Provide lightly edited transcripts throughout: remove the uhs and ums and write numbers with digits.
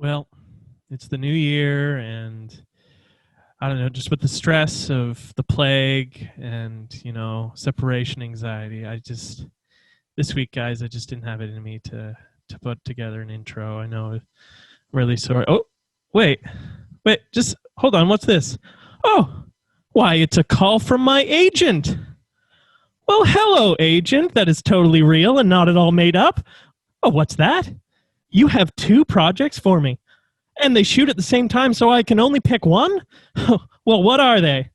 Well, it's the new year, and I don't know, just with the stress of the plague and, separation anxiety, this week, guys, I just didn't have it in me to put together an intro. I know, I'm really sorry. Oh, wait, just hold on. What's this? Oh, why, it's a call from my agent. Well, hello, agent. That is totally real and not at all made up. Oh, what's that? You have 2 projects for me, and they shoot at the same time, so I can only pick one? Well, what are they?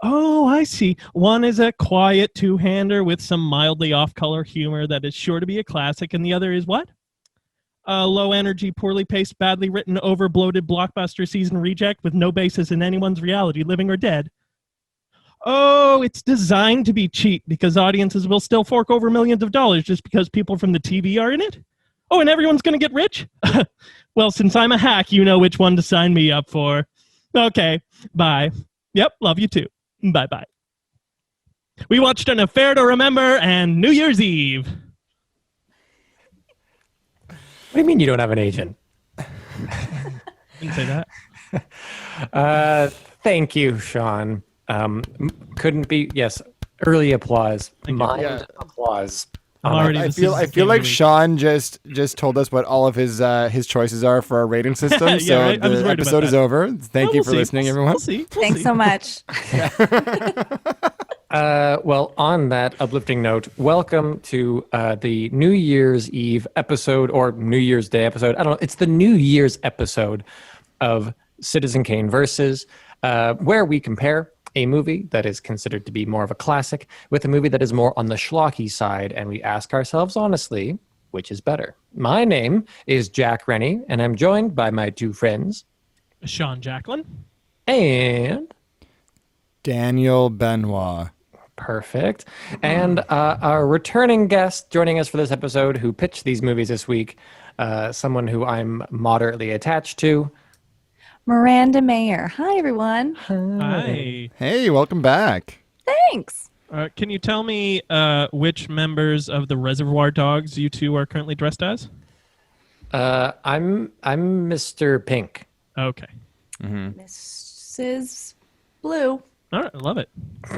Oh, I see. One is a quiet 2-hander with some mildly off-color humor that is sure to be a classic, and the other is what? A low-energy, poorly paced, badly written, over-bloated blockbuster season reject with no basis in anyone's reality, living or dead. Oh, it's designed to be cheap because audiences will still fork over millions of dollars just because people from the TV are in it? Oh, and everyone's going to get rich? Well, since I'm a hack, you know which one to sign me up for. Okay, bye. Yep, love you too. Bye-bye. We watched An Affair to Remember and New Year's Eve. What do you mean you don't have an agent? Didn't say that. Thank you, Sean. Couldn't be, yes, early applause. Mind applause. I feel like Sean just told us what all of his choices are for our rating system. Yeah, so right? the episode is over. Thank you for listening, everyone. We'll see. Thanks so much. Well, on that uplifting note, welcome to the New Year's Eve episode or New Year's Day episode. I don't know. It's the New Year's episode of Citizen Kane Versus, where we compare a movie that is considered to be more of a classic with a movie that is more on the schlocky side, and we ask ourselves honestly, which is better? My name is Jack Rennie, and I'm joined by my 2 friends, Sean Jacklin and Daniel Benoit. Perfect. And our returning guest joining us for this episode who pitched these movies this week, someone who I'm moderately attached to, Miranda Mayer. Hi, everyone. Hi. Hey, welcome back. Thanks. Can you tell me which members of the Reservoir Dogs you 2 are currently dressed as? I'm Mr. Pink. Okay. Mrs. Blue. All right, I love it.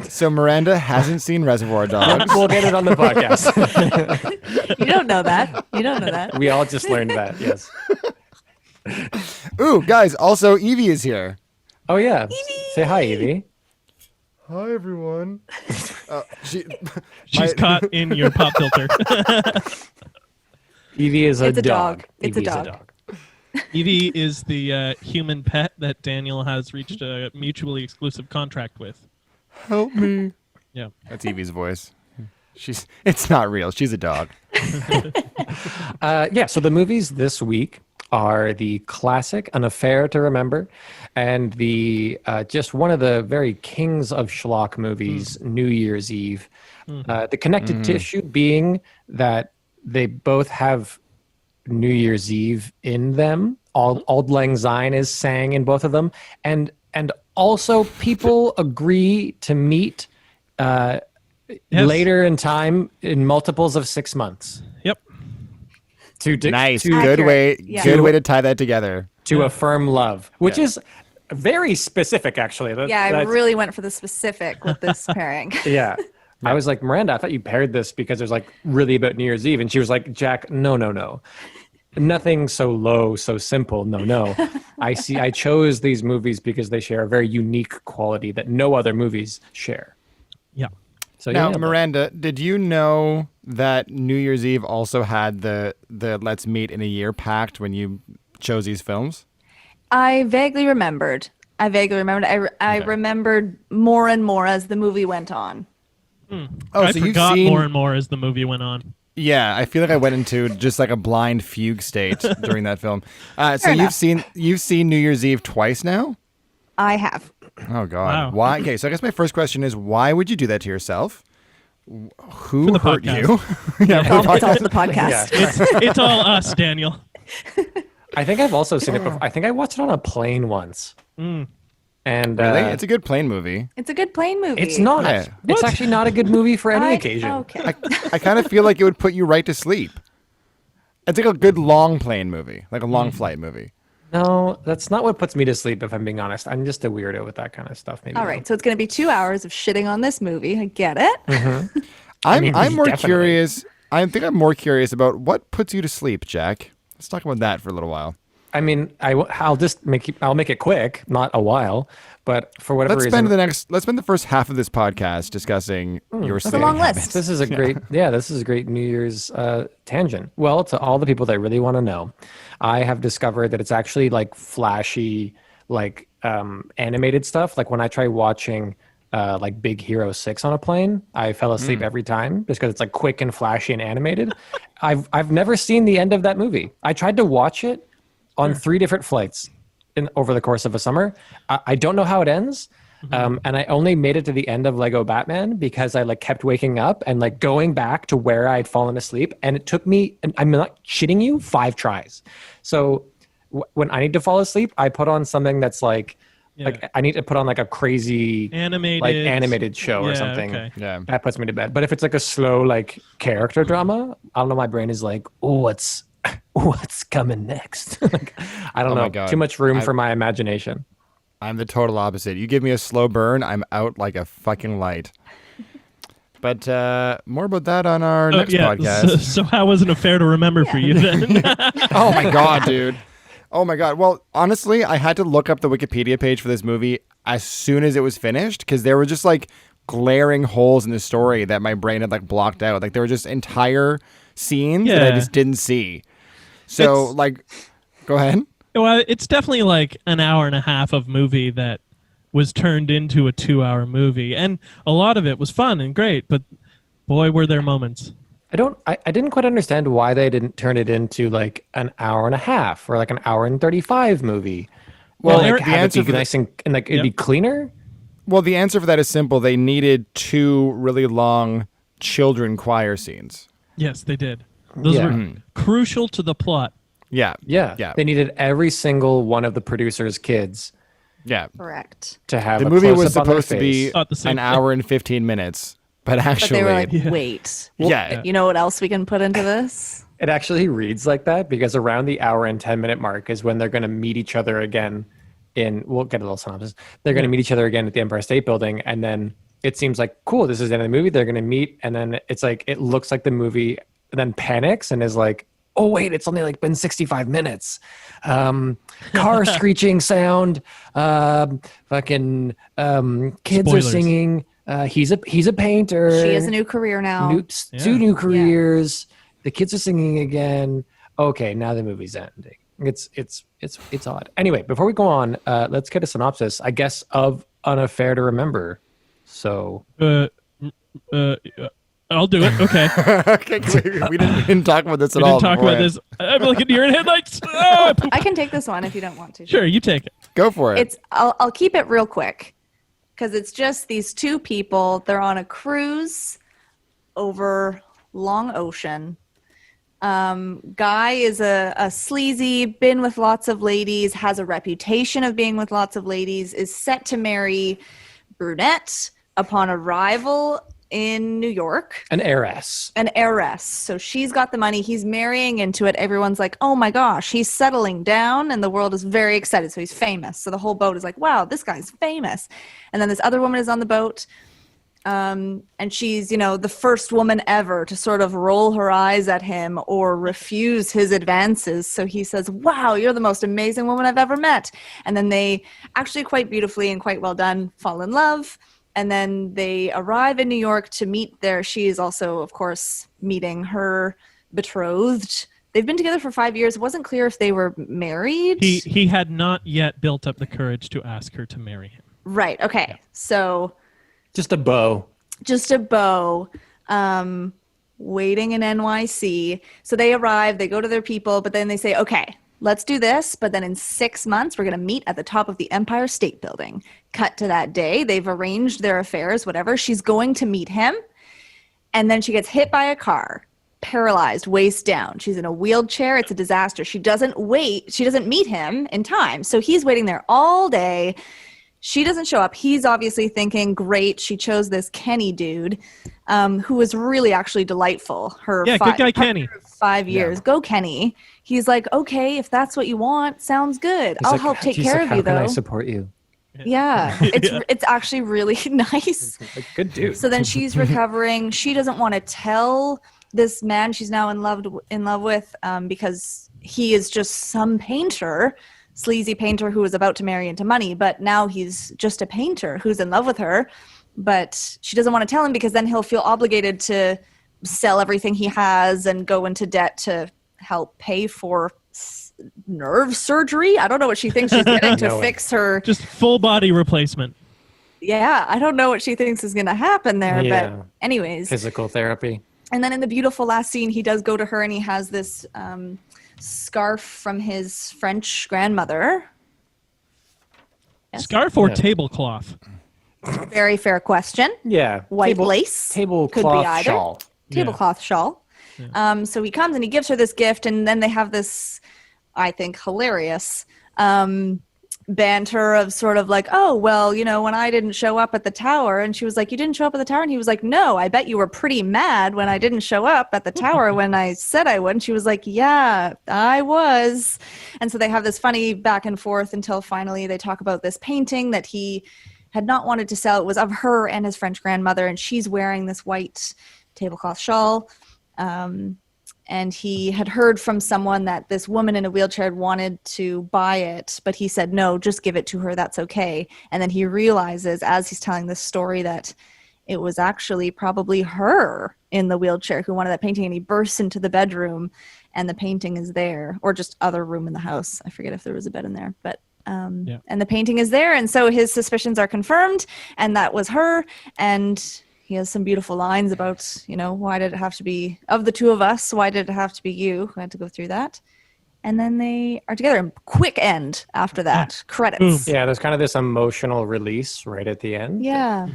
So Miranda hasn't seen Reservoir Dogs. We'll get it on the podcast. You don't know that. We all just learned that, yes. Ooh, guys, also Evie is here. Oh, yeah. Evie! Say hi, Evie. Hi, everyone. She's caught in your pop filter. Evie is a dog. It's a dog. Evie is the human pet that Daniel has reached a mutually exclusive contract with. Help me. Yeah. That's Evie's voice. It's not real. She's a dog. So the movies this week are the classic An Affair to Remember and the just one of the very kings of schlock movies, New Year's Eve. The connected tissue being that they both have New Year's Eve in them. Auld Lang Syne is sang in both of them. And also people agree to meet later in time in multiples of 6 months. Yep. Nice. Good way to tie that together. To affirm love, which is very specific, actually. I really went for the specific with this pairing. Yeah. I was like, Miranda, I thought you paired this because it was like really about New Year's Eve. And she was like, Jack, no. Nothing so low, so simple. No. I chose these movies because they share a very unique quality that no other movies share. Yeah. So now, Miranda, did you know that New Year's Eve also had the Let's Meet in a Year pact when you chose these films? I vaguely remembered. I remembered more and more as the movie went on. I forgot more and more as the movie went on. Yeah, I feel like I went into just like a blind fugue state during that film. So you've seen New Year's Eve twice now? I have. Oh God! Wow. Why? Okay, so I guess my first question is, why would you do that to yourself? Who hurt podcast. you? It's all for the podcast. It's all us, Daniel. I think I've also seen it before. I think I watched it on a plane once. And really? It's a good plane movie. It's a good plane movie. It's not. Yeah. It's actually not a good movie for any occasion. Okay. I kind of feel like it would put you right to sleep. It's like a good long plane movie, like a long flight movie. No, that's not what puts me to sleep, if I'm being honest. I'm just a weirdo with that kind of stuff. Maybe. All right, so it's going to be 2 hours of shitting on this movie. I get it. I'm more definitely. curious. I think I'm more curious about what puts you to sleep, Jack. Let's talk about that for a little while. I mean, I'll just I'll make it quick, not a while, but for whatever reason. Let's spend the first half of this podcast discussing your It's a sleep long habits. list. This is a great, this is a great New Year's tangent. Well, to all the people that really want to know, I have discovered that it's actually like flashy, like animated stuff. Like when I try watching like Big Hero 6 on a plane, I fell asleep every time just because it's like quick and flashy and animated. I've never seen the end of that movie. I tried to watch it on 3 different flights over the course of a summer. I don't know how it ends. And I only made it to the end of Lego Batman because I like kept waking up and like going back to where I'd fallen asleep. And it took me, and I'm not shitting you, 5 tries. So when I need to fall asleep, I put on something that's like I need to put on like a crazy animated show or something. Okay. Yeah. That puts me to bed. But if it's like a slow like character drama, I don't know. My brain is like, oh, what's coming next? Like, I don't Oh my know. God. Too much room for my imagination. I'm the total opposite. You give me a slow burn, I'm out like a fucking light. But more about that on our next podcast. So how was an affair to remember for you then? Oh my God, dude. Oh my God. Well, honestly, I had to look up the Wikipedia page for this movie as soon as it was finished because there were just like glaring holes in the story that my brain had like blocked out. Like there were just entire scenes that I just didn't see. So go ahead. Well, it's definitely like an hour and a half of movie that was turned into a 2-hour movie. And a lot of it was fun and great, but boy, were there moments. I didn't quite understand why they didn't turn it into like an hour and a half or like an hour and 35 movie. Well, like the have answer it be for nice and like it'd be cleaner. Well, the answer for that is simple. They needed 2 really long children choir scenes. Yes, they did. Those were crucial to the plot. Yeah. Yeah. They needed every single one of the producer's kids Yeah. Correct. to have The a movie was close-up on their supposed to be face. Not the same an hour and 15 minutes, but But actually, they were like, wait. yeah. You know what else we can put into this? It actually reads like that because around the hour and 10-minute mark is when they're going to meet each other again we'll get a little synopsis. They're going to meet each other again at the Empire State Building. And then it seems like, cool, this is the end of the movie. They're going to meet. And then it's like, it looks like the movie then panics and is like, oh, wait, it's only like been 65 minutes. Car screeching sound. Fucking kids Spoilers. are singing. He's a painter. She has a new career now. Two new careers. The kids are singing again. Okay, now the movie's ending. It's odd. Anyway, before we go on, let's get a synopsis, I guess, of An Affair to Remember. So, I'll do it. Okay. Okay, we didn't talk about this We at all. didn't talk about beforehand. this. I'm looking deer in headlights. Oh, I pooped. I can take this one if you don't want to. Sure, you take it. Go for it. I'll keep it real quick because it's just these 2 people. They're on a cruise over long ocean. Guy is a sleazy, been with lots of ladies, has a reputation of being with lots of ladies, is set to marry brunette upon arrival in New York. an heiress. An heiress. So she's got the money. He's marrying into it. Everyone's like, oh my gosh, he's settling down. And the world is very excited. So he's famous. So the whole boat is like, wow, this guy's famous. And then this other woman is on the boat. And she's, the first woman ever to sort of roll her eyes at him or refuse his advances. So he says, wow, you're the most amazing woman I've ever met. And then they actually quite beautifully and quite well done fall in love. And then they arrive in New York to meet there. She is also, of course, meeting her betrothed. They've been together for 5 years. It wasn't clear if they were married. He had not yet built up the courage to ask her to marry him. Right. Okay. Yeah. So Just a beau. Waiting in NYC. So they arrive, they go to their people, but then they say, okay, let's do this. But then in 6 months, we're going to meet at the top of the Empire State Building. Cut to that day. They've arranged their affairs, whatever. She's going to meet him. And then she gets hit by a car, paralyzed, waist down. She's in a wheelchair. It's a disaster. She doesn't meet him in time. So he's waiting there all day. She doesn't show up. He's obviously thinking, great, she chose this Kenny dude, who was really actually delightful. Good guy Kenny. 5 years. Go, Kenny. He's like, okay, if that's what you want, sounds good. He's I'll like, help take he's care like, of how you, can I though. support you? Yeah, it's actually really nice. Like, good dude. So then she's recovering. She doesn't want to tell this man she's now in love with because he is just some painter, sleazy painter who is about to marry into money. But now he's just a painter who's in love with her. But she doesn't want to tell him because then he'll feel obligated to sell everything he has and go into debt to help pay for nerve surgery. I don't know what she thinks she's getting to fix her. Just full body replacement. Yeah, I don't know what she thinks is going to happen there. Yeah. But anyways. Physical therapy. And then in the beautiful last scene, he does go to her and he has this scarf from his French grandmother. Yes. Scarf or tablecloth? Very fair question. Yeah. White lace. Tablecloth could be either. shawl. Tablecloth shawl. Yeah. So he comes and he gives her this gift, and then they have this, I think, hilarious banter of sort of like, oh, well, you know, when I didn't show up at the tower, and she was like, you didn't show up at the tower? And he was like, no, I bet you were pretty mad when I didn't show up at the tower when I said I would. And she was like, yeah, I was. And so they have this funny back and forth until finally they talk about this painting that he had not wanted to sell. It was of her and his French grandmother, and she's wearing this white tablecloth shawl. And he had heard from someone that this woman in a wheelchair had wanted to buy it, but he said, no, just give it to her. That's okay. And then he realizes as he's telling this story that it was actually probably her in the wheelchair who wanted that painting. And he bursts into the bedroom and the painting is there, or just other room in the house. I forget if there was a bed in there, but and the painting is there. And so his suspicions are confirmed, and that was her. And he has some beautiful lines about, you know, why did it have to be, of the two of us, why did it have to be you who had to go through that? And then they are together. And quick end after that. Credits. Yeah, there's kind of this emotional release right at the end. Yeah.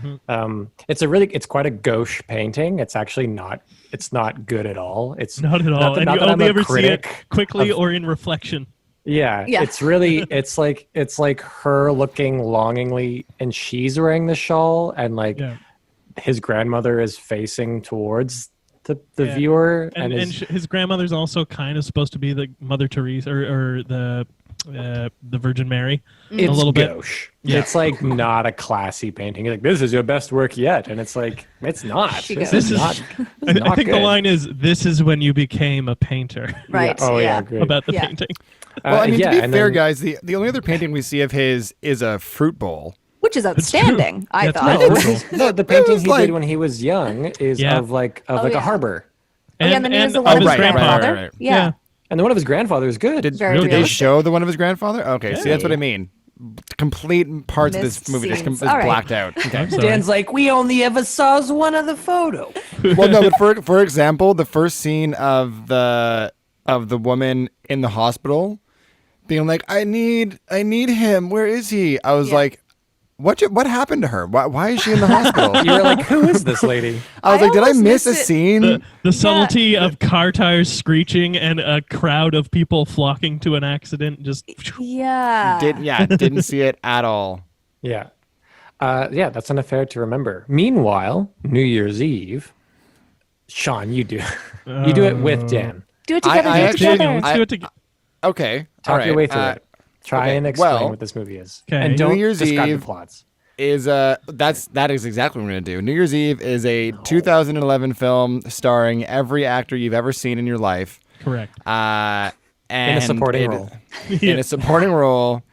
It's quite a gauche painting. It's actually not, it's not good at all. It's Not at all. And you only ever see it quickly or in reflection. Yeah, it's really, it's like her looking longingly, and she's wearing the shawl, and like his grandmother is facing towards the viewer, and his grandmother's also kind of supposed to be the Mother Teresa or the Virgin Mary. It's a little gauche. bit. Yeah. It's like not a classy painting. You're like, this is your best work yet, and it's like, it's not. This is not. I think the line is, "This is when you became a painter." Right. Yeah. Oh yeah, great. About the painting. Well, I mean, to be fair, then, guys, the only other painting we see of his is a fruit bowl. Which is outstanding, I That's thought. No, the painting was he like- did when he was young is of a harbor, And then there's the of one of his his grandfather. grandfather. Yeah. and the one of his grandfather is good. Did Very they realistic. show the one of his grandfather? Okay, see, that's what I mean. Complete parts of Missed this movie just scenes. is All right. blacked out. Okay. I'm sorry. Dan's like, we only ever saw one of the photo. Well, no, but for example, the first scene of the woman in the hospital being like, I need him. Where is he? I was like, what happened to her? Why is she in the hospital? You were like, who is this lady? I was like, did I almost miss a missed it. scene? The subtlety of car tires screeching and a crowd of people flocking to an accident. Just Yeah. Didn't see it at all. Yeah. That's an affair to remember. Meanwhile, New Year's Eve, Sean, you do it with Dan. Do it together. I do it actually- together. let's do it together. Okay. Talk all right. your way through it. Try okay, and explain well, what this movie is. Okay. And New don't Year's describe Eve the plots. That is exactly what we're gonna do. New Year's Eve is a 2011 film starring every actor you've ever seen in your life. Correct. And In a supporting role. In a supporting role,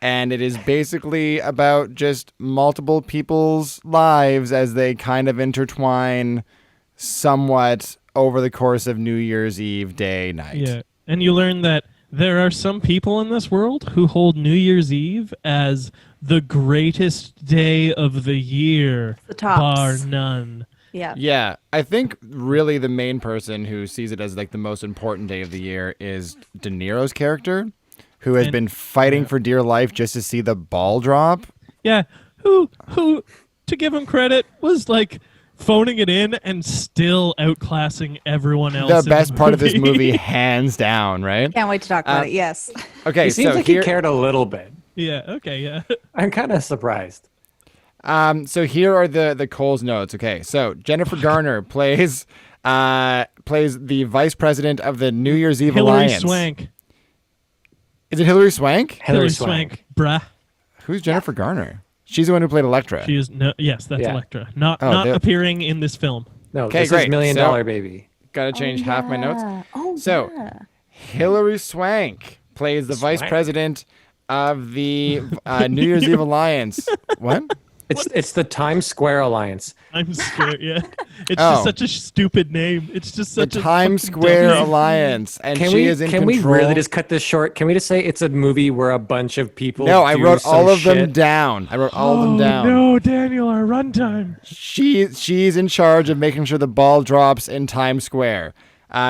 and it is basically about just multiple people's lives as they kind of intertwine somewhat over the course of New Year's Eve day night. Yeah, and you learn that there are some people in this world who hold New Year's Eve as the greatest day of the year, The tops. bar none. Yeah. Yeah, I think really the main person who sees it as like the most important day of the year is De Niro's character, who has been fighting for dear life just to see the ball drop. Yeah, who, to give him credit, was like phoning it in and still outclassing everyone else. The in best part of this movie. movie, hands down, right? Can't wait to talk about it. Yes. Okay, It seems so like here, he cared a little bit. Yeah. Okay. Yeah. I'm kind of surprised. so here are the Cole's notes. Okay, so Jennifer Garner plays plays the vice president of the New Year's Eve Hillary Alliance. Swank. Is it Hillary Swank? Hillary Swank. Bruh. Who's Jennifer Garner? She's the one who played Elektra. She is yes, that's Yeah. Elektra. Not they're- appearing in this film. No, Okay, this great. is $1 Million So- Baby. Gotta change half my notes. Oh, So, yeah. Hillary Swank plays the vice Swank. president of the New Year's Eve Alliance. What? It's the Times Square Alliance. I'm scared. Yeah, it's Oh. just such a stupid name. It's just The such a Times fucking Square dumb name. Alliance, and Can she we is in can control. we really just cut this short? Can we just say it's a movie where a bunch of people? No, I do wrote some all of them shit? down. I wrote all of them Oh, down. no, Daniel, our runtime. She's in charge of making sure the ball drops in Times Square.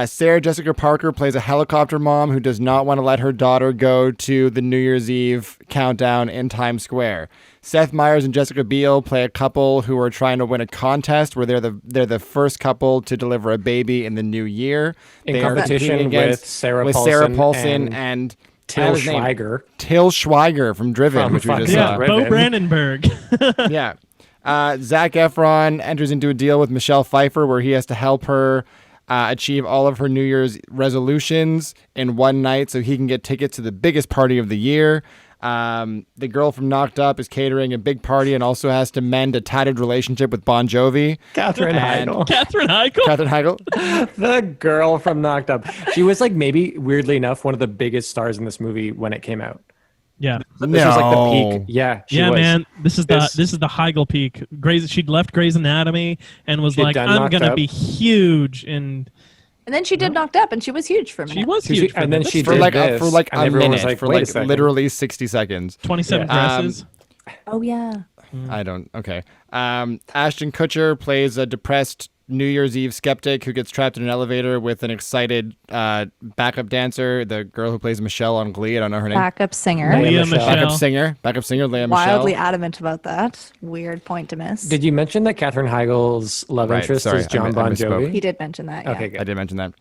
Sarah Jessica Parker plays a helicopter mom who does not want to let her daughter go to the New Year's Eve countdown in Times Square. Seth Meyers and Jessica Biel play a couple who are trying to win a contest where they're the first couple to deliver a baby in the new year. In They are competition competing with against- Sarah Sarah Paulson Paulson and and Till his name? Schweiger. Till Schweiger from Driven, From which we just fucking saw. Yeah, Driven. Bo Brandenburg. Yeah. Zac Efron enters into a deal with Michelle Pfeiffer where he has to help her achieve all of her New Year's resolutions in one night so he can get tickets to the biggest party of the year. The girl from Knocked Up is catering a big party and also has to mend a tattered relationship with Bon Jovi. Catherine And- Heigl. Catherine Heigl. Catherine Heigl. The girl from Knocked Up. She was like maybe weirdly enough one of the biggest stars in this movie when it came out. Yeah. This was like the No. peak. Yeah, she Yeah, was. man. This is This- the Heigl peak. She'd left Grey's Anatomy and was She'd like, done I'm Knocked gonna Up. be huge, and And then she did Knocked Up, and she was huge for a minute. she was She- huge. and then That's she For did like this, for like and a everyone was minute, like, for "Wait a like second." literally 60 seconds. 27 Yeah. dresses. Oh yeah. I don't. Okay. Ashton Kutcher plays a depressed New Year's Eve skeptic who gets trapped in an elevator with an excited backup dancer, the girl who plays Michelle on Glee. I don't know her name. Backup singer. Leah Leah Michele. Michelle. Backup singer, Leah Wildly Michelle. adamant about that. Weird point to miss. Did you mention that Catherine Heigl's love Right, interest sorry, is I John Bon misspoke. He Jovi? did mention that. Yeah. Okay, I good. did mention that.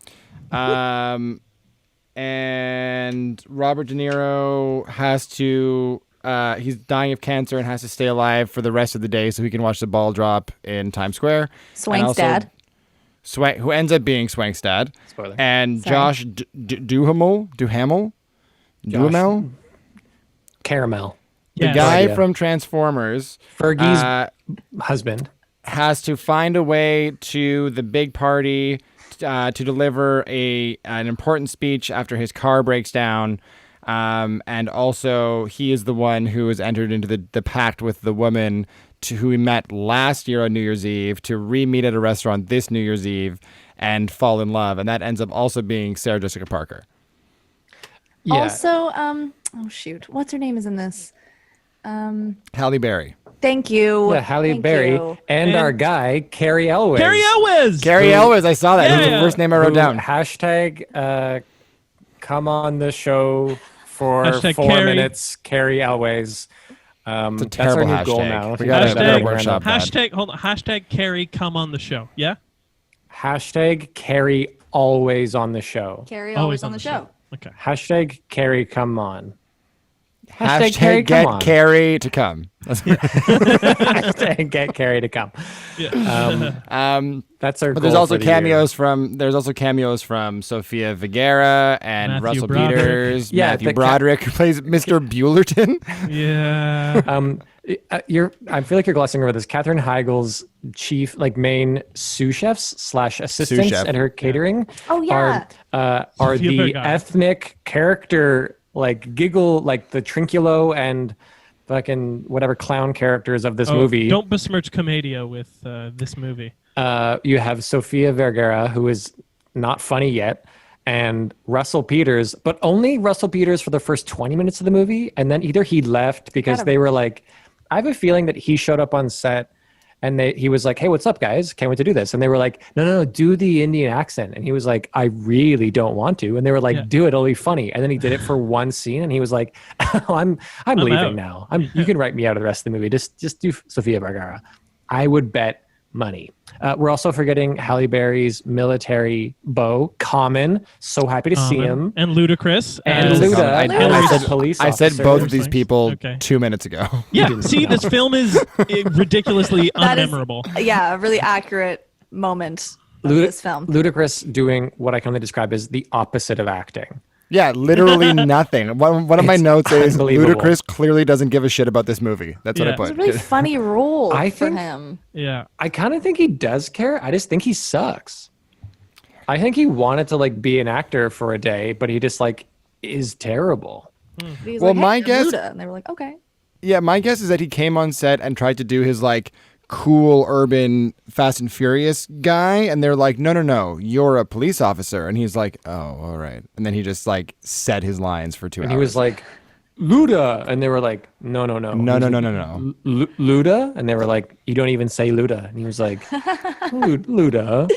And Robert De Niro has to. He's dying of cancer and has to stay alive for the rest of the day so he can watch the ball drop in Times Square. Swank's And also- dad. Swank, who ends up being Swank's dad. Spoiler. And Sorry. Josh Duhamel, Caramel. the Yes. guy idea. from Transformers, Fergie's husband. has to find a way to the big party to deliver an important speech after his car breaks down. And also, he is the one who has entered into the pact with the woman who we met last year on New Year's Eve to re-meet at a restaurant this New Year's Eve and fall in love. And that ends up also being Sarah Jessica Parker. Yeah. Also, oh shoot, what's her name is in this? Halle Berry. Thank you. Yeah, Halle Thank Berry you. and our guy Carrie Elwes. Carrie Elwes. Gary Elwes, I saw that. That was the Yeah. first name I wrote Who down. Hashtag come on the show for Hashtag 4 Carrie. minutes. Carrie Elwes. It's a That's our terrible new hashtag. goal now. We gotta Hashtag- workshop that. Hashtag hold on. Hashtag Carrie come on the show. Yeah. Hashtag Carrie always on the show. Carrie always on the show. Okay. Hashtag Carrie come on. Hashtag Carrie, come get on. Carrie to come. Hashtag get Carrie to come. Yeah. That's our But goal there's also for the year. cameos from Sofia Vergara and Matthew Russell Broderick. Peters, Yeah, Matthew the Broderick, who plays Mr. Buellerton. yeah. I feel like you're glossing over this. Catherine Heigl's main sous chefs / assistants chef. at her catering. Oh, yeah. are Sofia the Vergara. ethnic character giggle the Trinculo and fucking whatever clown characters of this movie. Don't besmirch Commedia with this movie. You have Sofia Vergara, who is not funny yet, and Russell Peters, but only Russell Peters for the first 20 minutes of the movie. And then either he left because they were like, I have a feeling that he showed up on set and he was like, hey, what's up, guys? Can't wait to do this. And they were like, no, do the Indian accent. And he was like, I really don't want to. And they were like, Yeah. do it, it'll be funny. And then he did it for one scene and he was like, I'm leaving out. now. You can write me out of the rest of the movie. Just do Sofia Vergara. I would bet money. We're also forgetting Halle Berry's military beau, Common. So happy to see him. And Ludacris. And as- Luda, I- and I as said- a police I said officer. both of these people Okay. 2 minutes ago. Yeah. See, this film is ridiculously That is- unmemorable. Yeah, a really accurate moment of this film. Ludacris doing what I can only describe as the opposite of acting. Yeah, literally nothing. One of my It's notes is unbelievable. Ludacris clearly doesn't give a shit about this movie. That's what I Yeah. put. It's a really funny role I for think- him. Yeah. I kind of think he does care. I just think he sucks. I think he wanted to like be an actor for a day, but he just like is terrible. He's Well, like, hey, my I'm guess- Luda. And they were like, okay. Yeah, my guess is that he came on set and tried to do his like cool urban Fast and Furious guy, and they're like, no, you're a police officer, and he's like, oh, all right, and then he just like said his lines for 2 And hours. he was like, Luda. And they were like, no. no. Luda? And they were like, you don't even say Luda. And he was like, Luda.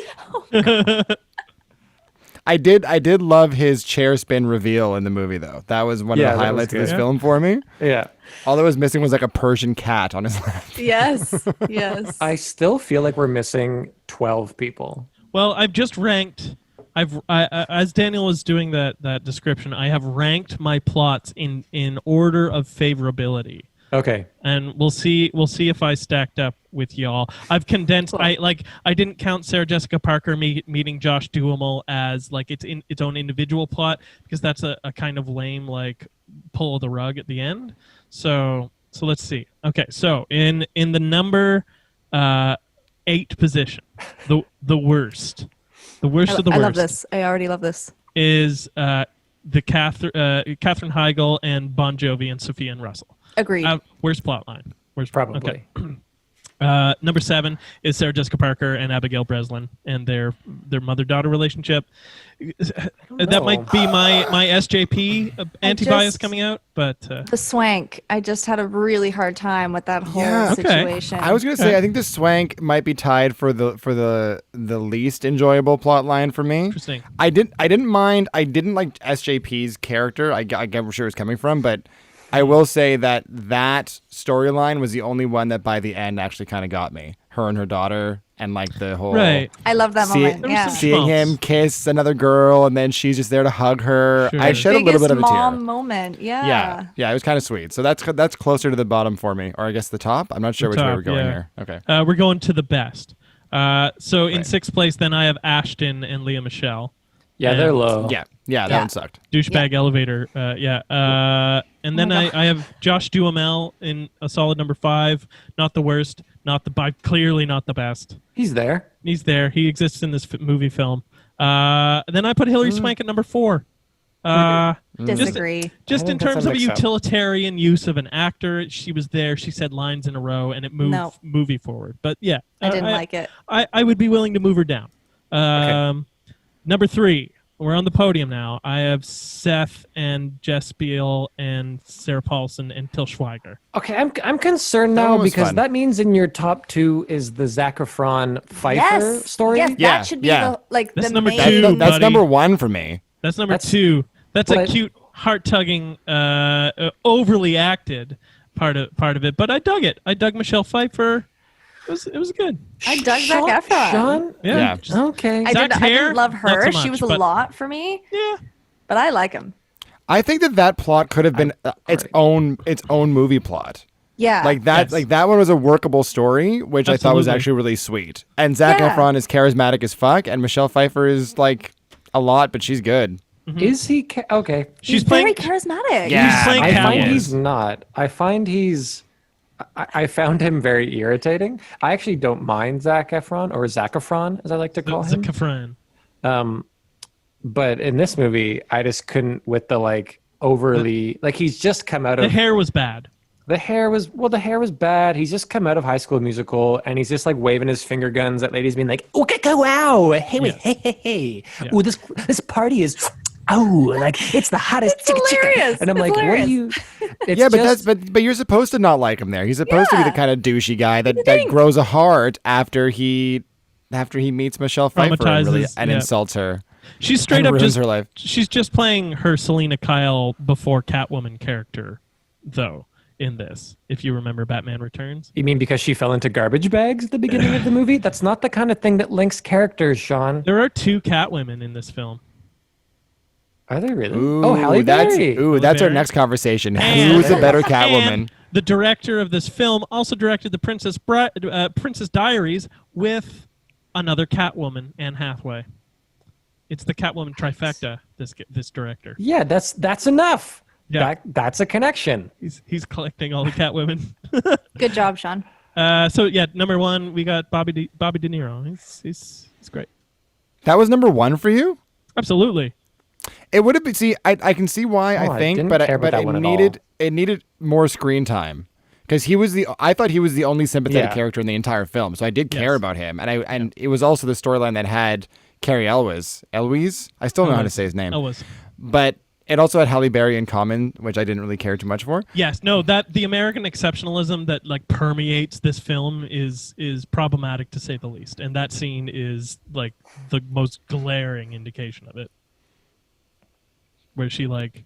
I did love his chair spin reveal in the movie though. That was one Yeah, of the that was highlights of this good. film for me. Yeah. All that was missing was like a Persian cat on his lap. Yes. Yes. I still feel like we're missing 12 people. Well, I've just ranked. As Daniel was doing that description, I have ranked my plots in order of favorability, Okay. and we'll see if I stacked up with y'all. I've condensed. Cool. I didn't count Sarah Jessica Parker meeting Josh Duhamel as like its own individual plot, because that's a kind of lame like pull of the rug at the end. So let's see. Okay, so in the number 8 position, the worst. The worst of the I worst love this. I already love this. is the Katherine Heigl and Bon Jovi and Sophia and Russell. Agreed. Worst plot line. Worst Probably. Okay. Number 7 is Sarah Jessica Parker and Abigail Breslin and their mother-daughter relationship. That might be my SJP anti-bias just- coming out, but the Swank. I just had a really hard time with that whole Yeah. Okay. situation. I was gonna say I think the Swank might be tied for the least enjoyable plot line for me. interesting. I didn't mind. I didn't like SJP's character. I get where she was coming from, but I will say that storyline was the only one that by the end actually kind of got me. Her and her daughter, and like the whole Right. I love that See- moment. There was Yeah. some seeing him schmaltz. kiss another girl, and then she's just there to hug her. Sure. I shed a little Biggest bit of a tear. mom moment. Yeah. Yeah, it was kind of sweet. So that's closer to the bottom for me, or I guess the top. I'm not sure The which way top, we're going yeah. here. Okay. We're going to the best. So in Right. 6th place, then I have Ashton and Leah Michelle. Yeah, they're And- low. Yeah, that Yeah. one sucked. Douchebag elevator. And then my I have Josh Duhamel in a solid number 5. Not the worst. Clearly not the best. He's there. He's there. He exists in this movie film. Then I put Hilary Swank at number 4. Disagree. Just I in think that's terms a of a mix-up. utilitarian use of an actor, she was there. She said lines in a row, and it moved No. movie forward. But yeah, I didn't like it. I would be willing to move her down. Number 3, we're on the podium now. I have Seth and Jess Beal and Sarah Paulson and Til Schweiger. Okay, I'm concerned That now one was because fun. that means in your top 2 is the Zac Efron Pfeiffer Yes. story. Yes, Yeah, that should be yeah. the That's number main. two. That's buddy. number 1 for me. That's number That's- 2. That's a But- cute, heart-tugging, overly acted part of it. But I dug it. I dug Michelle Pfeiffer. It was good. I dug Zac Efron. Sean? Yeah. just- Okay. I Zach didn't Hair, love not her. so She much, was a but- lot for me, yeah. but I like him. I think that plot could have been its own movie plot. Yeah. Like that, Yes. like that one was a workable story, which I thought was Absolutely. actually really sweet. And Zac Yeah. Efron is charismatic as fuck, and Michelle Pfeiffer is like a lot, but she's good. Is he okay? She's He's very playing. charismatic. Yeah. He's playing I find Catwoman. he's not. I find I found him very irritating. I actually don't mind Zac Efron, or Zac Efron, as I like to call him. Zac Efron. But in this movie, I just couldn't with the like overly like he's just come out The of hair was bad. the hair was bad. He's just come out of High School Musical, and he's just like waving his finger guns at ladies, being like, "Oh, wow, hey, Yeah. hey, Yeah. oh, this party is." Oh, like it's the hottest. It's hilarious. And I'm It's like, what hilarious. are you? It's Yeah, but just- but you're supposed to not like him there. He's supposed to be the Yeah. kind of douchey guy that thing. grows a heart after he meets Michelle Pfeiffer and, really, Traumatizes, and yeah. insults her. She's straight and up ruins just her life. she's just playing her Selena Kyle before Catwoman character, though. In this, if you remember Batman Returns, You mean because she fell into garbage bags at the beginning of the movie? That's not the kind of thing that links characters, Sean. there are 2 Catwomen in this film. Are they really? Ooh, Oh, Halle that's Berry. that's our Berry. next conversation. And- Who's a better Catwoman? And the director of this film also directed the Princess Diaries with another Catwoman, Anne Hathaway. It's the Catwoman trifecta. This director. Yeah, that's enough. Yeah. That's a connection. He's collecting all the Catwomen. Good job, Sean. So yeah, number one, we got Bobby De Niro. He's great. That was number one for you? Absolutely. It would have been. See, I can see why. Oh, I I think, didn't but care about that it one at needed more screen time because I thought he was the only sympathetic character in the entire film. So I did care about him, and it was also the storyline that had Cary Elwes. I still don't know how to say his name. Elwes. But it also had Halle Berry in common, which I didn't really care too much for. Yes, no, that the American exceptionalism that like permeates this film is problematic to say the least, and that scene is like the most glaring indication of it, where she like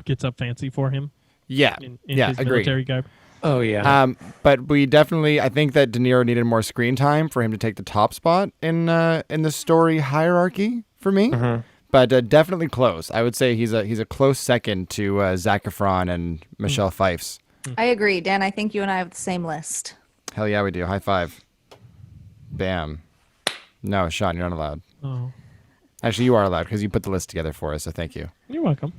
gets up fancy for him. Yeah, in his agreed. military garb. Oh yeah. But we definitely, I think that De Niro needed more screen time for him to take the top spot in the story hierarchy for me. Mm-hmm. But definitely close. I would say he's a close second to Zac Efron and Michelle Pfeiffer. I agree, Dan. I think you and I have the same list. Hell yeah, we do. High five. Bam. No, Sean, you're not allowed. Oh, Actually, you are allowed because you put the list together for us. So thank you. you're welcome.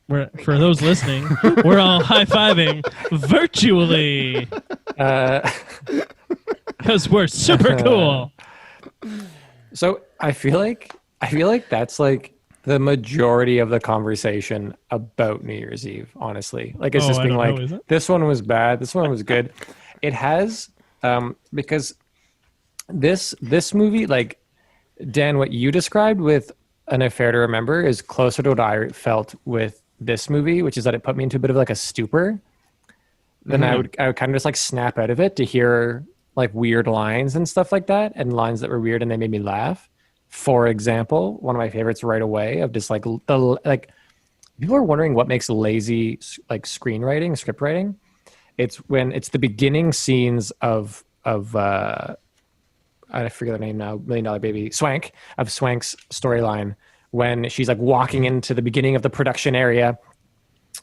For those listening, we're all high-fiving virtually because we're super cool. So I feel like that's like the majority of the conversation about New Year's Eve, honestly. Like it's just being like, this one was bad, this one was good. It has because this movie, like Dan, what you described with An Affair to Remember is closer to what I felt with this movie, which is that it put me into a bit of like a stupor. Then I would kind of just like snap out of it to hear like weird lines and stuff like that, and lines that were weird and they made me laugh. For example, one of my favorites right away of just like like people are wondering what makes lazy like screenwriting, script writing. It's when it's the beginning scenes of I forget the name now, $1 Million Baby, Swank, of Swank's storyline, when she's like walking into the beginning of the production area.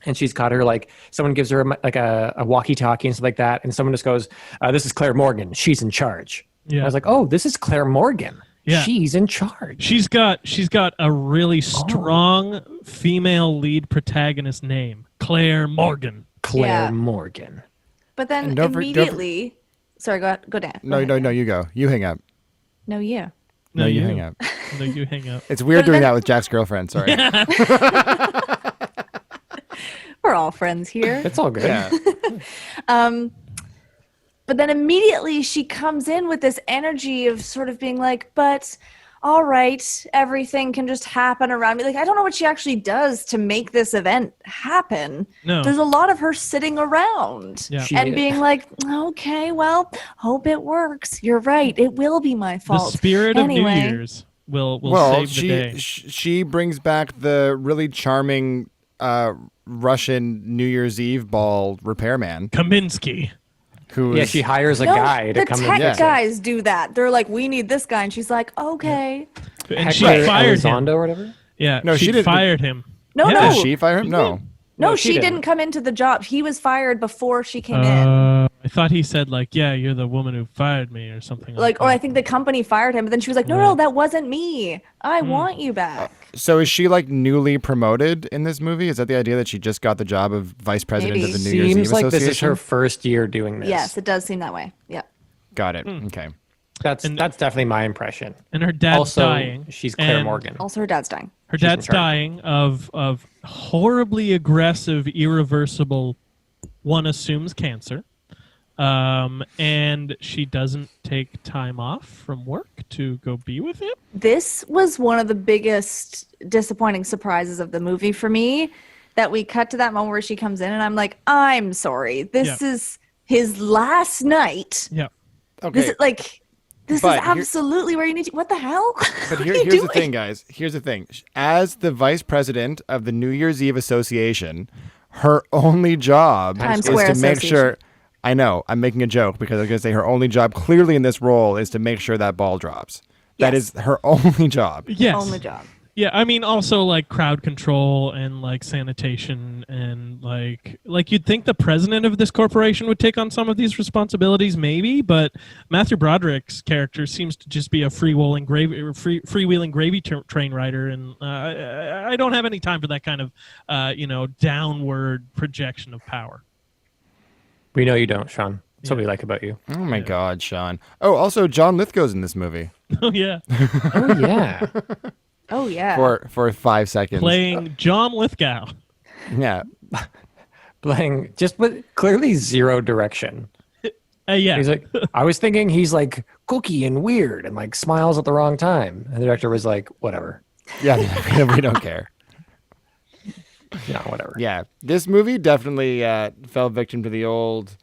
And she's got her, like, someone gives her like a walkie-talkie and stuff like that. And someone just goes, this is Claire Morgan. She's in charge. Yeah. I was like, oh, this is Claire Morgan. Yeah. She's in charge. She's got a really strong female lead protagonist name, Claire Morgan. Claire Morgan. But then immediately, sorry, go Dan. No, you go. You hang up. No, you. No, you hang up. No, you hang up. It's weird doing that with Jack's girlfriend. Sorry. We're all friends here. It's all good. Yeah. But then immediately she comes in with this energy of sort of being like, but all right, everything can just happen around me. Like, I don't know what she actually does to make this event happen. No. There's a lot of her sitting around and being like, okay, well, hope it works. You're right. It will be my fault. The spirit of New Year's will save the day. She brings back the really charming Russian New Year's Eve ball repairman. Kaminsky. She hires a guy to come in. The tech guys do that. They're like, we need this guy. And she's like, okay. And she fired him. Or whatever? Yeah, no, she didn't. Fired him. No. Did she fire him? No. No, she didn't come into the job. He was fired before she came in. I thought he said like, yeah, you're the woman who fired me or something like that. Or I think the company fired him. But then she was like, no, that wasn't me. I want you back. So is she like newly promoted in this movie? Is that the idea that she just got the job of vice president of the New Year's Eve Seems like Association? this is her first year doing this. Yes, it does seem that way. Yeah. Got it. Okay. That's definitely my impression. And her dad's also, dying. She's Claire Morgan. Also, her dad's dying. Her dad's dying of horribly aggressive, irreversible, one assumes cancer. And she doesn't take time off from work to go be with him. This was one of the biggest disappointing surprises of the movie for me, that we cut to that moment where she comes in and I'm like, I'm sorry. This is his last night. Yeah. Okay. This is absolutely where you need to. What the hell? But here's the thing, guys. Here's the thing. As the vice president of the New Year's Eve Association, her only job is to make sure. I know, I'm making a joke because I was going to say her only job clearly in this role is to make sure that ball drops. That is her only job. Yes. Only job. Yeah, I mean, also like crowd control and like sanitation and like you'd think the president of this corporation would take on some of these responsibilities, maybe, but Matthew Broderick's character seems to just be a freewheeling gravy train rider, and I don't have any time for that kind of downward projection of power. We know you don't, Sean. That's what we like about you. Oh my God, Sean. Oh, also John Lithgow's in this movie. Oh yeah, Oh yeah. Oh yeah. For 5 seconds. playing John Lithgow. Yeah. Playing just with clearly zero direction. Yeah, He's like, I was thinking he's like kooky and weird and like smiles at the wrong time. And the director was like, whatever. Yeah, we don't care. Yeah, whatever. Yeah. This movie definitely fell victim to the old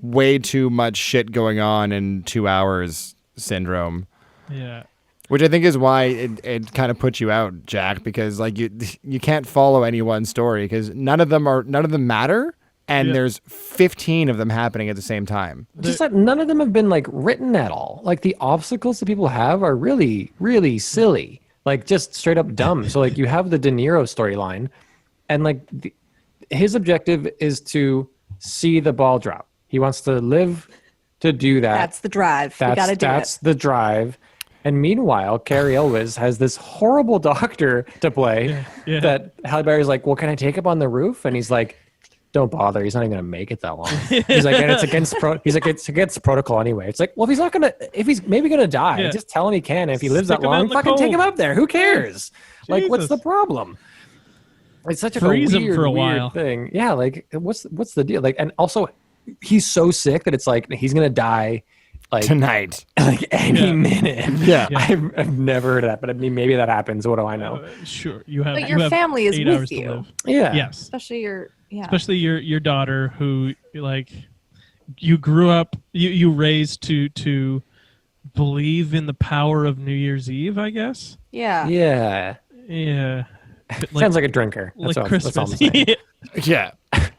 way too much shit going on in 2 hours syndrome. yeah. Which I think is why it kind of puts you out, Jack, because like you can't follow any one story because none of them matter, and there's 15 of them happening at the same time. Just that none of them have been like written at all. Like the obstacles that people have are really, really silly. Like just straight up dumb. So like you have the De Niro storyline, and like his objective is to see the ball drop. He wants to live to do that. That's the drive. We gotta do That's it. the drive. And meanwhile, Carrie Elwes has this horrible doctor to play that Halle Berry's like, well, can I take him on the roof? And he's like, don't bother. He's not even going to make it that long. He's like, and it's against protocol anyway. It's like, well, if he's maybe going to die, just tell him he can. And if he lives Stick that him out in long, the fucking take him cold. up there. Who cares? Like, what's Jesus. the problem? It's such Freeze a him weird, for a weird while. thing. Yeah. Like what's the deal? Like, and also he's so sick that it's like, he's going to die like Tonight. like any minute. Yeah. I've never heard of that, but I mean, maybe that happens. What do I know? Sure, you have. But you your have family is 8 with hours to you. live. Yeah. Yes, Especially especially your daughter, who like you grew up, you raised to believe in the power of New Year's Eve, I guess. Yeah. Yeah. Yeah, Sounds like a drinker. like That's all I'm Christmas. saying. Yeah.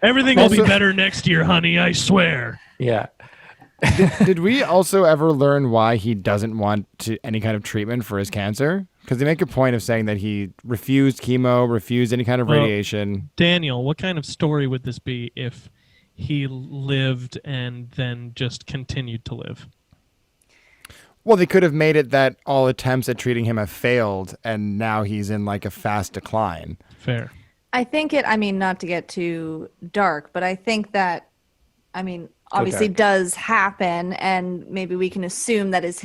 Everything will be Also- better next year, honey. I swear. Yeah. Did we also ever learn why he doesn't want any kind of treatment for his cancer? Because they make a point of saying that he refused chemo, refused any kind of Well, radiation. Daniel, what kind of story would this be if he lived and then just continued to live? Well, they could have made it that all attempts at treating him have failed, and now he's in like a fast decline. Fair. I think not to get too dark, but I think that, obviously dark. does happen, and maybe we can assume that is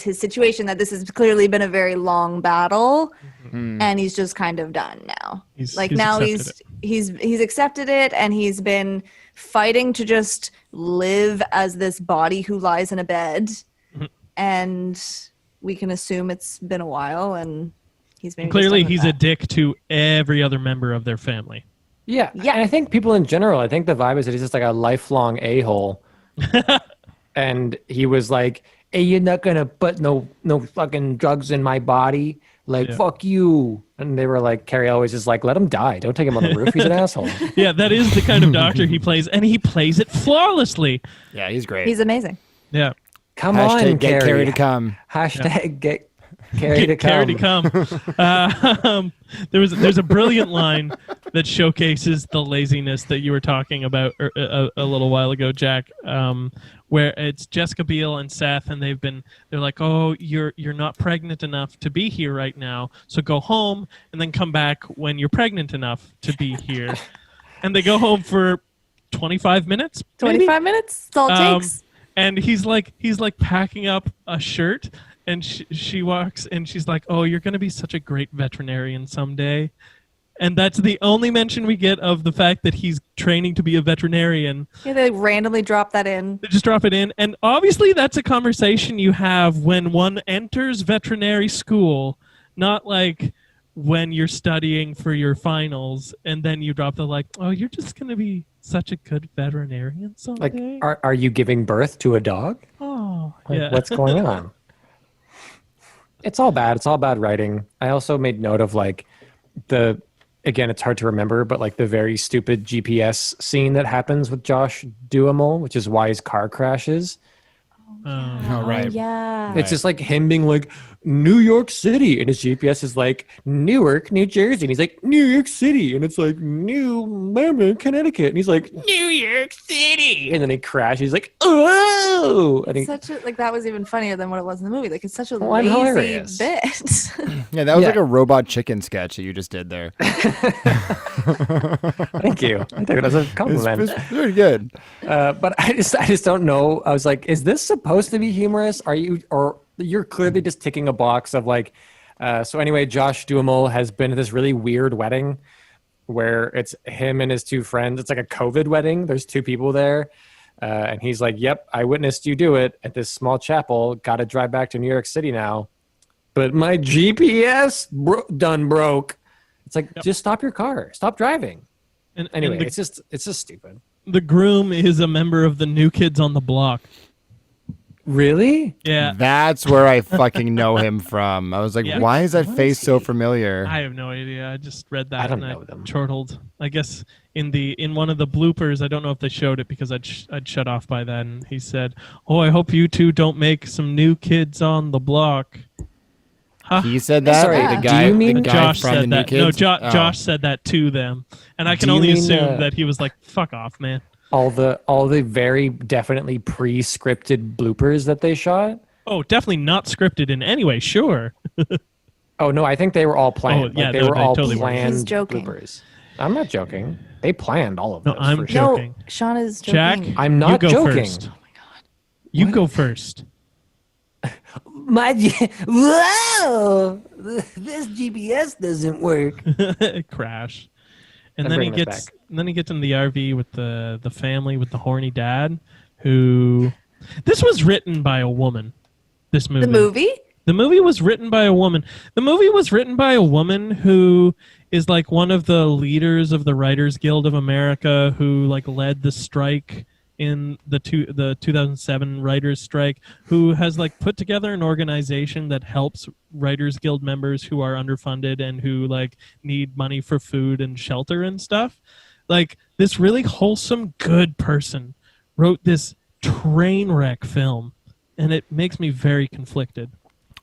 his situation, that this has clearly been a very long battle, and he's just kind of done now. He's He's accepted it, and he's been fighting to just live as this body who lies in a bed, and we can assume it's been a while, and he's been Clearly, he's a dick to every other member of their family. Yeah. Yeah. And I think people in general, I think the vibe is that he's just like a lifelong a-hole. And he was like, hey, you're not going to put no fucking drugs in my body. Like, fuck you. And they were like, Carrie always is like, let him die. Don't take him on the roof. He's an asshole. Yeah, that is the kind of doctor he plays, and he plays it flawlessly. Yeah, he's great. He's amazing. Yeah. Come Hashtag on, get Carrie. Carrie to come. Hashtag get Carrie to Carrie come. to come. There's a brilliant line that showcases the laziness that you were talking about a little while ago, Jack. Where it's Jessica Biel and Seth, and they're like, oh, you're not pregnant enough to be here right now, so go home and then come back when you're pregnant enough to be here. And they go home for 25 minutes. maybe? 25 minutes? That's all it takes. And he's like packing up a shirt, and she walks, and she's like, oh, you're going to be such a great veterinarian someday. And that's the only mention we get of the fact that he's training to be a veterinarian. Yeah, they randomly drop that in. They just drop it in. And obviously that's a conversation you have when one enters veterinary school, not like when you're studying for your finals and then you drop the like, oh, you're just going to be such a good veterinarian Like, someday. are you giving birth to a dog? Oh, Like, yeah. what's going on? It's all bad. It's all bad writing. I also made note of like again, it's hard to remember, but like the very stupid GPS scene that happens with Josh Duhamel, which is why his car crashes. Oh, right. Yeah. It's just like him being like, New York City, and his GPS is like Newark, New Jersey, and he's like New York City, and it's like New Connecticut, and he's like New York City, and then he crashes. He's like, oh, and he, Such a, like that was even funnier than what it was in the movie. Like it's such a Well, I'm lazy hilarious. bit. Yeah, that was Yeah. like a robot chicken sketch that you just did there. thank you. I think that's a compliment. It's very good. But I just don't know. I was like, is this supposed to be humorous? Are you, or you're clearly just ticking a box of like, so anyway, Josh Duhamel has been at this really weird wedding where it's him and his two friends. It's like a COVID wedding. There's two people there. And he's like, yep, I witnessed you do it at this small chapel. Got to drive back to New York City now. But my GPS done broke. It's like, just stop your car. Stop driving. And Anyway, and it's just stupid. the groom is a member of the New Kids on the Block. Really? Yeah, That's where I fucking know him from. I was like, Yeah. why is that What face is so he? familiar? I have no idea. I just read that I don't and know them. chortled. I guess in one of the bloopers, I don't know if they showed it because I'd shut off by then. He said, "Oh, I hope you two don't make some New Kids on the Block." Huh? He said that? Sorry, the do guy, you mean the guy Josh from said the New that. Kids? No, Oh. Josh said that to them, and I can Do you only mean, assume that he was like, "Fuck off, man." All the very definitely pre-scripted bloopers that they shot. Oh, definitely not scripted in any way. Sure. Oh no, I think they were all planned. yeah, like, they no, were they all totally were. planned He's joking. bloopers. I'm not joking. They planned all of No, those. I'm for sure. joking. No, Sean is Jack, joking. I'm not you go joking. First. You go first. Whoa! This GPS doesn't work. Crash. And I'm then he bringing this gets back. in the RV with the family with the horny dad who this was written by a woman. This movie. The movie? The movie was written by a woman. The movie was written by a woman who is like one of the leaders of the Writers Guild of America who like led the strike in the 2007 writers strike, who has like put together an organization that helps Writers Guild members who are underfunded and who like need money for food and shelter and stuff. Like this really wholesome good person wrote this train wreck film, and it makes me very conflicted.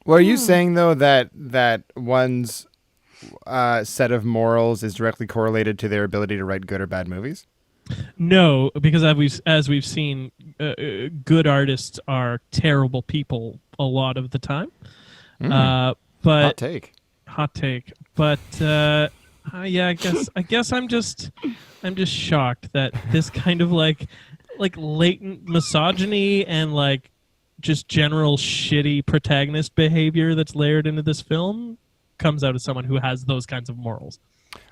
Well, are you saying, though, that one's set of morals is directly correlated to their ability to write good or bad movies? No, because as we've seen, good artists are terrible people a lot of the time. But Hot take. But yeah, I guess I'm just shocked that this kind of like latent misogyny and like just general shitty protagonist behavior that's layered into this film comes out of someone who has those kinds of morals.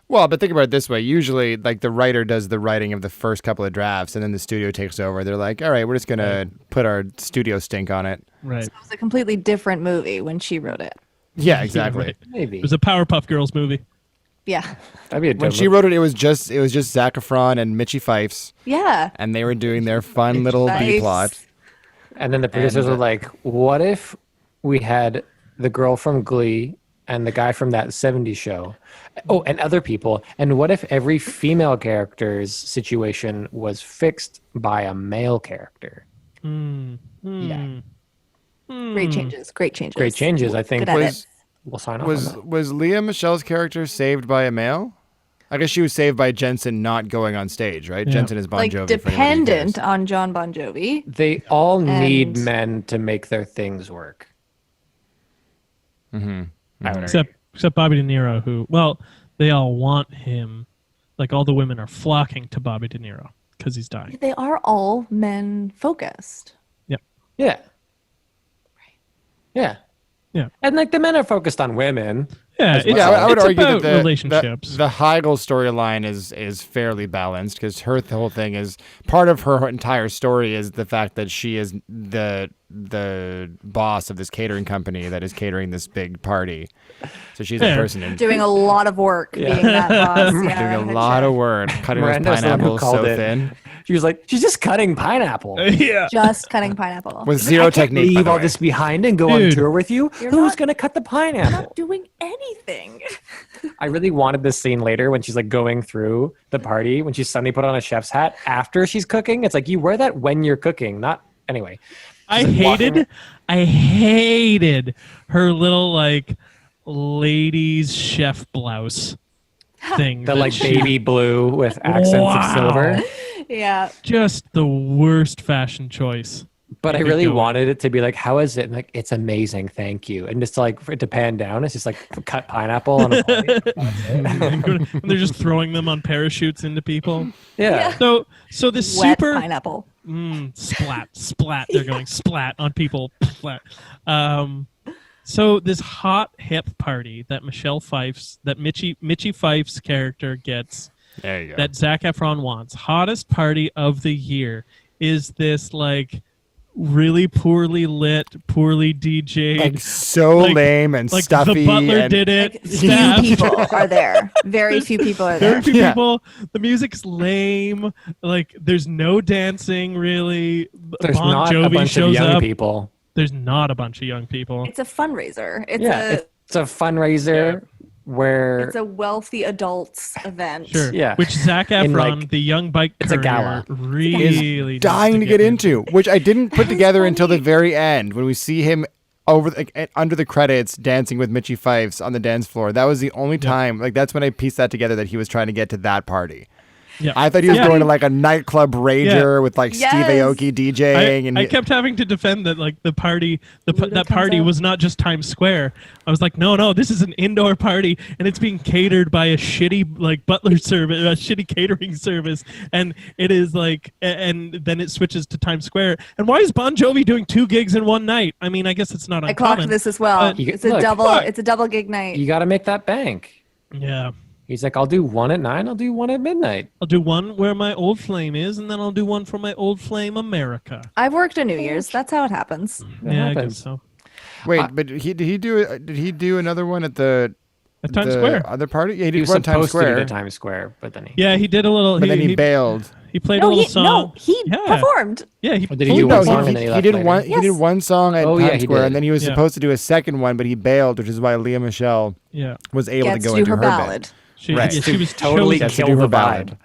Well, but think about it this way. Usually, like, the writer does the writing of the first couple of drafts, and then the studio takes over. They're like, all right, we're just going to put our studio stink on it. Right. So it was a completely different movie when she wrote it. Yeah, exactly. Right. Maybe. It was a Powerpuff Girls movie. Yeah. That'd be a When dope she wrote it, it was just Zac Efron and Mitchie Fifes, Yeah. and they were doing their fun little Fifes. B-plot. And then the producers And, were like, what if we had the girl from Glee and the guy from that 70s show? Oh, and other people. And what if every female character's situation was fixed by a male character? Yeah. Great changes. Great changes. Great changes, I think. Good edit. We'll sign off on Was that. Leah Michelle's character saved by a male? I guess she was saved by Jensen not going on stage, right? Yeah. Jensen is Bon Like Jovi. for anybody who dependent cares. on John Bon Jovi. They all need And- men to make their things work. Mhm. I would Except Bobby De Niro, who, well, they all want him. Like all the women are flocking to Bobby De Niro because he's dying. They are all men focused. Yeah. Yeah. Yeah. And like the men are focused on women. Yeah, As it's, well. I would it's argue about that relationships. the Heigl storyline is fairly balanced because her whole thing is part of her entire story is the fact that she is the boss of this catering company that is catering this big party. So she's Yeah. a person in Doing a lot of work being that boss. Yeah, doing a lot of work, cutting those Miranda's the one who pineapples called so it. thin She was like, she's just cutting pineapple. yeah. just cutting pineapple. with zero technique. by Leave the all way. this behind and go on Dude. tour with you? You're Who's not- going to cut the I'm pineapple? not doing anything. I really wanted this scene later when she's like going through the party, when she's suddenly put on a chef's hat after she's cooking. It's like, you wear that when you're cooking, not anyway. I walking- hated her little like ladies chef blouse thing. the that like she- baby blue with accents of silver. Yeah. just the worst fashion choice. But I You could really go wanted it to be like, how is it? And like, it's amazing, thank you. And just like for it to pan down, it's just like cut pineapple on a plate. and they're just throwing them on parachutes into people. Yeah. So this Wet super pineapple. splat. They're going splat on people. Splat. So this hot hip party that Mitchie Fife's character gets, There you go. that Zac Efron wants, hottest party of the year, is this like really poorly lit, poorly DJ'd. like so like- lame and like stuffy. the butler and, did it. Like, few staff. people are there. Very few people are Very there. few Yeah. people. The music's lame. Like there's no dancing really. There's Bon not Jovi a bunch of shows young up. people. There's not a bunch of young people. It's a fundraiser. It's Yeah. It's a fundraiser where it's a wealthy adults event. Sure. Yeah. Which Zac In, Efron, like, the young bike it's a courier, gala. really needs dying to get into, which I didn't put That was together until the funny. very end when we see him under the credits dancing with Mitchie Fifes on the dance floor. That was the only time. Like that's when I pieced that together that he was trying to get to that party. Yeah. I thought he was Yeah. going to like a nightclub rager with like Yes. Steve Aoki DJing, and I kept having to defend that, like the party, that comes party out. was not just Times Square. I was like, no, this is an indoor party, and it's being catered by a shitty like butler service, a shitty catering service, and it is like, and then it switches to Times Square. And why is Bon Jovi doing 2 gigs in one night? I mean, I guess it's not I clocked uncommon. this as well. But- It's a Look, double. fuck. It's a double gig night. you got to make that bank. Yeah, He's like, I'll do one at 9. I'll do one at midnight. I'll do one where my old flame is, and then I'll do one for my old flame, America. I've worked a New Year's. That's how it happens. Yeah, I happens. guess so. wait, but did he do another one at the At Times the Square. other party? Yeah, he He did was one at Times supposed to do Square, the Times Square, but then he. Yeah, he did a little. but then he bailed. He played a No, little he song. yeah. Yeah, performed. he Or did he Oh, do no, one song and he then he left did later? one. He did Yes. one song at Oh, yeah, Times he Square, did. and then he was Yeah. supposed to do a second one, but he bailed, which is why Leah Michelle Yeah, was able Gets to go to into her her ballad. bit. she, Right. yeah, she was totally Gets to kill do her the ballad. vibe.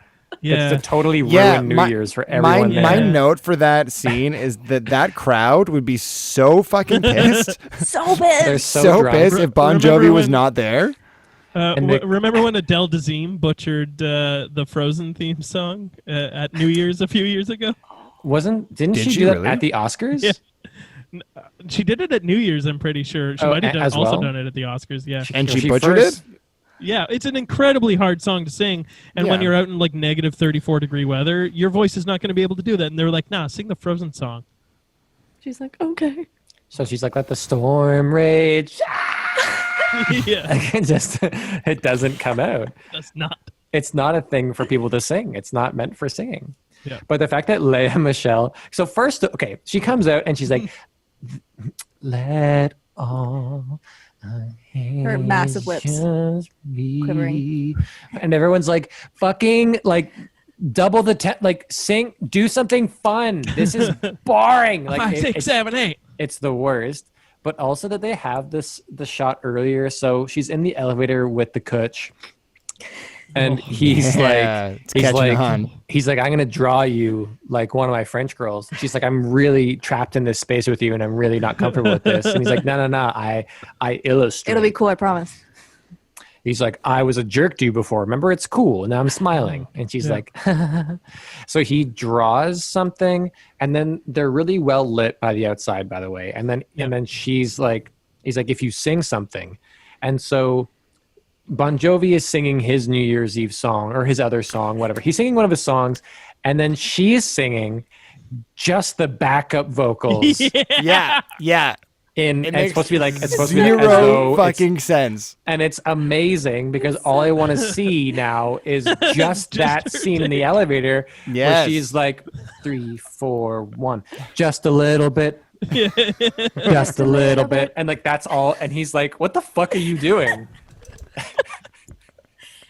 Yeah, It's to totally ruin Yeah, New my- Year's for My everyone there. my note for that scene is that crowd would be so fucking pissed, So They're big. so drunk. pissed if Bon Remember Jovi was when- not there. And Nick- remember when Adele Dazeem butchered the Frozen theme song at New Year's a few years ago? Didn't Did she she do that really? at the Oscars? Yeah. She did it at New Year's, I'm pretty sure. She Oh, might have as also well? done it at the Oscars, yeah. And Or she butchered first- it? Yeah, it's an incredibly hard song to sing. And when Yeah. you're out in like negative 34 degree weather, your voice is not going to be able to do that. And they were like, nah, sing the Frozen song. She's like, okay. So she's like, let the storm rage. Yeah, It doesn't come out. that's not. It's not a thing for people to sing. It's not meant for singing. Yeah. But the fact that Leah Michelle, so first, okay, she comes out and she's like, let all Her massive lips hations be. quivering. And everyone's like, fucking, like, double the, like, sing, do something fun. This is boring. Like, 5, it- 6, it's- 7, 8. it's the worst. But also that they have the shot earlier. So she's in the elevator with the coach, and he's Yeah, it's catching on. he's like, I'm gonna draw you like one of my French girls. And she's like, I'm really trapped in this space with you, and I'm really not comfortable with this. And he's like, no, I illustrate. It'll be cool. I promise. He's like, I was a jerk to you before. Remember, it's cool. And now I'm smiling. And she's Yeah. like, so he draws something, and then they're really well lit by the outside, by the way. And then he's like, if you sing something. And so Bon Jovi is singing his New Year's Eve song or his other song, whatever. He's singing one of his songs, and then she's singing just the backup vocals. Yeah. And it's makes supposed to be like, it's supposed to be like as Zero though it's- fucking sense. and it's amazing because all I want to see now is just that her scene in the elevator where Yes. she's like 3, 4, 1, just a little bit, just a little bit, and like that's all. And he's like, "What the fuck are you doing?"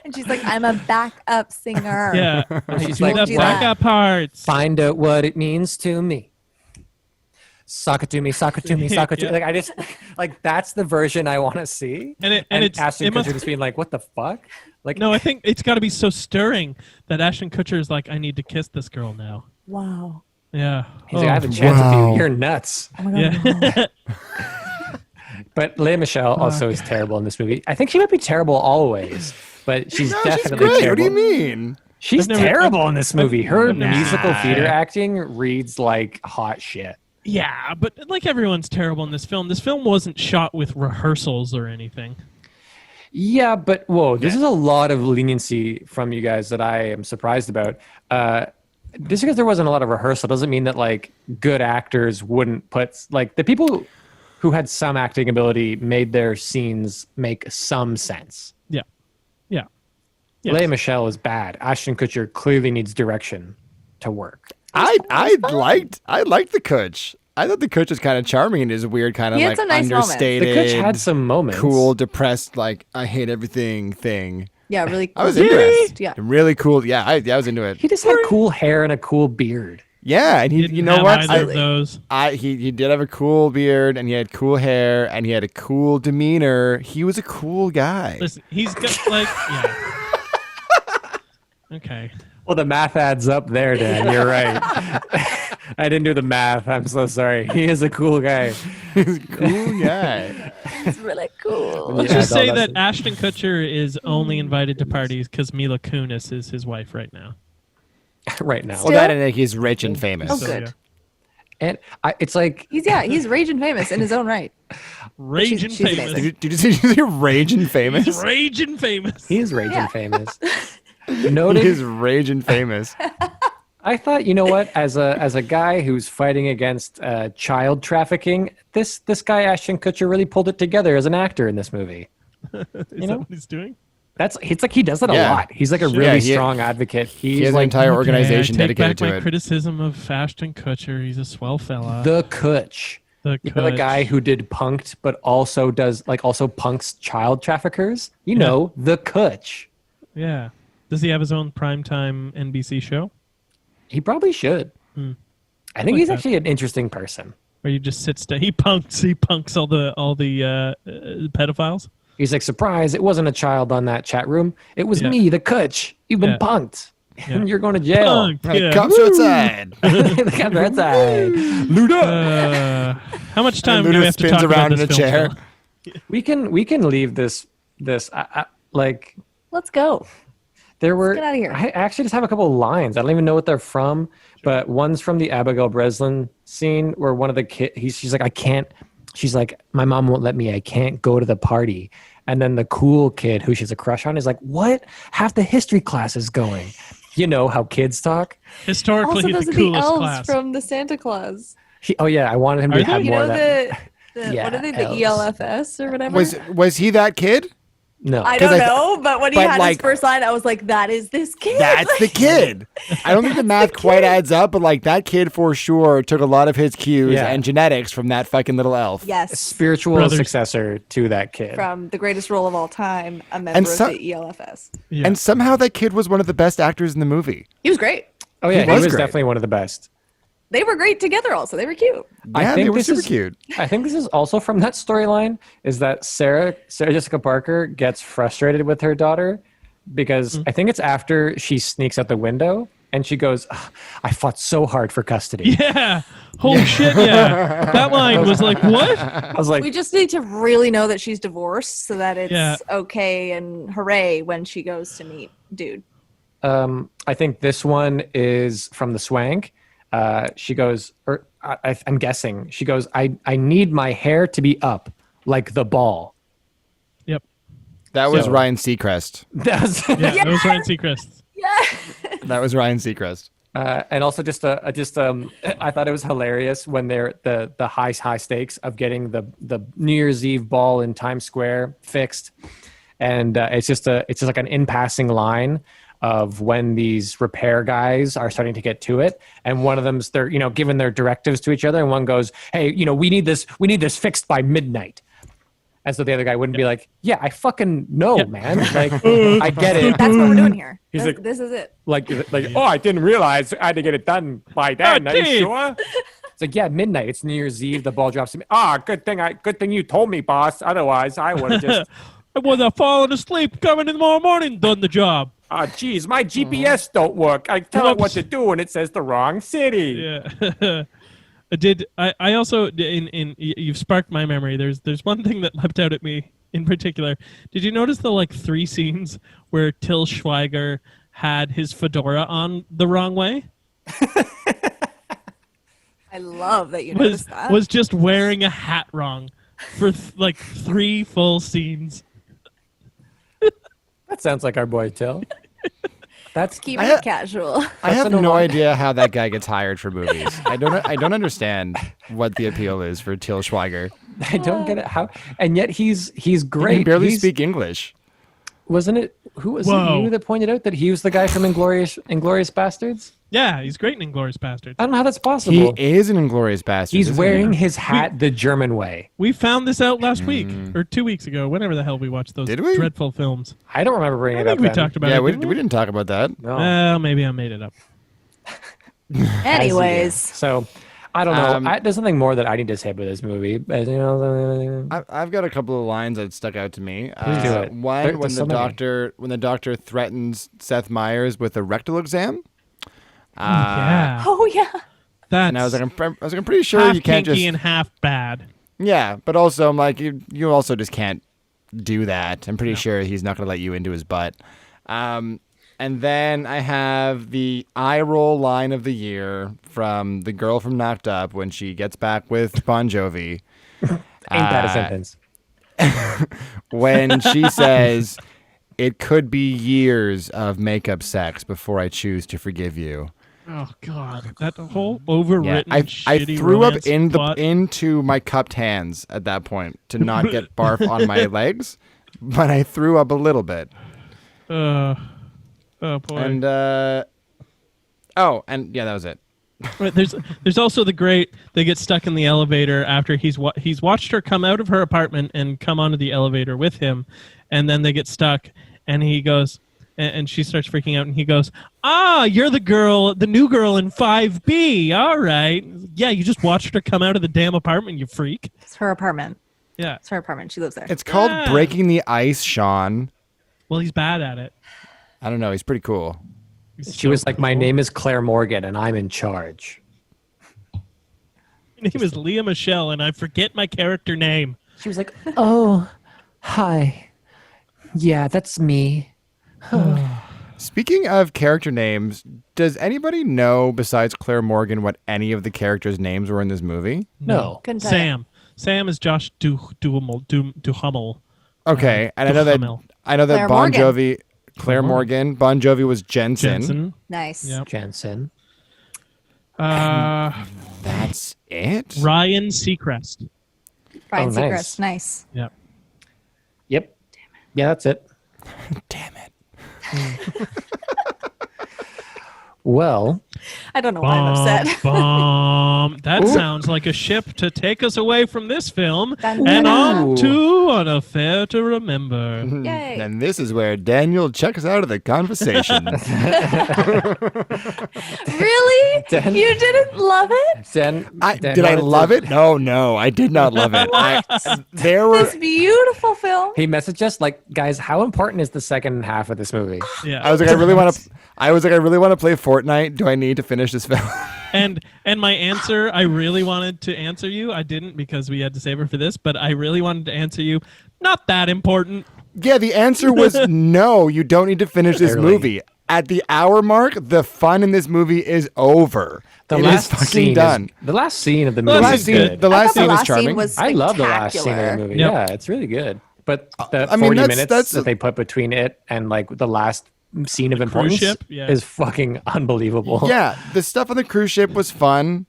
And she's like, I'm a backup singer. Yeah. She's Do like, the do that. backup parts. "Find out what it means to me." Sock it to me, sock it to me, sock it to me. Yeah. Like I just like that's the version I want to see. And it's Ashton it must- Kutcher just being like, "What the fuck?" Like No, I think it's got to be so stirring that Ashton Kutcher is like, I need to kiss this girl now. Wow. Yeah. He's like, I have a chance with Wow. you. You're nuts. Oh my God, no. Yeah. But Lea Michele also is terrible in this movie. I think she might be terrible always, but she's No, she's definitely great. terrible. What do you mean? She's I've never- terrible in this movie. Her I've never seen musical it. theater acting reads like hot shit. Yeah, but like everyone's terrible in this film. This film wasn't shot with rehearsals or anything. Yeah, but whoa, this is a lot of leniency from you guys that I am surprised about. Just because there wasn't a lot of rehearsal doesn't mean that like good actors wouldn't put like the people who had some acting ability made their scenes make some sense. Yeah. Yeah. Yes. Lea Michele is bad. Ashton Kutcher clearly needs direction to work. I liked the Kutch. I thought the Kutch was kind of charming in his weird kind of He had like some nice moments. understated, The Kutch had some moments. cool, depressed, like I hate everything thing. Yeah, really. I was cool. into it. Yeah. Really cool. Yeah, I was into it. He just had cool hair and a cool beard. Yeah, and he, Didn't you know have what? either of those. He did have a cool beard, and he had cool hair, and he had a cool demeanor. He was a cool guy. Listen, he's got like yeah. Okay. Well, the math adds up there, Dan. You're right. I didn't do the math. I'm so sorry. He is a cool guy. He's a cool guy. It's really cool. Let's Yeah, just no, say that's- that Ashton Kutcher is only invited to parties because Mila Kunis is his wife right now. Right now. Well, that and like, he's rich and famous. Oh, So, good. yeah. And it's like, He's raging famous in his own right. Raging she's famous. amazing. Did you see raging famous? He's raging famous. he is raging Yeah. famous. He Noted. is raging famous. I thought, you know what? As a guy who's fighting against child trafficking, this guy Ashton Kutcher really pulled it together as an actor in this movie. Is know? that what he's doing? It's like he does it a Yeah. lot. He's like a Sure. really Yeah, he- strong advocate. He's He has an like entire organization Okay, I take dedicated back to my it. criticism of Ashton Kutcher. He's a swell fella. the Kutch. The You know, the guy Kutch. who did Punked, but also also punks child traffickers. You know, the Kutch. Yeah. Does he have his own primetime NBC show? He probably should. Hmm. I think like he's that. actually an interesting person. Or you just sit still? He punks all the pedophiles. He's like, surprise, it wasn't a child on that chat room. It was Yeah. me, the Kutch. You've been Yeah. punked. Yeah. And you're going to jail. Punk, Hey, yeah. cops are outside. the cops are outside. Luda. How much time And do we Luda have to spins talk around about in this a film? chair. Phil? We can leave this like Let's go. there were get outta here. I actually just have a couple of lines. I don't even know what they're from, but one's from the Abigail Breslin scene where one of the she's like, I can't, she's like, my mom won't let me, I can't go to the party. And then the cool kid who she's a crush on is like, what? Half the history class is going. You know how kids talk. Historically, Also, he's those the are the coolest elves class. from the Santa Claus. Oh yeah, I wanted him Are to they? have You more know of that. the Yeah, what are they? The elves. ELFS or whatever. Was he that kid? No. I 'Cause don't I- know, but when he but, had like- his first line, I was like, "That is this kid." That's the kid. I don't think the math quite adds up, but like that kid for sure took a lot of his cues Yeah. and genetics from that fucking little elf. Yes, Spiritual Brothers. successor to that kid. from the greatest role of all time, a member And of so- the ELFS. Yeah. And somehow that kid was one of the best actors in the movie. He was great. Oh yeah, He he was was great. definitely one of the best. They were great together. Also, they were cute. Yeah, they were super is, cute. I think this is also from that storyline. Is that Sarah Jessica Parker gets frustrated with her daughter because I think it's after she sneaks out the window and she goes, "Ugh, "I fought so hard for custody." yeah. Holy shit, yeah. That line was like, what? I was like, We just need to really know that she's divorced so that it's Yeah. okay and hooray when she goes to meet dude. I think this one is from the Swank. She goes, or I'm guessing she goes, I need my hair to be up like the ball. Yep. That was So- Ryan Seacrest. That's, Yeah, that was Ryan Seacrest. Yeah. That was Ryan Seacrest. and also I thought it was hilarious when they're the high stakes of getting the New Year's Eve ball in Times Square fixed, and it's just like an in passing line of when these repair guys are starting to get to it, and one of them's they're giving their directives to each other, and one goes, hey, we need this fixed by midnight. And so the other guy wouldn't be like, yeah, I fucking know, man. Like, I get it. That's what we're doing here. He's like- This is it. Like, oh, I didn't realize I had to get it done by then. Are you Okay. sure? It's like, yeah, midnight. It's New Year's Eve. The ball drops to me. Ah, good thing you told me, boss. Otherwise, I would have just. I would have fallen asleep coming in tomorrow morning, done the job. Geez, my GPS don't work. I tell it what to do, and it says the wrong city. Yeah. I also you've sparked my memory. There's one thing that leapt out at me in particular. Did you notice the 3 scenes where Till Schweiger had his fedora on the wrong way? I love that you noticed that. Was just wearing a hat wrong for 3 full scenes. That sounds like our boy Till. That's Keeping it casual. I have an no alarm. idea how that guy gets hired for movies. I don't understand what the appeal is for Till Schweiger. I don't get it. How? And yet he's He great. can barely He's- speak English. Wasn't it? Who was Whoa. it? You that pointed out that he was the guy from Inglorious Bastards. Yeah, he's great in Inglourious Bastards. I don't know how that's He possible. is an Inglorious Bastard. He's wearing his hat the German way. We found this out last week or 2 weeks ago, whenever the hell we watched those Did we? dreadful films. I don't remember bringing I it up. think we then. talked about Yeah, it. we didn't didn't talk about that. No. Well, maybe I made it up. Anyways, So I don't know. There's something more that I need to say about this movie. But, you know, I've got a couple of lines that stuck out to me. Please do it. One, There's when so the many. doctor threatens Seth Meyers with a rectal exam. Yeah, oh yeah. that's And I was like, I'm pretty sure half you can't kinky just. and half bad. Yeah, but also I'm like, you also just can't do that. I'm pretty sure he's not going to let you into his butt. And then I have the eye roll line of the year from the girl from Knocked Up when she gets back with Bon Jovi. ain't that a sentence? When she says, "It could be years of makeup sex before I choose to forgive you." Oh God, that whole Yeah, overwritten, I shitty threw up romance plot. into my cupped hands at that point to not get barf on my legs, but I threw up a little bit. Oh boy. And yeah, that was it. Right, there's also the great they get stuck in the elevator after he's watched her come out of her apartment and come onto the elevator with him, and then they get stuck and he goes and she starts freaking out and he goes, you're the new girl in 5B. All right, yeah, you just watched her come out of the damn apartment, you freak. It's her apartment. Yeah, It's her apartment. She lives there. It's called Yeah. breaking the ice, Sean. well, he's bad at it. I don't know. He's pretty cool. He's She so was like, "My cool. name is Claire Morgan, and I'm in charge." My name is Leah Michelle, and I forget my character name. She was like, "Oh, hi. Yeah, that's me." Speaking of character names, does anybody know besides Claire Morgan what any of the characters' names were in this movie? No. Couldn't tell you. Sam. Sam is Josh Duhamel. Okay, and Duhamel. I know that Claire Bon Morgan. Jovi, Claire Morgan, Bon Jovi was Jensen. Jensen. Nice. Yep. Jensen. That's it. Ryan Seacrest. Ryan Oh, Seacrest. nice. Nice. Yep. Yep. Yeah, that's it. Damn it. Well, I don't know why I'm upset. Bomb. That sounds like a ship to take us away from this film Dun, and dun, on Ooh. to an affair to remember. Yay. And this is where Daniel checks out of the conversation. Really? Dan- You didn't love it? Dan, Did I love it? No, I did not love it. There were. This beautiful film. He messaged us like, "Guys, how important is the second half of this movie?" Yeah. I was like, I really want to play Fortnite. Do I need to finish this film? And my answer, I really wanted to answer you. I didn't because we had to save her for this, but I really wanted to answer you. Not that important. Yeah, the answer was no. You don't need to finish this Barely. movie. At the hour mark, the fun in this movie is over. The It is last fucking scene done. the last scene of the The movie. The last is scene, good. the I last thought scene the was last charming. scene was I love the last scene of the spectacular. movie. Yep. Yeah, it's really good. But the I mean, 40 that's- minutes that they put between it and like the last scene of importance ship? Yeah. is fucking unbelievable. Yeah, the stuff on the cruise ship was fun.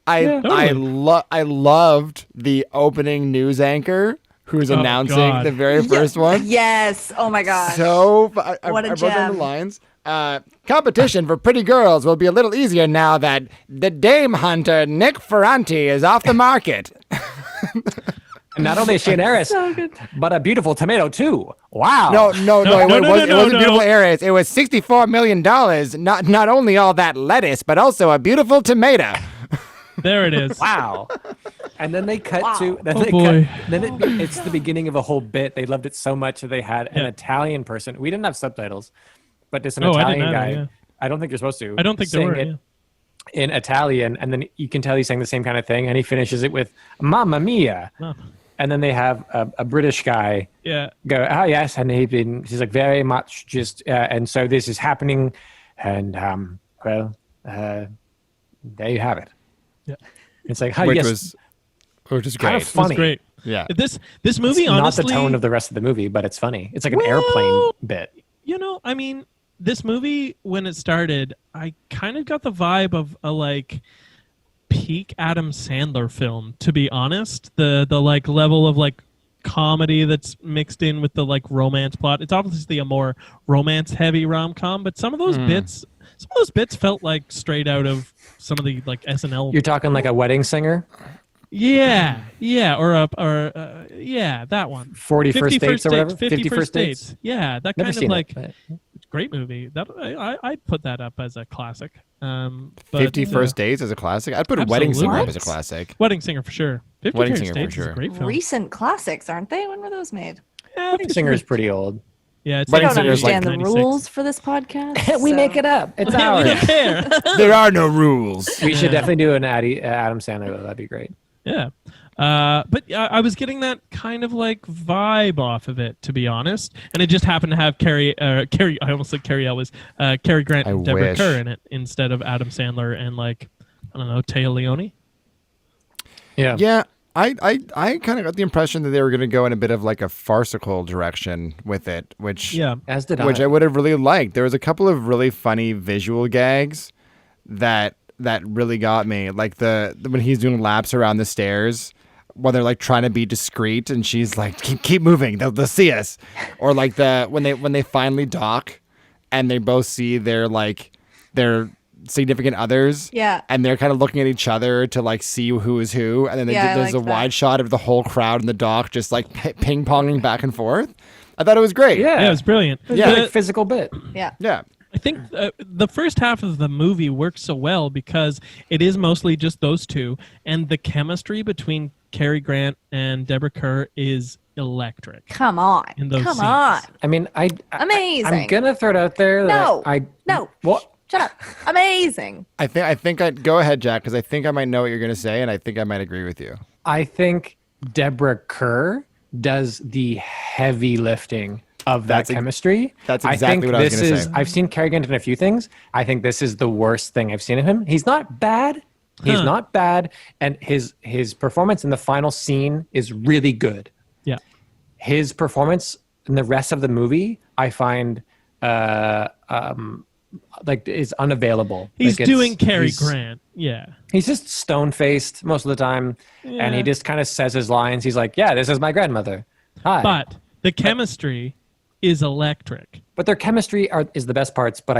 I Totally. loved the opening news anchor who's Oh, announcing God. the very first one. Yes. Oh my gosh. So I What a wrote down the gem. lines. Competition for pretty girls will be a little easier now that the dame hunter Nick Ferranti is off the market. And not only is she an heiress, So good. but a beautiful tomato too. Wow. No, it wasn't no. beautiful heiress. It was $64 million. Not only all that lettuce, but also a beautiful tomato. There it is. Wow. And then they cut to then Oh, they boy. cut then it's the beginning of a whole bit. They loved it so much that they had an Italian person. We didn't have subtitles, but it's an Oh, I didn't Italian know that, guy. yeah. I don't think you're supposed to. I don't think there sing were. it Yeah. in Italian, and then you can tell he's saying the same kind of thing, and he finishes it with "Mamma mia," Oh. and then they have a British guy Yeah. go, "Oh yes," and he's like very much just, and so this is happening, and there you have it. Yeah. It's like, which yes, was kind great. of It was funny. great. Yeah. This It's movie, not honestly, the tone of the rest of the movie, but it's funny. It's like an Well, airplane bit. I mean, this movie when it started, I kind of got the vibe of a like peak Adam Sandler film. To be honest, the like level of like comedy that's mixed in with the like romance plot. It's obviously a more romance heavy rom-com, but some of those bits felt like straight out of some of the like SNL. You're talking like a wedding singer, Yeah, that one. 40 First Dates or whatever. 50 First Dates. Yeah, that Never kind of seen like it. great movie. That I'd put that up as a classic. But, 50 First Dates as a classic. I'd put Wedding Singer up Absolutely. as a classic. Wedding Singer for sure. 50 Wedding First Singer for Dates is sure. a great film. Recent classics, aren't they? When were those made? Yeah, Wedding Singer is pretty old. Yeah, it's I Wedding don't Singer is like understand the 96. rules for this podcast. We so- make it up. It's Yeah, we ours. don't care. There are no rules. We should definitely do an Adam Sandler, though. That'd be great. Yeah. But I was getting that kind of like vibe off of it, to be honest. And it just happened to have Carrie, I almost said Carrie Elwes, Cary Grant I and Deborah wish. Kerr in it instead of Adam Sandler and like, I don't know, Taya Leone. Yeah, I kind of got the impression that they were going to go in a bit of like a farcical direction with it, which Yeah. As did which I would have really liked. There was a couple of really funny visual gags that really got me, like the when he's doing laps around the stairs while they're like trying to be discreet, and she's like, keep moving, they'll see us, or like when they finally dock, and they both see their significant others, Yeah. and they're kind of looking at each other to like see who is who, and then Yeah, I there's a liked that. wide shot of the whole crowd in the dock just like ping ponging back and forth. I thought it was great. Yeah, it was brilliant. Yeah. Like physical bit. Yeah. Yeah. I think the first half of the movie works so well because it is mostly just those two, and the chemistry between Cary Grant and Deborah Kerr is electric. Come on. In those Come scenes. on. I mean, Amazing. I'm gonna throw it out there. No. That No. What? Shut up. Amazing. I think I'd go ahead, Jack, because I think I might know what you're going to say, and I think I might agree with you. I think Deborah Kerr does the heavy lifting of that That's chemistry. that's I exactly think what I was this gonna is. say. I've seen Cary Grant in a few things. I think this is the worst thing I've seen of him. He's not bad. He's not bad, and his performance in the final scene is really good. Yeah. His performance in the rest of the movie, I find, like is unavailable. He's Like, doing Cary he's- Grant. Yeah. He's just stone faced most of the time, and he Yeah. just kind of says his lines. He's like, "Yeah, this is my grandmother." Hi. But the chemistry is electric. But their chemistry is the best parts. But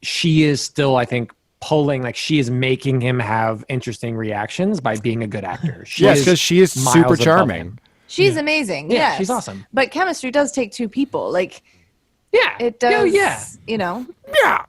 she is still, I think, pulling. Like she is making him have interesting reactions by being a good actor. She Yes, is because she is miles super above charming. him. She's amazing. Yeah, yes. she's awesome. But chemistry does take two people. Like Yeah, it does. Oh, yeah. You know. Yeah.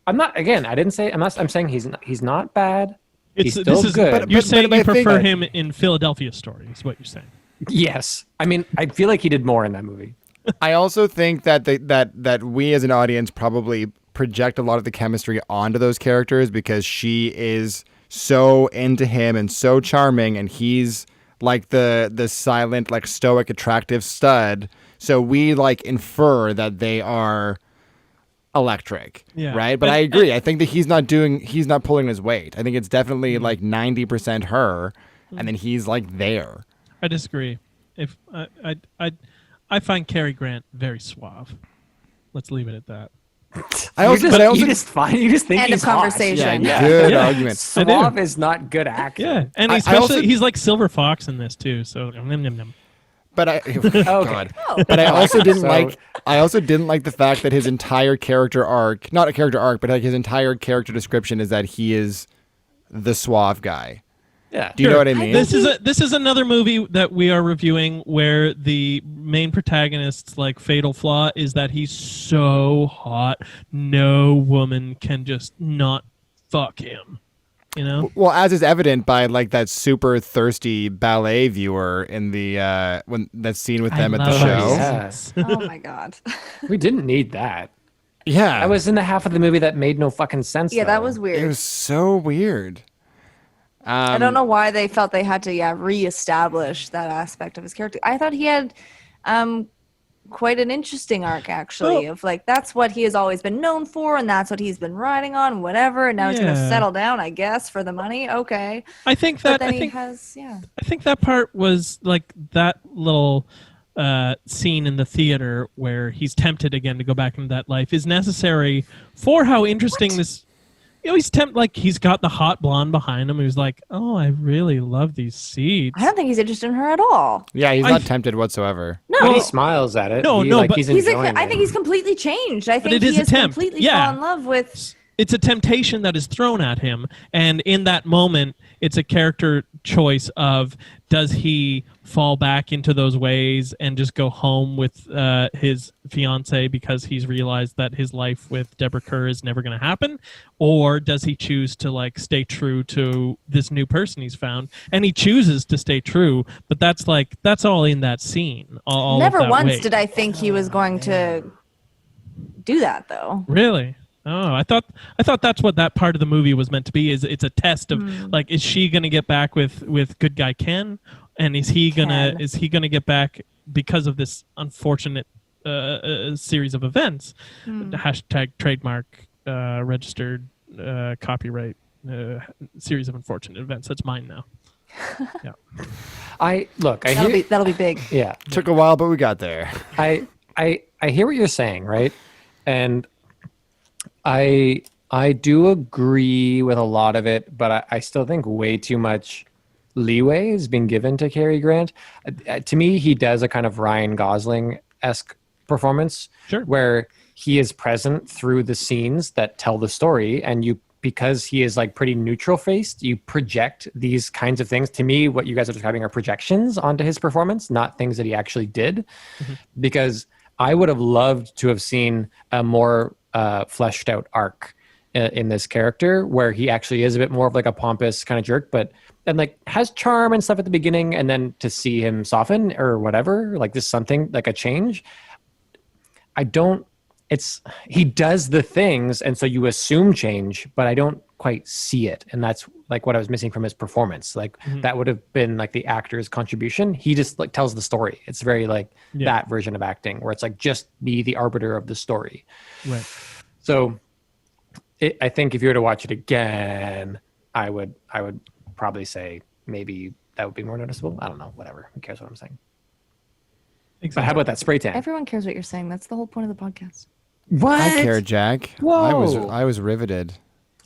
I'm not. Again, I didn't say. I'm saying he's not bad. He's still this is good. You're But- saying but you I think- prefer him in Philadelphia Story, is what you're saying. Yes, I mean, I feel like he did more in that movie. I also think that that we as an audience probably project a lot of the chemistry onto those characters because she is so into him and so charming, and he's like the silent, like stoic, attractive stud. So we like infer that they are electric, Yeah. right? But I agree. I think that he's not pulling his weight. I think it's definitely like 90% her, and then he's like there. I disagree. If I find Cary Grant very suave. Let's leave it at that. I also You just think End he's of hot. conversation. Yeah, good Yeah. argument. Suave is not good acting. Yeah, and I especially also- he's like Silver Fox in this too. So But I God. Oh. But I also didn't So- like the fact that his entire character arc, not a character arc, but like his entire character description is that he is the suave guy. Yeah. Do you know what I mean? this is another movie that we are reviewing where the main protagonist's like fatal flaw is that he's so hot, no woman can just not fuck him. You know? Well, as is evident by like that super thirsty ballet viewer in the when that scene with them at the love show. it. Yeah. Oh my god. We didn't need that. Yeah, I was in the half of the movie that made no fucking sense. Yeah, that though. was it weird. was so weird. I don't know why they felt they had to reestablish that aspect of his character. I thought he had quite an interesting arc actually of like that's what he has always been known for and that's what he's been riding on, whatever, and now he's gonna Yeah. settle down, I guess, for the money. Okay. I think But that then I he think has I think that part was like that little scene in the theater where he's tempted again to go back into that life is necessary for how interesting this. You know, he's got the hot blonde behind him who's like, oh, I really love these seeds. I don't think he's interested in her at all. Yeah, he's I not th- tempted whatsoever. No. But he smiles at it. No, He, no, like, but- he's He's enjoying I think it. he's completely changed. I think it he is a has tempt. completely Yeah. fallen in love with It's a temptation that is thrown at him, and in that moment it's a character choice of does he fall back into those ways and just go home with his fiance because he's realized that his life with Deborah Kerr is never going to happen, or does he choose to like stay true to this new person he's found? And he chooses to stay true, but that's all in that scene. All of never that once weight. did I think he was going to do that though. Really? Oh, I thought that's what that part of the movie was meant to be. Is it's a test of like, is she gonna get back with good guy Ken, and is he gonna get back because of this unfortunate series of events? Hashtag trademark registered copyright series of unfortunate events. That's mine now. Yeah. I hear. That'll be big. Yeah, Took a while, but we got there. I hear what you're saying, right? And I do agree with a lot of it, but I still think way too much leeway is being given to Cary Grant. To me, he does a kind of Ryan Gosling-esque performance, Sure. where he is present through the scenes that tell the story, and because he is like pretty neutral faced, you project these kinds of things. To me, what you guys are describing are projections onto his performance, not things that he actually did. Because I would have loved to have seen a more fleshed out arc in this character where he actually is a bit more of like a pompous kind of jerk, and like has charm and stuff at the beginning, and then to see him soften or whatever, like this something like a change. He does the things, and so you assume change, but I don't quite see it, and that's like what I was missing from his performance. Like that would have been like the actor's contribution. He just like tells the story. It's very like that version of acting where it's like just be the arbiter of the story. Right. So I think if you were to watch it again, I would probably say maybe that would be more noticeable. I don't know, whatever. Who cares what I'm saying? Exactly. But how about that spray tan? Everyone cares what you're saying. That's the whole point of the podcast. What? I care, Jack. Whoa. I was riveted.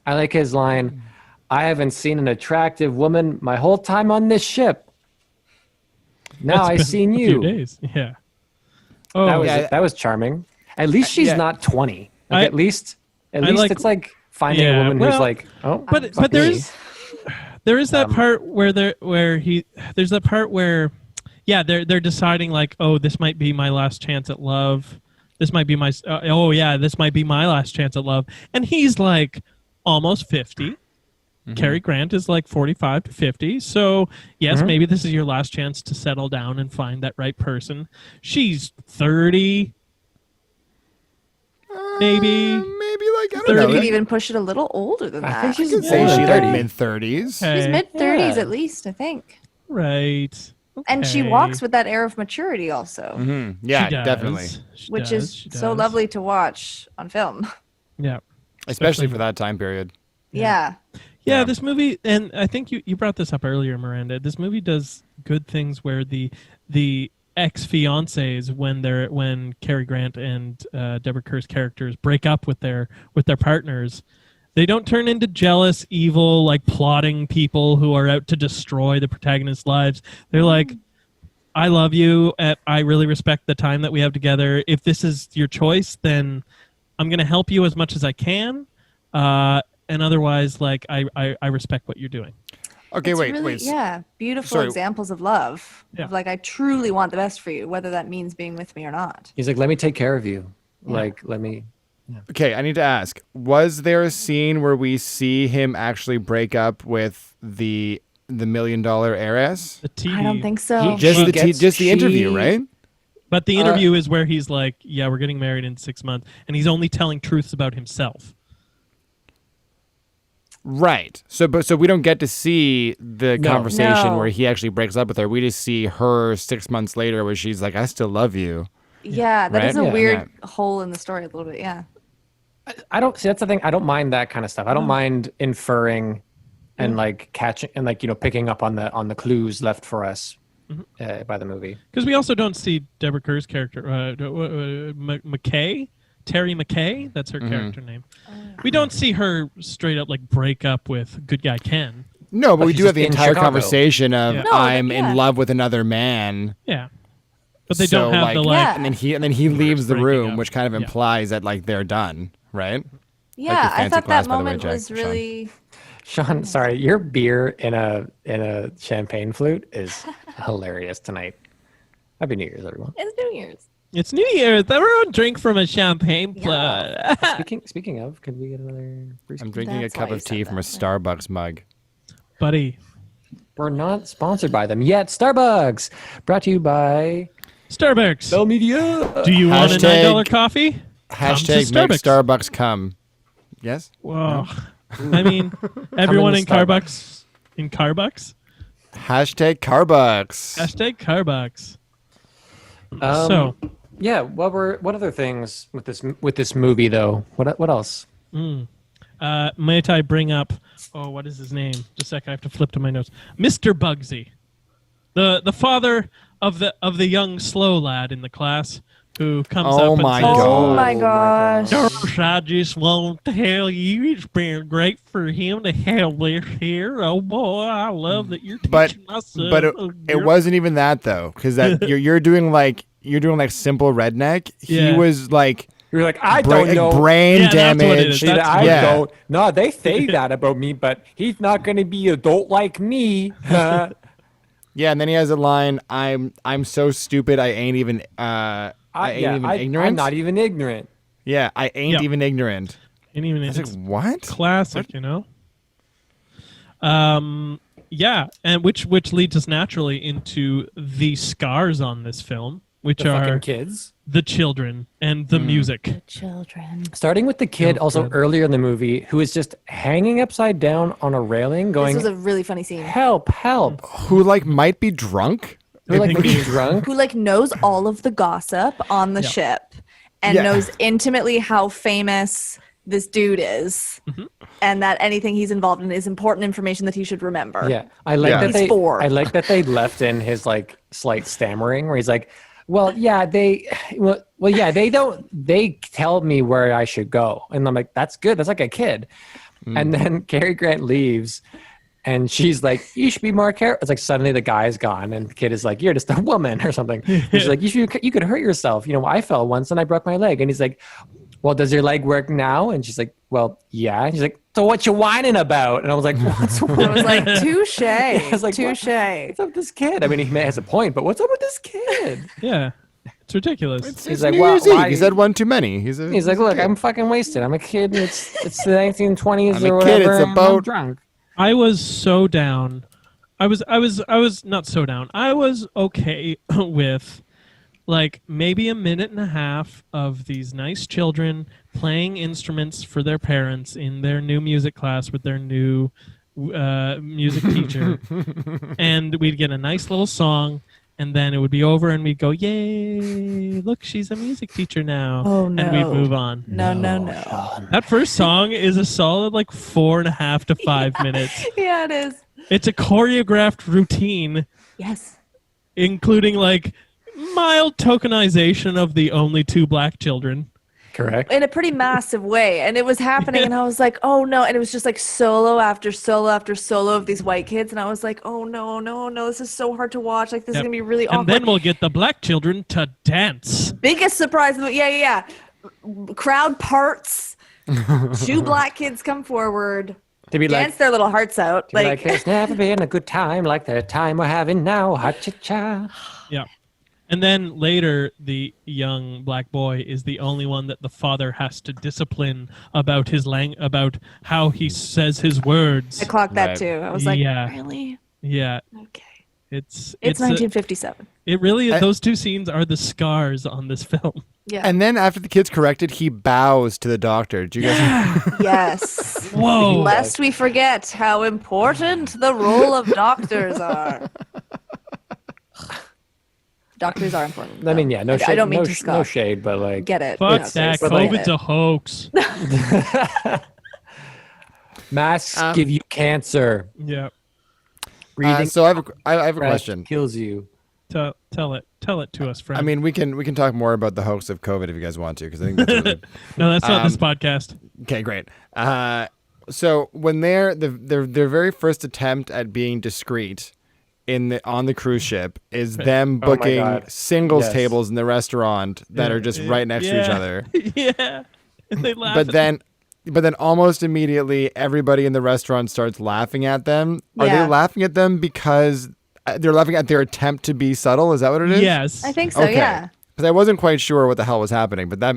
I like his line, I haven't seen an attractive woman my whole time on this ship. Now I It's been seen a few you. days. Yeah. Oh, That was charming. At least she's yeah. not 20. Like, at least like- it's like finding Yeah, a woman well, who's like, oh, but fuck me. there is that part where there's that part where they're deciding like, oh, this might be my last chance at love. This might be this might be my last chance at love. And he's like almost 50. Cary Grant is like 45 to 50. So yes, maybe this is your last chance to settle down and find that right person. She's 30. Maybe Maybe like I don't 30. know. You could even push it a little older than I that. think she's I could say more she's than like 30. mid-30s. She's Okay. mid-30s Yeah. at least, I think. Right. And she Okay. walks with that air of maturity also, Yeah, She does. definitely. She which does. is She so does. lovely to watch on film. Yeah. Especially for that time period. Yeah. Yeah, this movie, and I think you brought this up earlier, Miranda. This movie does good things where the ex-fiancés, when Cary Grant and Deborah Kerr's characters break up with their partners, they don't turn into jealous, evil, like plotting people who are out to destroy the protagonist's lives. They're like, I love you, and I really respect the time that we have together. If this is your choice, then I'm going to help you as much as I can. And otherwise, like, I respect what you're doing. Okay, It's wait. really, yeah, beautiful Sorry. examples of love. Yeah. Of like, I truly want the best for you, whether that means being with me or not. He's like, let me take care of you. Like, let me Okay, I need to ask: was there a scene where we see him actually break up with the $1 million heiress? The TV. I don't think so. Just the interview, right? But the interview is where he's like, "Yeah, we're getting married in 6 months," and he's only telling truths about himself. Right. So we don't get to see the conversation No. where he actually breaks up with her. We just see her 6 months later where she's like, "I still love you." Yeah, that is Right? a Yeah. weird hole in the story a little bit. Yeah. I don't see. That's the thing. I don't mind that kind of stuff. I don't mind inferring and like catching and like picking up on the clues left for us by the movie. Because we also don't see Deborah Kerr's character, McKay, Terry McKay. That's her character name. We don't see her straight up like break up with good guy Ken. No, but we she's do have the just in entire Chicago. conversation of Yeah. No, I'm yeah. in love with another man. Yeah, but they So, don't have the like. Yeah. and then he leaves the breaking room, up. which kind of Yeah. implies that like they're done, right? Yeah, I fancy thought glass, that by the way, moment Jack, was Sean. really. Sean, sorry, your beer in a champagne flute is hilarious tonight. Happy New Year's, everyone. It's New Year's. It's New Year's. Everyone drink from a champagne plug. Speaking of, could we get another? I'm drinking That's a cup why you of tea said from a that, Starbucks mug. Buddy. We're not sponsored by them yet. Starbucks, brought to you by Starbucks. Bell Media. Do you want a Hashtag- $9 coffee? Hashtag Come to make Starbucks come. Yes? Whoa. I mean, everyone in into Carbucks. In Carbucks? Hashtag Carbucks. Hashtag Carbucks. Um, So, yeah. What other things with this movie though? What else? might I bring up, what is his name? Just a sec, I have to flip to my notes. Mr. Bugsy. The father of the young slow lad in the class who comes Oh up my and says, God. Oh my gosh. "Gosh, I just want to tell you it's been great for him to have this here. Oh boy, I love that you're teaching But my son. but it, Oh, it girl." wasn't even that though, because that you're doing like simple redneck. Yeah. He was like You're like, I don't know. brain Yeah, that's what it is. damage. She- That's I what- Yeah. don't. No, they say that about me, but he's not going to be adult like me. Yeah, and then he has a line, I'm so stupid I ain't even ignorant. I'm not even ignorant. Yeah, I ain't Yep. even ignorant. And even I was it's like, what? classic, you know. Yeah, and which leads us naturally into the scars on this film, which The are fucking kids. the children and the music. Children. Starting with the kid, Oh, also good. earlier in the movie, who is just hanging upside down on a railing, This going, was a really funny scene. "Help, help!" Who like might be drunk? Who like was drunk. Who like knows all of the gossip on the ship and Yeah. knows intimately how famous this dude is, and that anything he's involved in is important information that he should remember. Yeah, I like Yeah. that He's they. 4. I like that they left in his like slight stammering, where he's like, "Well, yeah, they don't. They tell me where I should go," and I'm like, "That's good. That's like a kid." And then Cary Grant leaves, and she's like, "You should be more careful." It's like suddenly the guy's gone, and the kid is like, "You're just a woman," or something. She's like, "You could hurt yourself. I fell once and I broke my leg," and he's like, "Well, does your leg work now?" And she's like, "Well, yeah." And she's like, "So what you whining about?" And I was like, "What's I was like, touche, was like, what? touche. What's up with this kid?" I mean, he has a point, but what's up with this kid? Yeah, it's ridiculous. He's like, like, New "Why- Year's Eve. why- He said one too many. He's He's like, "Look, I'm fucking wasted. I'm a kid. And it's the 1920s I'm a or kid, whatever. it's a and boat." I'm drunk." I was so down. I was not so down. I was okay with like maybe a minute and a half of these nice children playing instruments for their parents in their new music class with their new music teacher. And we'd get a nice little song, and then it would be over and we'd go, "Yay, look, she's a music teacher now." Oh, And we'd no. move on. No. That first song is a solid like 4.5 to 5 minutes. Yeah, it is. It's a choreographed routine, Yes. including like mild tokenization of the only 2 black children. Correct. In a pretty massive way. And it was happening, and I was like, oh no. And it was just like solo after solo after solo of these white kids. And I was like, oh no, this is so hard to watch. Like, this is Yep. going to be really And awkward. then we'll get the black children to dance. Biggest surprise. Yeah. Crowd parts. 2 black kids come forward, To be dance like, their little hearts out. like, there's never been a good time like the time we're having now. Ha cha cha. Yeah. And then later, the young black boy is the only one that the father has to discipline about about how he says his words. I clocked that Right. too. I was like, Yeah. really? Yeah, Okay. it's 1957. it really those two scenes are the scars on this film. Yeah. And then after the kid's corrected, he bows to the doctor. Do you guys? Yes. Whoa. Lest we forget how important the role of doctors are. Doctors are important. I mean, though. yeah, no shade. I don't mean no, to no scoff. shade, but like, Get it. Fuck Yeah, that. but like- COVID's a hoax. masks give you cancer. Yeah. Breathing So I have a breath question. kills you. Tell it to us, friend. I mean, we can talk more about the hoax of COVID if you guys want to, because I think that's really no, that's not this podcast. okay. Great. So when their very first attempt at being discreet on the cruise ship is them Oh my booking God. singles Yes. tables in the restaurant that are just right next to each Yeah. other. Yeah. And they laugh. But then almost immediately everybody in the restaurant starts laughing at them. Are Yeah. they laughing at them because they're laughing at their attempt to be subtle? Is that what it is? yes. I think so, Okay. yeah. Because I wasn't quite sure what the hell was happening, but that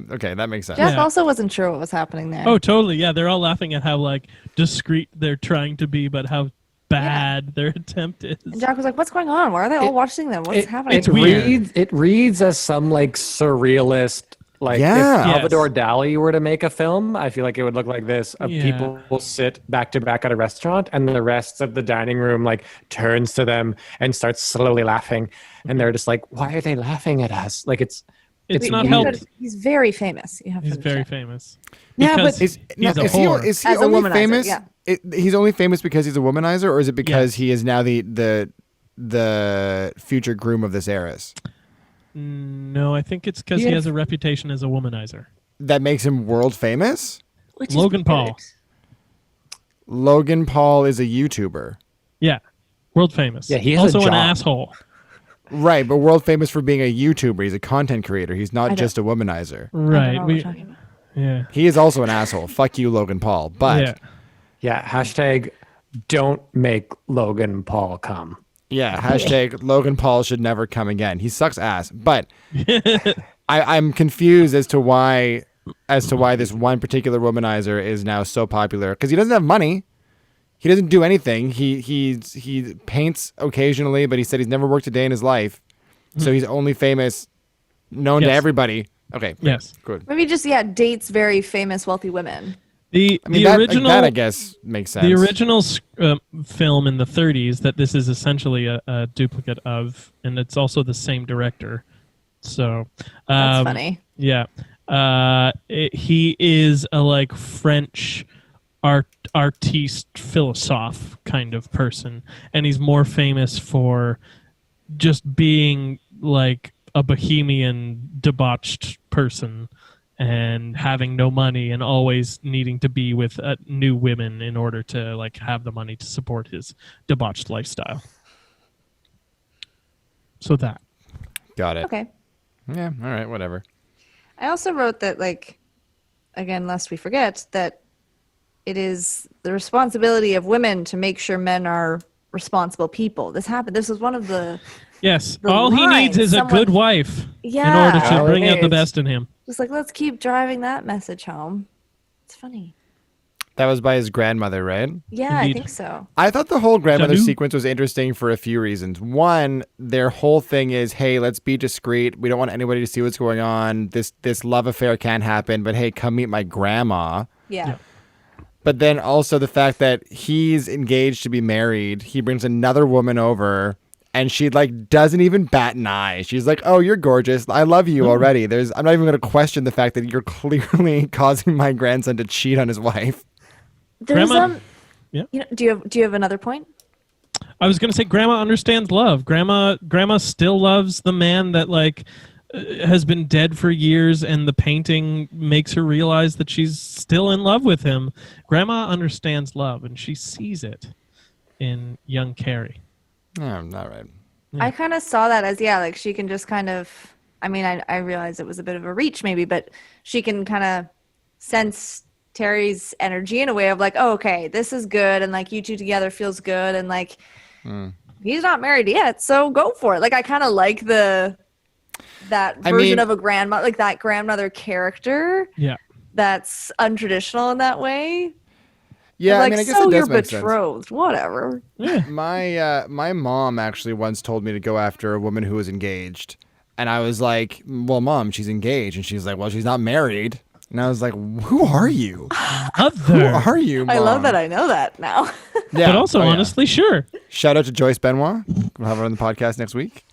makes sense. Jack Yeah. also wasn't sure what was happening there. Oh, totally. Yeah, they're all laughing at how like discreet they're trying to be, but how bad their attempt is. And Jack was like, what's going on? Why are they all watching them? What's happening? it's weird. It reads as some like surrealist. Like Yeah. if Yes. Salvador Dali were to make a film, I feel like it would look like this. Of Yeah. people will sit back to back at a restaurant, and the rest of the dining room like turns to them and starts slowly laughing, and they're just like, "Why are they laughing at us?" Like it's It's not weird. helped. He's very famous. You have He's to very understand. famous. Yeah, Because but- Is he's a he, whore. is he As a only womanizer, famous? yeah. He's only famous because he's a womanizer, or is it because Yes. he is now the future groom of this heiress? No, I think it's because he Yeah. has a reputation as a womanizer. That makes him world famous? Which is Logan Paul. weird. Logan Paul is a YouTuber. Yeah, world famous. Yeah, he has a also an job. asshole. Right, but world famous for being a YouTuber. He's a content creator. He's not don't- just a womanizer. I don't know Right. what we're talking about. Yeah. He is also an asshole. Fuck you, Logan Paul. But Yeah. yeah. Hashtag don't make Logan Paul come. yeah, hashtag Logan Paul should never come again. He sucks ass. But I'm confused as to why this one particular womanizer is now so popular, because he doesn't have money. He doesn't do anything. He paints occasionally, but he said he's never worked a day in his life. So he's only famous, known to Yes. everybody. Okay. Yes. Good. Maybe just, dates very famous wealthy women. The I mean, the that, original that I guess makes sense. the original film in the 30s that this is essentially a duplicate of, and it's also the same director. So That's funny. Yeah. He is a like French artiste philosophe kind of person, and he's more famous for just being like a bohemian debauched person and having no money and always needing to be with new women in order to like have the money to support his debauched lifestyle. So that. Got it. Okay. Yeah. All right. Whatever. I also wrote that, like, again, lest we forget, that it is the responsibility of women to make sure men are responsible people. This happened. This was one of the Yes, The all he line, needs is a someone- good wife Yeah. in order to All bring it out the needs. best in him. just like, let's keep driving that message home. It's funny. That was by his grandmother, right? Yeah, Indeed. I think so. I thought the whole grandmother Janu? sequence was interesting for a few reasons. One, their whole thing is, hey, let's be discreet. We don't want anybody to see what's going on. This love affair can't happen, but hey, come meet my grandma. Yeah. But then also the fact that he's engaged to be married, he brings another woman over, and she like doesn't even bat an eye. She's like, "Oh, you're gorgeous. I love you already." I'm not even going to question the fact that you're clearly causing my grandson to cheat on his wife. There's Grandma- Yeah. You know, do you have another point? I was going to say grandma understands love. Grandma still loves the man that like has been dead for years, and the painting makes her realize that she's still in love with him. Grandma understands love, and she sees it in young Carrie. No, not right. I kind of saw that as, like she can just kind of, I mean, I realized it was a bit of a reach maybe, but she can kind of sense Terry's energy in a way of like, oh, okay, this is good. And like you two together feels good. And like, he's not married yet, so go for it. Like, I kind of like the that I version mean- of a grandma, like that grandmother character Yeah. that's untraditional in that way. Yeah, like, I mean, I guess so it you're does make sense. betrothed, whatever. Yeah. My mom actually once told me to go after a woman who was engaged, and I was like, "Well, Mom, she's engaged," and she's like, "Well, she's not married." And I was like, "Who are you? Who Other. are you, Mom?" I love that I know that now. Yeah. But also, Oh, yeah. honestly, sure. Shout out to Joyce Benoit. We'll have her on the podcast next week.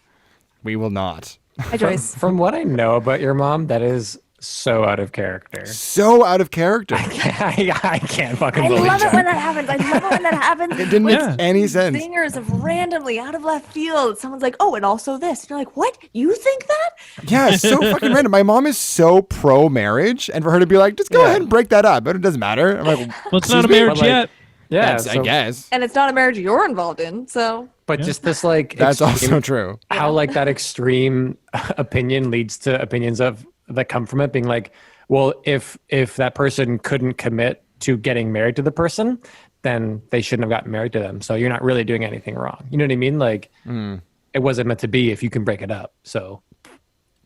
We will not. Hi, Joyce. From what I know about your mom, that is so out of character. So out of character. I can't fucking I believe love it that. when that happens. I love it when that happens. It didn't Yeah. make any sense. Singers of randomly out of left field. Someone's like, "Oh, and also this." And you're like, "What? You think that?" Yeah, it's so fucking random. My mom is so pro marriage, and for her to be like, just go ahead and break that up, but it doesn't matter. I'm like, Well, it's not a excuse me? marriage But, like, yet. Yeah, That's, I so- guess. And it's not a marriage you're involved in, so but just this like That's extreme- also true. how like that extreme opinion leads to opinions of that come from it being like, well, if that person couldn't commit to getting married to the person, then they shouldn't have gotten married to them. So you're not really doing anything wrong. You know what I mean? Like it wasn't meant to be if you can break it up. So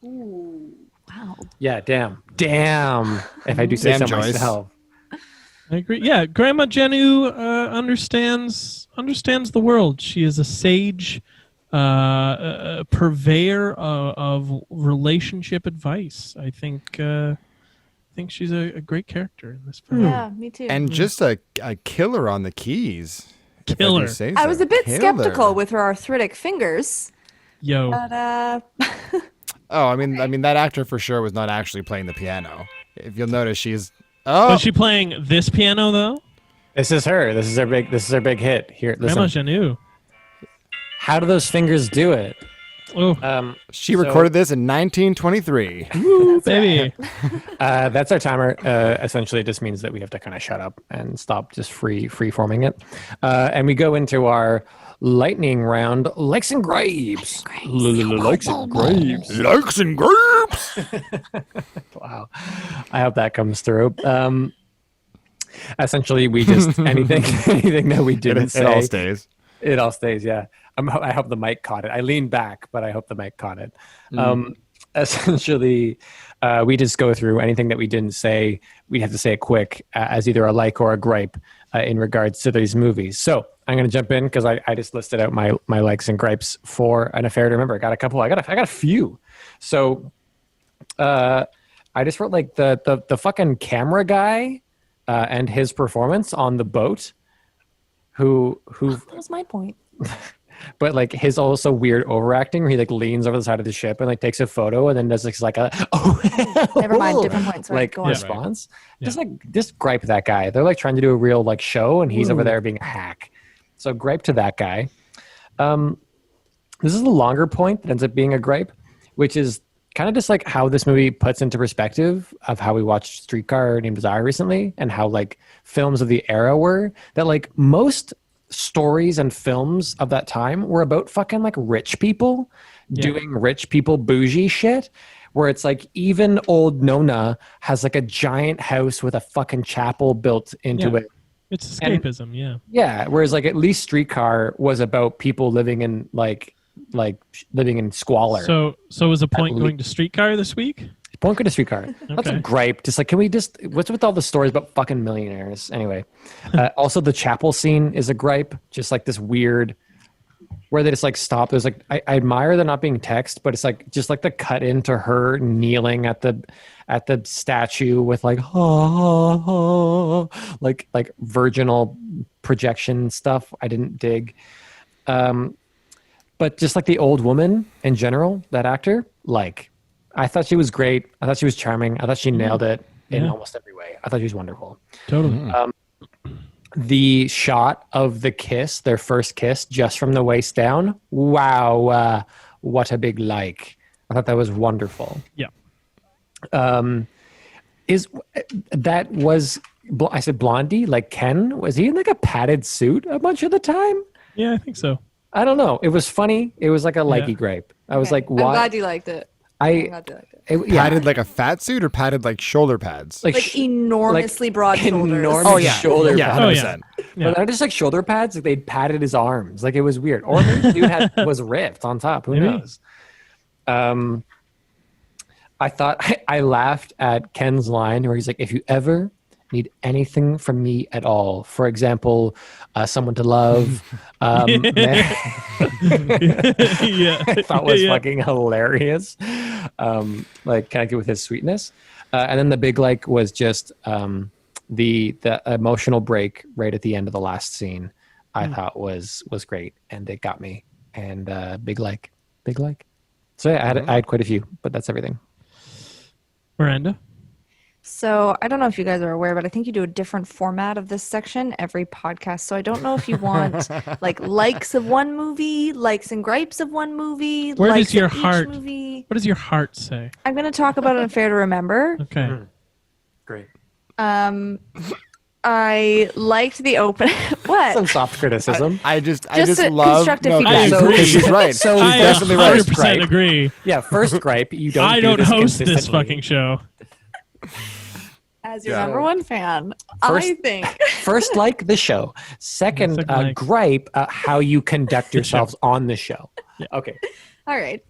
wow. yeah, damn. If I do say Damn, so Joyce. myself. I agree. Yeah, Grandma Jenu understands the world. She is a sage, a purveyor of relationship advice. I think she's a great character in this film. Yeah, me too. And just a killer on the keys. if I do Killer. say I so. was a bit Killer. skeptical with her arthritic fingers, Yo, but Oh, I mean that actor for sure was not actually playing the piano. If you'll notice, she's was she playing this piano though? This is her. This is her big hit. Here, Grandma listen. Jenu. How do those fingers do it? Oh, she recorded this in 1923. woo, baby. That's our timer. Essentially, it just means that we have to kind of shut up and stop just free forming it. And we go into our lightning round, likes and grapes. Likes and grapes. Likes and grapes. Wow. I hope that comes through. Essentially, we just anything that we didn't say. It all stays. It all stays, yeah. I hope the mic caught it. I leaned back, but I hope the mic caught it. Essentially, we just go through anything that we didn't say. We have to say it quick as either a like or a gripe in regards to these movies. So I'm going to jump in because I just listed out my likes and gripes for an affair to remember. I got a couple. I got a few. So I just wrote like the fucking camera guy and his performance on the boat. Who that was my point. but like his also weird overacting where he like leans over the side of the ship and like takes a photo and then does like a Never mind, different points. Right, like go on. response. Just gripe that guy. They're like trying to do a real like show and he's over there being a hack. So gripe to that guy. This is the longer point that ends up being a gripe, which is kind of just like how this movie puts into perspective of how we watched Streetcar Named Desire recently and how like films of the era were that like most stories and films of that time were about fucking like rich people doing rich people bougie shit where it's like even old Nona has like a giant house with a fucking chapel built into it. It's escapism, Yeah, whereas like at least Streetcar was about people living in like living in squalor. So was a point going to Streetcar this week? Point go to Streetcar. That's a Okay. gripe. Just like, can we just, what's with all the stories about fucking millionaires? Anyway, also the chapel scene is a gripe. Just like this weird, where they just like stop. There's like, I admire there not being text, but it's like, just like the cut into her kneeling at the statue with like, like virginal projection stuff. I didn't dig. But just like the old woman in general, that actor, like, I thought she was great. I thought she was charming. I thought she nailed it in almost every way. I thought she was wonderful. Totally. The shot of the kiss, their first kiss, just from the waist down. Wow. What a big like. I thought that was wonderful. Yeah. I said Blondie, like Ken, was he in like a padded suit a bunch of the time? Yeah, I think so. I don't know. It was funny. It was like a likey grape. I was Okay. like, I'm why? glad you liked it. I'm glad you liked it. Padded like a fat suit or padded like shoulder pads? Like enormously broad shoulders. enormous shoulder Yeah, pads. 100%. Yeah. But not just like shoulder pads, like they'd padded his arms. Like it was weird. Or maybe the dude was ripped on top. Who Maybe. knows? I thought I laughed at Ken's line where he's like, if you ever need anything from me at all, for example, someone to love, man, Yeah. I thought was Yeah. fucking hilarious. Like connected with his sweetness. And then the big like was just the emotional break right at the end of the last scene. I thought was great, and it got me. And big like. So yeah, I had quite a few, but that's everything. Miranda. So I don't know if you guys are aware, but I think you do a different format of this section every podcast. So I don't know if you want like likes of one movie, likes and gripes of one movie, Where likes does your of each heart? movie. What does your heart say? I'm going to talk about Unfair to Remember. Okay. Great. I liked the open. What? Some soft criticism. I just a love constructive no, feedback. I agree. because she's right. So I definitely right. 100% Gripe. agree. Yeah, first gripe, you don't. I do don't this host this consistently. fucking show. As your Yeah. number one fan, First- I think. First, like the show. Second, Second, like. gripe how you conduct yourselves on the show. Okay. All right.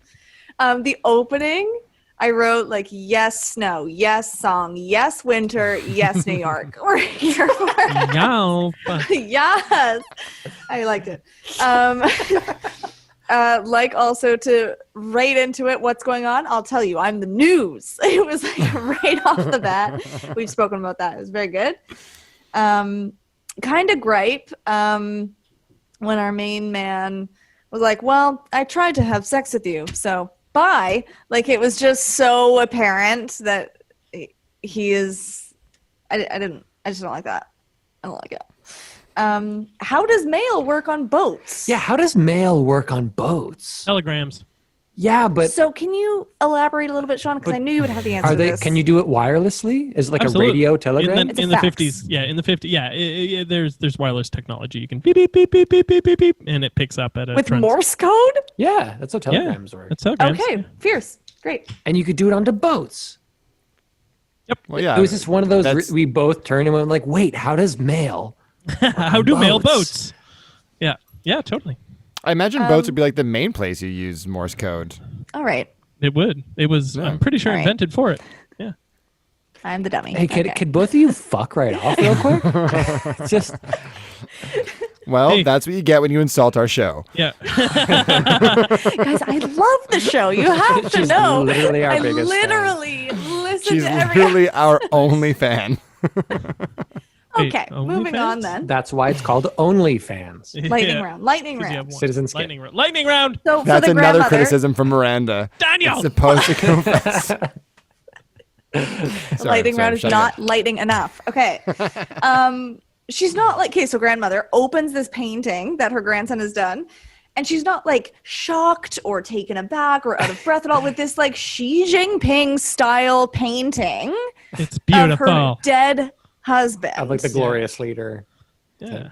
The opening, I wrote like yes snow, yes song, yes winter, yes New York. We're here for it. No. Yes, I liked it. Like also to right into it, what's going on? I'll tell you, I'm the news. It was like right off the bat. We've spoken about that. It was very good. Kind of gripe when our main man was like, well, I tried to have sex with you, so bye. Like it was just so apparent that he is. I just don't like that. I don't like it. How does mail work on boats? Yeah, how does mail work on boats? Telegrams. Yeah, but So can you elaborate a little bit, Sean? Because I knew you would have the answer are to they? this. Can you do it wirelessly? Is it like Absolutely. a radio telegram? It's a In the fax. 50s, yeah, in the 50s, yeah, there's wireless technology. You can beep beep beep beep beep beep beep beep, and it picks up at a with trans- Morse code? Yeah, that's how telegrams work. That's telegrams. Okay, fierce, great. And you could do it onto boats. Well, yeah. It was just one of those. That's- We both turned and went like, "Wait, how does mail?" How do mail Boats. boats? Yeah, totally. I imagine boats would be like the main place you use Morse code. All right, It would. It was. Yeah. I'm pretty sure All right. invented for it. Yeah. I'm the dummy. Hey, Okay. could both of you fuck right off real quick? Just Well, Hey. that's what you get when you insult our show. Yeah. Guys, I love the show. You have to She's know. literally our I biggest fan. literally listen She's to every. literally our only fan. Wait, Okay, moving on OnlyFans? then. that's why it's called OnlyFans. Lightning Yeah. round. Lightning 'Cause you round. have one. Citizen skip. Lightning round. So for That's the another grandmother, criticism from Miranda. Daniel. It's supposed to confess. the lightning round is shutting not up. lighting enough. Okay. She's not like, okay, so grandmother opens this painting that her grandson has done, and she's not like shocked or taken aback or out of breath at all with this like Xi Jinping style painting It's of beautiful. her dead husband. Of like the glorious leader. Yeah.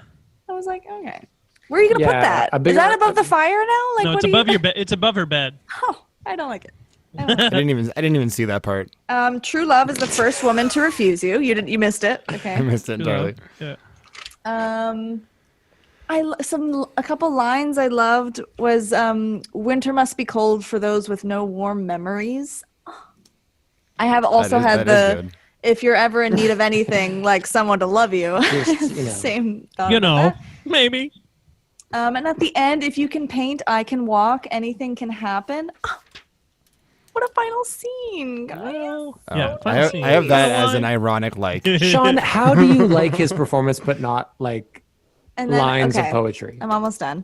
I was like, okay. Where are you gonna put Yeah, that? a bigger- Is that above the fire now? Like, No, what it's do above you... your bed. It's above her bed. Oh, I don't like it. I didn't even see that part. True love is the first woman to refuse you. You missed it. I Okay. missed it entirely. Yeah. A couple lines I loved was winter must be cold for those with no warm memories. I have also had that is the good. if you're ever in need of anything, like someone to love you. Just, you know. Same thought You about know, that. maybe. And at the end, if you can paint, I can walk. Anything can happen. Ah, what a final scene, guys! Oh, Yeah, I have that as an line. ironic like. Sean, how do you like his performance, but not like And then, lines okay, of poetry? I'm almost done.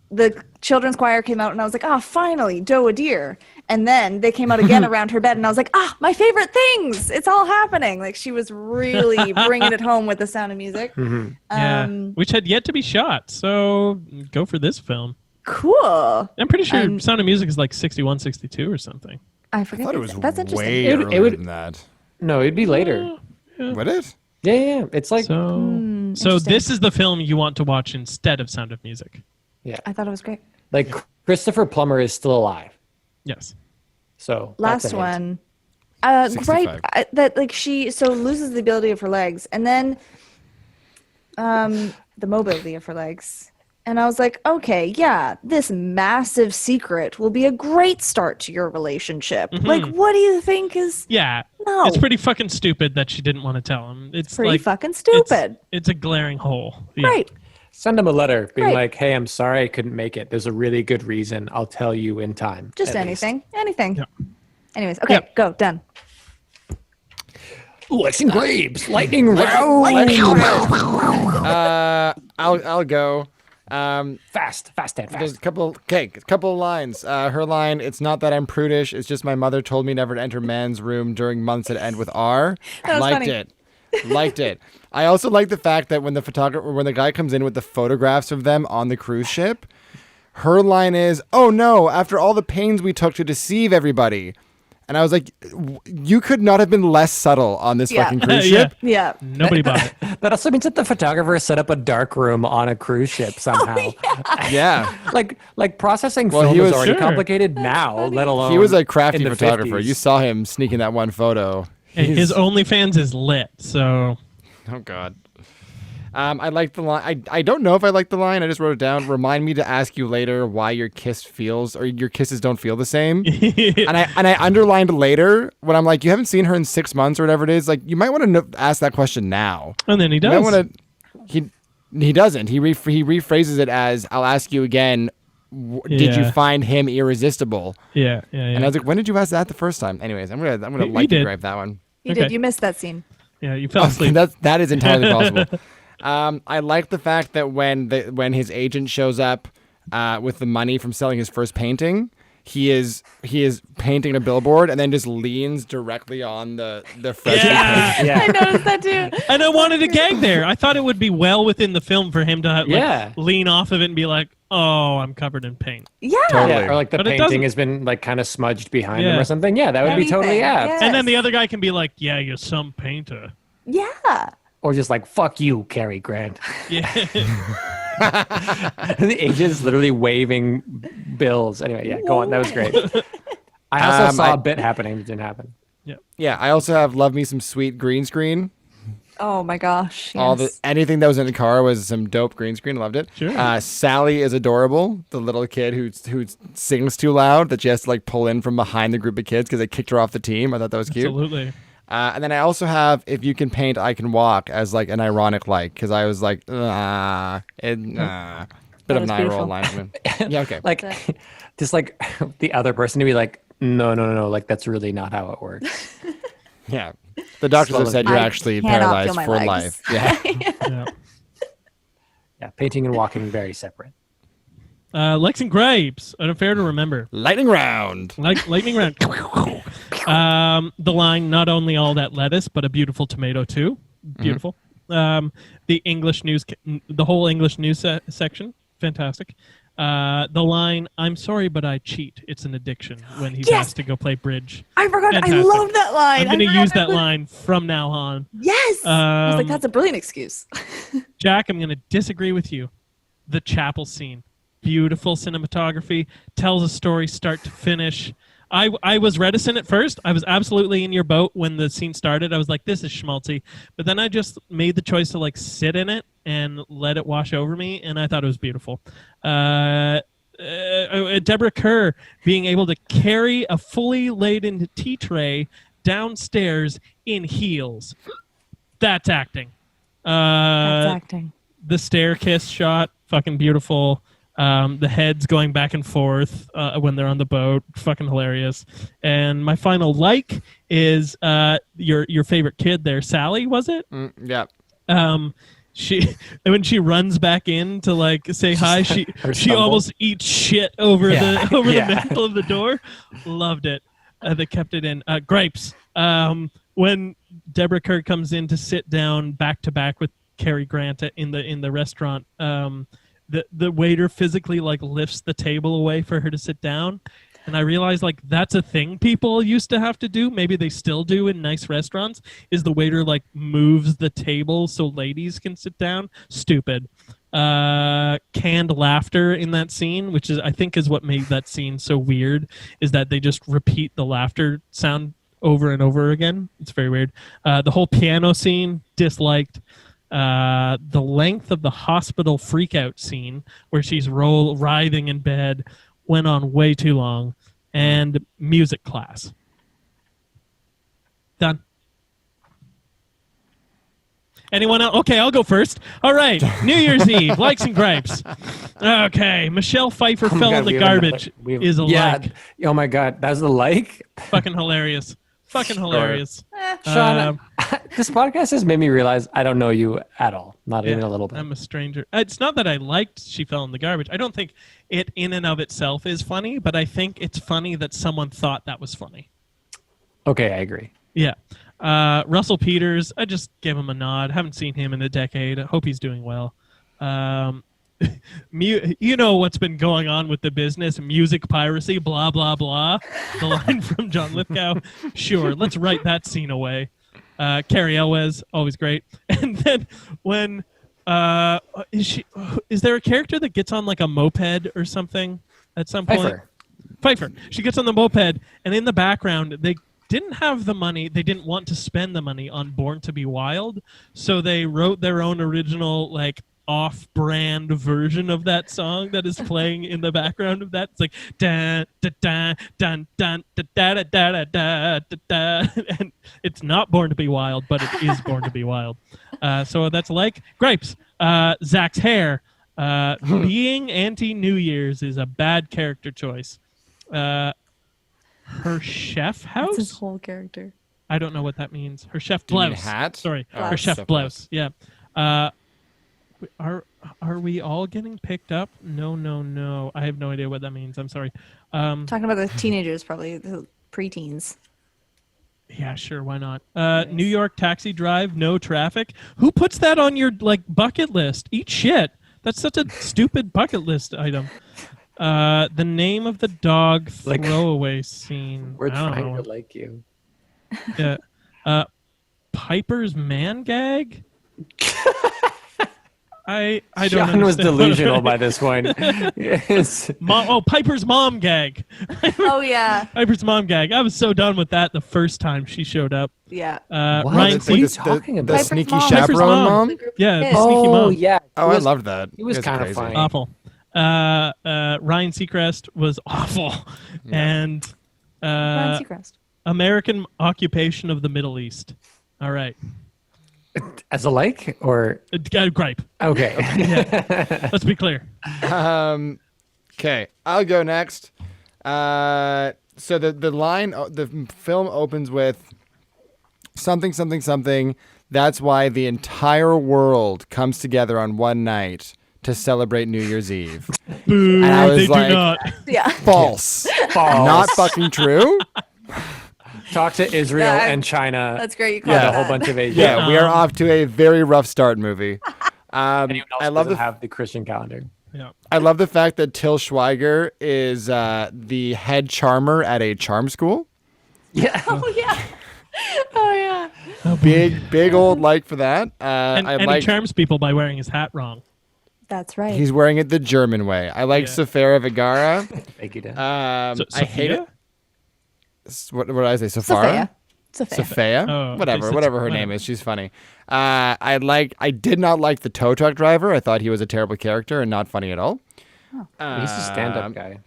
The children's choir came out, and I was like, "Ah, finally, doe a deer." And then they came out again around her bed, and I was like, "Ah, my favorite things! It's all happening!" Like she was really bringing it home with the Sound of Music. Yeah. Which had yet to be shot. So go for this film. Cool. I'm pretty sure And- Sound of Music is like 61, 62 or something. I I forget. thought it was That's interesting. way It would- earlier it would- than that. No, it'd be later. Would it? Yeah. It's like So interesting. this is the film you want to watch instead of Sound of Music. I thought it was great. like Christopher Plummer is still alive. Yes. So that's Last a hint. one. 65. Gripe that like she loses the ability of her legs, and then the mobility of her legs, And I was like, okay, yeah, this massive secret will be a great start to your relationship. Like, what do you think is... Yeah. No. It's pretty fucking stupid that she didn't want to tell him. It's pretty like, fucking stupid. It's a glaring hole. Yeah. Right. Send him a letter being Right. like, hey, I'm sorry I couldn't make it. There's a really good reason. I'll tell you in time. Just at anything. Anything. Yeah. Anyways, okay, Yeah. go. Done. least. Lexing Graves, lightning round. I'll go. Fast, and There's fast. a couple of lines. Her line, "It's not that I'm prudish, it's just my mother told me never to enter man's room during months that end with R." That was Liked funny. it. Liked it. I also like the fact that when the guy comes in with the photographs of them on the cruise ship, her line is, "Oh no, after all the pains we took to deceive everybody." And I was like, you could not have been less subtle on this Yeah. fucking cruise Yeah. ship. Yeah. Nobody bought it. That also means that the photographer set up a dark room on a cruise ship somehow. Yeah. Like processing Well, film he is was- already Sure. complicated now, let alone He was a crafty in the photographer. 50s. You saw him sneaking that one photo. Hey, his He's- OnlyFans is lit, so Oh God. I like the line. I don't know if I like the line. I just wrote it down. Remind me to ask you later why your kiss feels or your kisses don't feel the same. and I underlined later when I'm like, you haven't seen her in 6 months or whatever it is. Like, you might want to ask that question now. and then he You does. might want to. He doesn't. He rephrases it as, "I'll ask you again. Did you Yeah. find him irresistible?" Yeah. And I was like, "When did you ask that the first time?" Anyways, I'm gonna He like to did. gripe that one. You Okay. did. You missed that scene. Yeah, you fell asleep. That is entirely possible. I like the fact that when his agent shows up with the money from selling his first painting, he is painting a billboard and then just leans directly on the freshly painted. I noticed that too. And I wanted a gag there. I thought it would be well within the film for him to Yeah. lean off of it and be like, "Oh, I'm covered in paint." Yeah. Totally. Yeah, or like the But it painting doesn't- has been like kind of smudged behind him Yeah. or something. Yeah, that would be totally Anything. apt. Yeah. And then the other guy can be like, "Yeah, you're some painter." Yeah. Or just like, fuck you, Cary Grant. Yeah. The agent's literally waving bills. Anyway, yeah, go on. That was great. I also saw a bit happening that didn't happen. Yeah, I also have love me some sweet green screen. Oh my gosh. All anything that was in the car was some dope green screen. Loved it. Sure. Sally is adorable. The little kid who sings too loud that she has to like pull in from behind the group of kids because they kicked her off the team. I thought that was cute. Absolutely. And then I also have "If you can paint, I can walk" as like an ironic like because I was like, bit of an eye roll beautiful. line for me. Yeah, okay. Like, just like the other person to be like, no. Like, that's really not how it works. Yeah. The doctors have said you're I actually cannot feel paralyzed my for legs. life. Yeah. Yeah. Yeah, painting and walking very separate. Lexing Grapes, an affair to remember. Lightning round. Like lightning round. The line, "Not only all that lettuce, but a beautiful tomato too." Beautiful. The English news, the whole English news section, fantastic. The line, "I'm sorry, but I cheat. It's an addiction," when he's Yes! asked to go play bridge. I forgot. I Fantastic. love that line. I'm going to I forgot use that was- line from now on. Yes. I was like, Um, that's a brilliant excuse. Jack, I'm going to disagree with you. The chapel scene, beautiful cinematography, tells a story start to finish. I was reticent at first. I was absolutely in your boat when the scene started. I was like, this is schmaltzy. But then I just made the choice to like sit in it and let it wash over me, and I thought it was beautiful. Deborah Kerr being able to carry a fully laden tea tray downstairs in heels. That's acting. That's acting. The stair kiss shot, fucking beautiful. The heads going back and forth when they're on the boat, fucking hilarious. And my final like is your favorite kid there, Sally, was it? Yeah. She when she runs back in to like say hi, she stumble. almost eats shit over Yeah. the Yeah. mantle of the door. Loved it. They kept it in. Grapes. When Deborah Kerr comes in to sit down back to back with Cary Grant in the restaurant, the waiter physically like lifts the table away for her to sit down. And I realized like that's a thing people used to have to do. Maybe they still do in nice restaurants. Is the waiter like moves the table so ladies can sit down? Stupid. Canned laughter in that scene, which is I think is what made that scene so weird, is that they just repeat the laughter sound over and over again. It's very weird. The whole piano scene, disliked. The length of the hospital freakout scene where she's writhing in bed went on way too long. And music class. Done. Anyone else? Okay, I'll go first. All right, New Year's Eve, likes and gripes. Okay, Michelle Pfeiffer fell in the garbage is a like. Oh my God, that's the like? Fucking hilarious. Fucking hilarious. Sean, this podcast has made me realize I don't know you at all. Not even a little bit. I'm a stranger. It's not that I liked she fell in the garbage. I don't think it in and of itself is funny, but I think it's funny that someone thought that was funny. Okay, I agree. Yeah. Russell Peters, I just gave him a nod. Haven't seen him in a decade. I hope he's doing well. You know what's been going on with the business, music piracy, blah, blah, blah. The line from John Lithgow. Sure, let's write that scene away. Carrie Elwes, always great. And then when is there a character that gets on like a moped or something at some point? Pfeiffer. She gets on the moped, and in the background they didn't have the money. They didn't want to spend the money on Born to Be Wild, so they wrote their own original like off-brand version of that song that is playing in the background of that. It's like da da da dun dun da da da da da da da, and it's not Born to Be Wild, but it is Born to Be Wild. So that's like gripes. Zach's hair. Being anti-New Year's is a bad character choice. Her chef house. That's his whole character. I don't know what that means. Her chef You mean blouse. hat? Sorry, Oh, her chef chef blouse. Yeah. Are we all getting picked up? No. I have no idea what that means. I'm sorry. Talking about the teenagers, probably the preteens. Yeah, sure. Why not? New York taxi drive, no traffic. Who puts that on your like bucket list? Eat shit. That's such a stupid bucket list item. The name of the dog throwaway scene. We're I don't trying know. to like you. Yeah. Piper's man gag. I don't Sean was understand. delusional by this point. Yes. Piper's mom gag. Oh yeah, Piper's mom gag. I was so done with that the first time she showed up. yeah. What? Ryan What are you Seacrest. talking The about? Piper's sneaky mom. chaperone Piper's mom. mom? Yeah, Yes. the sneaky mom. Yeah. Oh, I loved that. He was You guys are kind of crazy. funny. Awful. Ryan Seacrest was awful. And Ryan Seacrest. American occupation of the Middle East. All right. As a like or Gripe. okay. Let's be clear. Okay, I'll go next. So the line, the film opens with something, something, something. That's why the entire world comes together on one night to celebrate New Year's Eve. Boo, And I was they like, do not. Yeah. False. Not fucking true. Talk to Israel Yeah, and China. That's great. You called Yeah, it a whole that. bunch of Asians. Yeah, we are off to a very rough start, movie. Anyone else I love doesn't have the Christian calendar. Yeah. I love the fact that Till Schweiger is the head charmer at a charm school. Yeah. Oh yeah. Oh yeah. Big old like for that. And he charms people by wearing his hat wrong. That's right. He's wearing it the German way. I like Yeah. Safara Vergara. Thank you, Dan. I hate it. Sophia? What did I say? Safara? Sophia. Sophia? Oh, okay, whatever so her name is. She's funny. I did not like the tow truck driver. I thought he was a terrible character and not funny at all. He's a stand-up guy.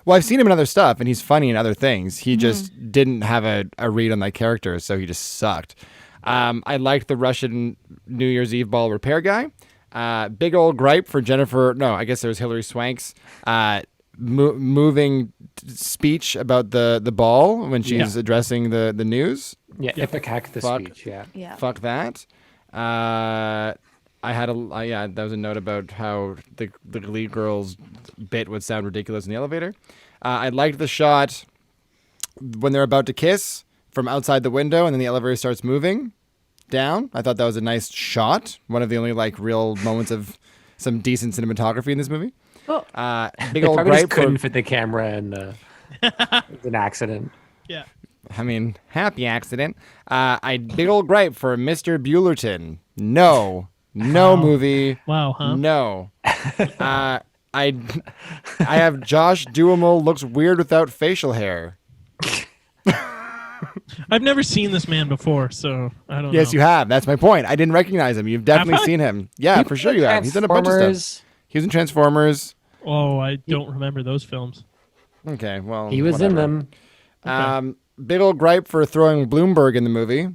Well, I've seen him in other stuff, and he's funny in other things. He just didn't have a read on that character, so he just sucked. I liked the Russian New Year's Eve ball repair guy. Big old gripe for Jennifer. No, I guess it was Hilary Swank's moving speech about the ball when she's addressing the news. Yeah, Ipecac the Fuck. speech, yeah. Yeah. Fuck that. I had that was a note about how the Glee Girls bit would sound ridiculous in the elevator. I liked the shot when they're about to kiss from outside the window and then the elevator starts moving down. I thought that was a nice shot. One of the only like real moments of some decent cinematography in this movie. Oh. Big They old probably just gripe for, couldn't fit the camera and it's an accident. Yeah. I mean, happy accident. Big old gripe for Mr. Buellerton. No movie. Wow, huh? No. I have Josh Duhamel looks weird without facial hair. I've never seen this man before, so I don't know. Yes, you have. That's my point. I didn't recognize him. You've definitely seen him. Yeah, for sure you have. He's in a bunch of stuff. He was in Transformers. Oh, I don't remember those films. Okay, well, He was in them. Big old gripe for throwing Bloomberg in the movie.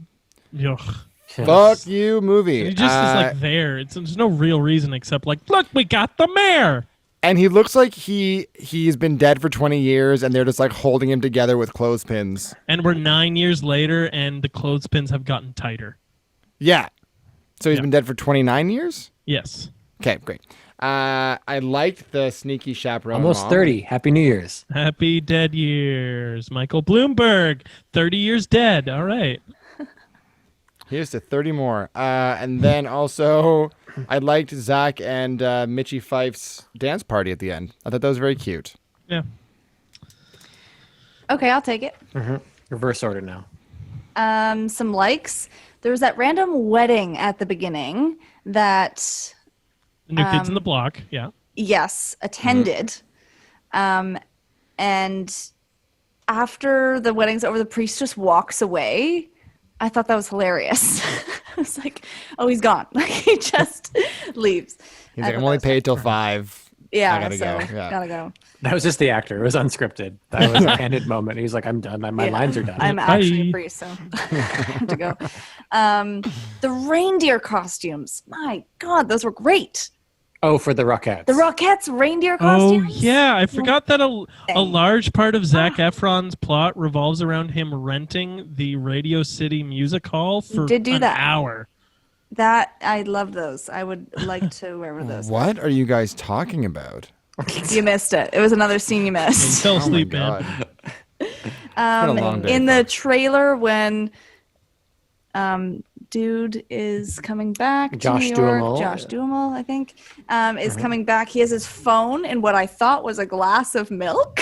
Yuck. Fuck you, movie. He just is like there. There's no real reason except like, look, we got the mayor. And he looks like he's been dead for 20 years, and they're just like holding him together with clothespins. And we're 9 years later, and the clothespins have gotten tighter. Yeah. So he's been dead for 29 years? Yes. Okay, great. I liked the sneaky chaperone. Almost mom. 30. Happy New Year's. Happy dead years, Michael Bloomberg. 30 years dead. All right. Here's to 30 more. And then also, I liked Zach and Mitchie Fife's dance party at the end. I thought that was very cute. Yeah. Okay, I'll take it. Reverse order now. Some likes. There was that random wedding at the beginning that, The New Kids in the Block. Yeah. yes, attended. And after the wedding's over, the priest just walks away. I thought that was hilarious. I was like, oh, he's gone. Like, he just leaves. He's like, I'm only paid till 5. Yeah, I gotta so go. Yeah. gotta go. That was just the actor. It was unscripted. That was a candid moment. He's like, I'm done. My lines are done. I'm actually Bye. a priest, so I have to go. The reindeer costumes. My God, those were great. Oh, for the Rockettes. The Rockettes reindeer Oh, costumes. yeah. I forgot that a Thing. large part of Zac Efron's plot revolves around him renting the Radio City Music Hall for did do an that. hour. That I love those. I would like to wear those. What are you guys talking about? You missed it. It was another scene you He missed. fell Oh my asleep, man. God. It's been a long day, In the folks. trailer when dude is coming back Josh to New York. Duhamel. Josh Duhamel, I think, is coming back. He has his phone in what I thought was a glass of milk.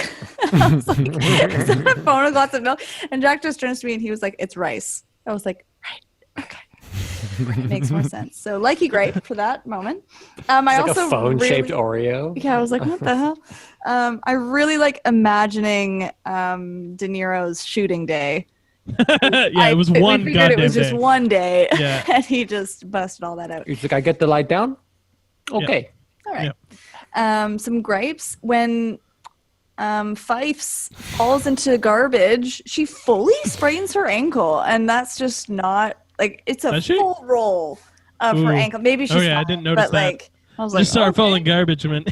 I was like, is that a phone, a glass of milk? And Jack just turns to me and he was like, it's rice. I was like, right, okay. Makes more sense. So likey grape for that moment. I It's like also a phone-shaped really, Oreo. yeah, I was like, what the hell? I really like imagining De Niro's shooting day. Yeah, it was one we figured goddamn it was just day. one day, Yeah. and he just busted all that out. He's like, I get the light down? Okay. All right. Some gripes when Fifes falls into garbage. She fully sprains her ankle, and that's just not like it's a Does she? full roll of her Ooh. ankle. Maybe she's I fine, didn't notice but that. like I was like, Just saw her okay. falling garbage and went,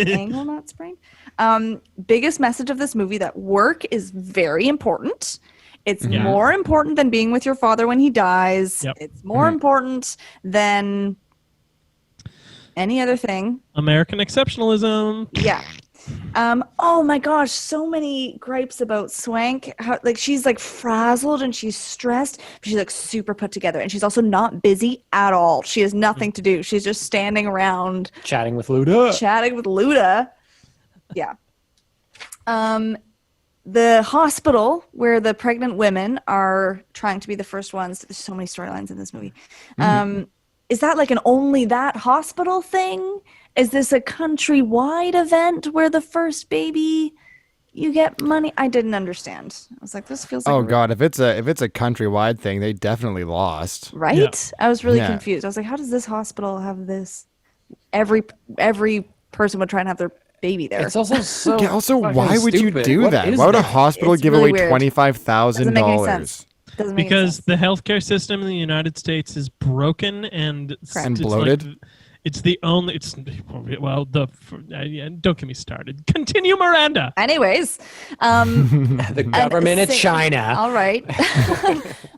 Ankle not sprained. Biggest message of this movie that work is very important. It's Yeah. more important than being with your father when he dies. Yep. It's more important than any other thing. American exceptionalism. Yeah. Oh my gosh, so many gripes about Swank. How, like she's like frazzled and she's stressed, but she's like super put together, and she's also not busy at all. She has nothing to do. She's just standing around Chatting with Luda. chatting with Luda. Yeah. The hospital where the pregnant women are trying to be the first ones. There's so many storylines in this movie. Is that like an only that hospital thing? Is this a countrywide event where the first baby you get money? I didn't understand. I was like, this feels like Oh God, if it's a countrywide thing, they definitely lost. right? Yeah. I was really Yeah. confused. I was like, how does this hospital have this? Every person would try and have their baby there. It's also so. Yeah, also, fucking why would you stupid. do What that? is Why would a that? hospital It's give really away weird. $25,000? Doesn't make any sense. Doesn't make any Because sense. the healthcare system in the United States is broken and And it's bloated? Like, it's the only. It's well, don't get me started. Continue, Miranda. Anyways, The government of say- China. all right.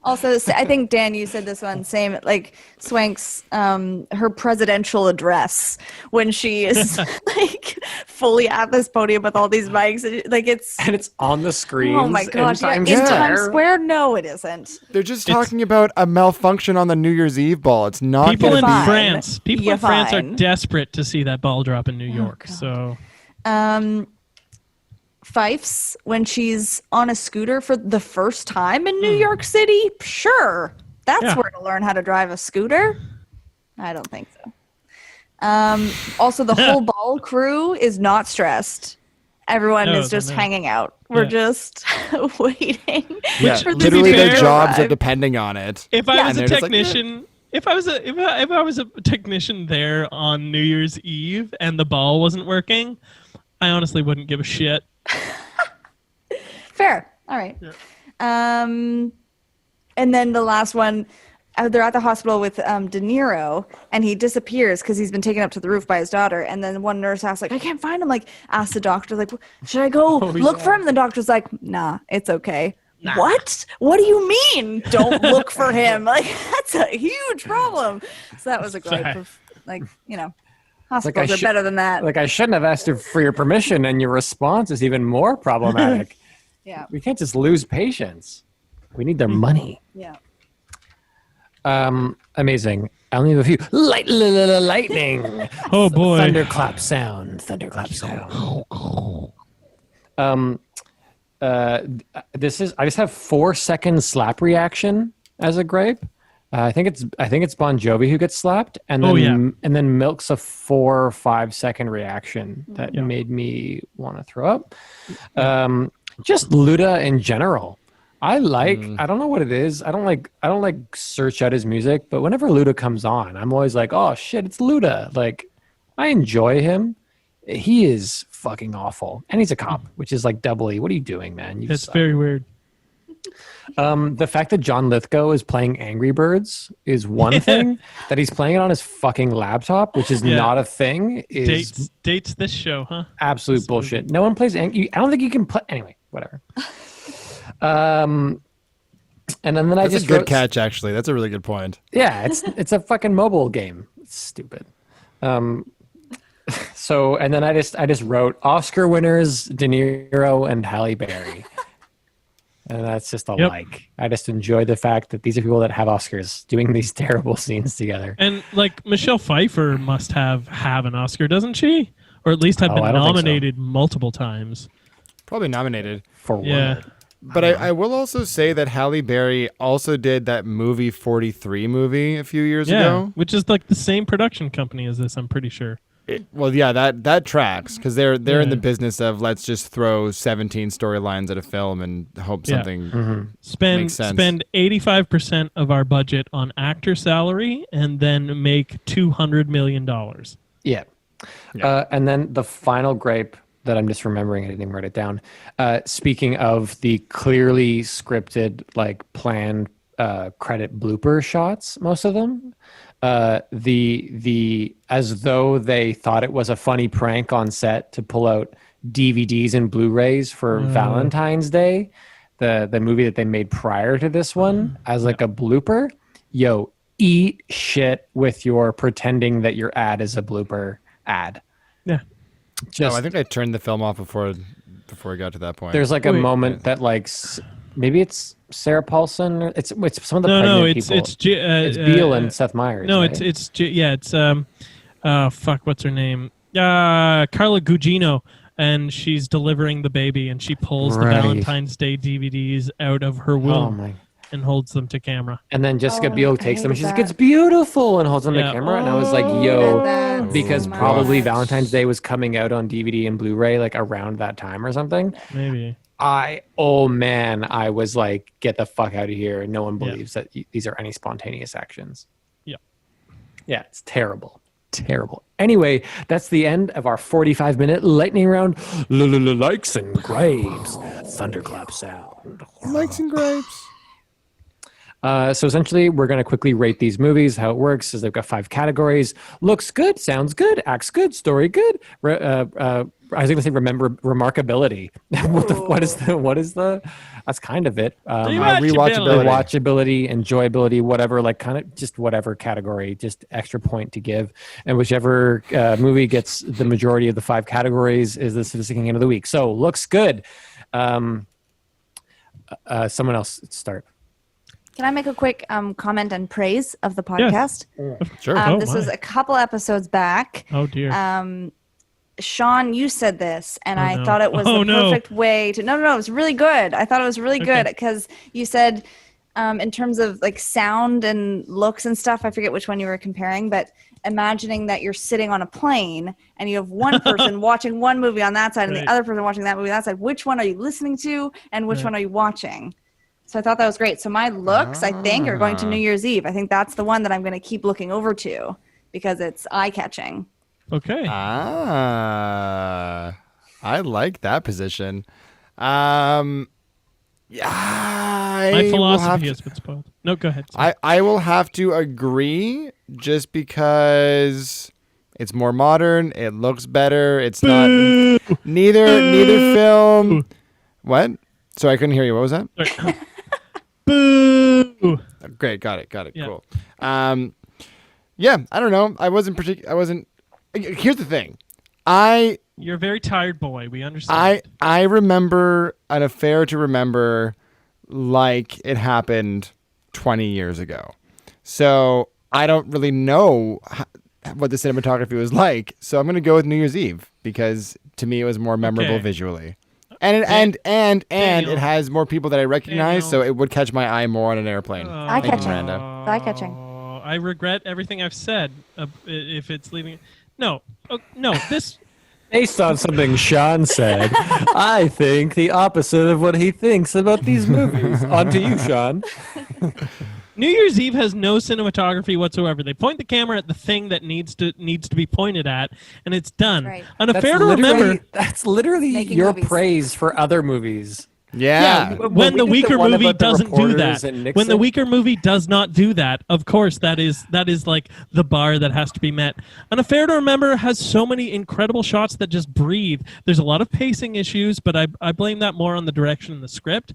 Also, I think Dan, you said this one. Same like Swank's her presidential address when she is like fully at this podium with all these mics. Like it's And it's on the screen. oh my gosh, yeah, in Square. Times Square. No, it isn't. They're just talking about a malfunction on the New Year's Eve ball. It's not People going in to be. fine. France. People You're in France are fine. desperate to see that ball drop in New York. God. So Fifes when she's on a scooter for the first time in New York City. Sure, that's Yeah. where to learn how to drive a scooter. I don't think so. Also, the whole ball crew is not stressed everyone No, is just no. hanging out. We're Yeah. just waiting. Yeah, for this literally movie their to jobs are arrive. depending on it. If I Yeah. was And a they're just like, technician, if I was a technician there on New Year's Eve and the ball wasn't working, I honestly wouldn't give a shit. Fair. All right. And then the last one, they're at the hospital with De Niro, and he disappears because he's been taken up to the roof by his daughter. And then one nurse asks, like, I can't find him. Like, asks the doctor, like, should I go look for him? And the doctor's like, nah, it's okay. What? What do you mean? Don't look for him. Like, that's a huge problem. So that was a gripe of, like, hospitals are better than that. Like, I shouldn't have asked for your permission, and your response is even more problematic. Yeah. We can't just lose patients. We need their money. Yeah. Amazing. I only have a few. Lightning. Oh boy. Thunderclap sound. I just have 4 second slap reaction as a gripe. I think it's Bon Jovi who gets slapped, and then and then milks a 4 or 5 second reaction that made me want to throw up. Just Luda in general. I don't know what it is. I don't like search out his music, but whenever Luda comes on, I'm always like, oh shit, it's Luda. Like, I enjoy him. He is fucking awful, and he's a cop, which is like doubly. What are you doing, man? That's very weird. The fact that John Lithgow is playing Angry Birds is one thing. That he's playing it on his fucking laptop, which is not a thing, is dates this show, huh? absolute bullshit. No one plays I don't think you can play anyway. Whatever. And then That's I just a good wrote, catch, actually. That's a really good point. yeah, it's a fucking mobile game. It's stupid. So and then I just wrote Oscar winners De Niro and Halle Berry. And that's just a like. I just enjoy the fact that these are people that have Oscars doing these terrible scenes together. And like Michelle Pfeiffer must have an Oscar, doesn't she? Or at least have been I don't think so. nominated multiple times. Probably nominated. For what? Yeah. But I will also say that Halle Berry also did that movie 43 movie a few years ago. Which is like the same production company as this, I'm pretty sure. That tracks because they're in the business of let's just throw 17 storylines at a film and hope something makes sense. Spend 85% of our budget on actor salary and then make $200 million. Yeah. And then the final gripe that I'm just remembering, I didn't even write it down. Speaking of the clearly scripted, like planned credit blooper shots, most of them, the as though they thought it was a funny prank on set to pull out DVDs and Blu-rays for Valentine's Day, the movie that they made prior to this one as like a blooper. Yo, eat shit with your pretending that your ad is a blooper ad. Yeah. I think I turned the film off before we got to that point. There's like a moment that like maybe it's Sarah Paulson. Or it's some of the pregnant people. It's Beale and Seth Meyers. No, right? it's what's her name? Carla Gugino, and she's delivering the baby, and she pulls the Valentine's Day DVDs out of her womb and holds them to camera. And then Jessica Biel takes them and she's like, "It's beautiful," and holds them to camera. And I was like, "Yo," because probably Valentine's Day was coming out on DVD and Blu-ray like around that time or something. Maybe. I was like, get the fuck out of here. No one believes that these are any spontaneous actions. Yeah, it's terrible. Anyway, that's the end of our 45-minute lightning round. Likes and grapes. Thunderclap sound. Likes and grapes. So essentially, we're going to quickly rate these movies. How it works is they've got 5 categories: looks good, sounds good, acts good, story good. I was going to say remarkability. What is the? That's kind of it. Rewatchability, enjoyability, whatever. Like kind of just whatever category, just extra point to give. And whichever movie gets the majority of the 5 categories is the Sophisticated Game of the Week. So looks good. Someone else start. Can I make a quick comment and praise of the podcast? Yes. Sure. This was a couple episodes back. Oh, dear. Sean, you said this, and I thought it was the perfect way to... No, it was really good. I thought it was really good because you said in terms of like sound and looks and stuff. I forget which one you were comparing, but imagining that you're sitting on a plane and you have one person watching one movie on that side and Right. the other person watching that movie on that side. Which one are you listening to and which Right. one are you watching? So I thought that was great. So my looks, I think, are going to New Year's Eve. I think that's the one that I'm going to keep looking over to because it's eye-catching. Okay. I like that position. Yeah, My philosophy has been spoiled. No, go ahead. I will have to agree just because it's more modern. It looks better. It's not neither film. What? Sorry, I couldn't hear you. What was that? Sorry. Boo! Great, got it. Yeah. Cool. Yeah, I don't know. I wasn't. Here's the thing. You're a very tired boy. We understand. I remember an affair to remember like it happened 20 years ago. So I don't really know what the cinematography was like. So I'm going to go with New Year's Eve because to me it was more memorable Okay. visually. And Daniel. it has more people that I recognize, Daniel. so it would catch my eye more on an airplane. Eye-catching. Thank you, Miranda. Eye-catching. I regret everything I've said if it's leaving. No. No. This. Based on something Sean said, I think the opposite of what he thinks about these movies. On to you, Sean. New Year's Eve has no cinematography whatsoever. They point the camera at the thing that needs to be pointed at, and it's done. Right. An affair to remember. That's literally Making your movies. praise for other movies. Yeah. When the we did the weaker one movie about the doesn't do reporters that, and when the Nixon. weaker movie does not do that, of course that is like the bar that has to be met. An Affair to Remember has so many incredible shots that just breathe. There's a lot of pacing issues, but I blame that more on the direction in the script.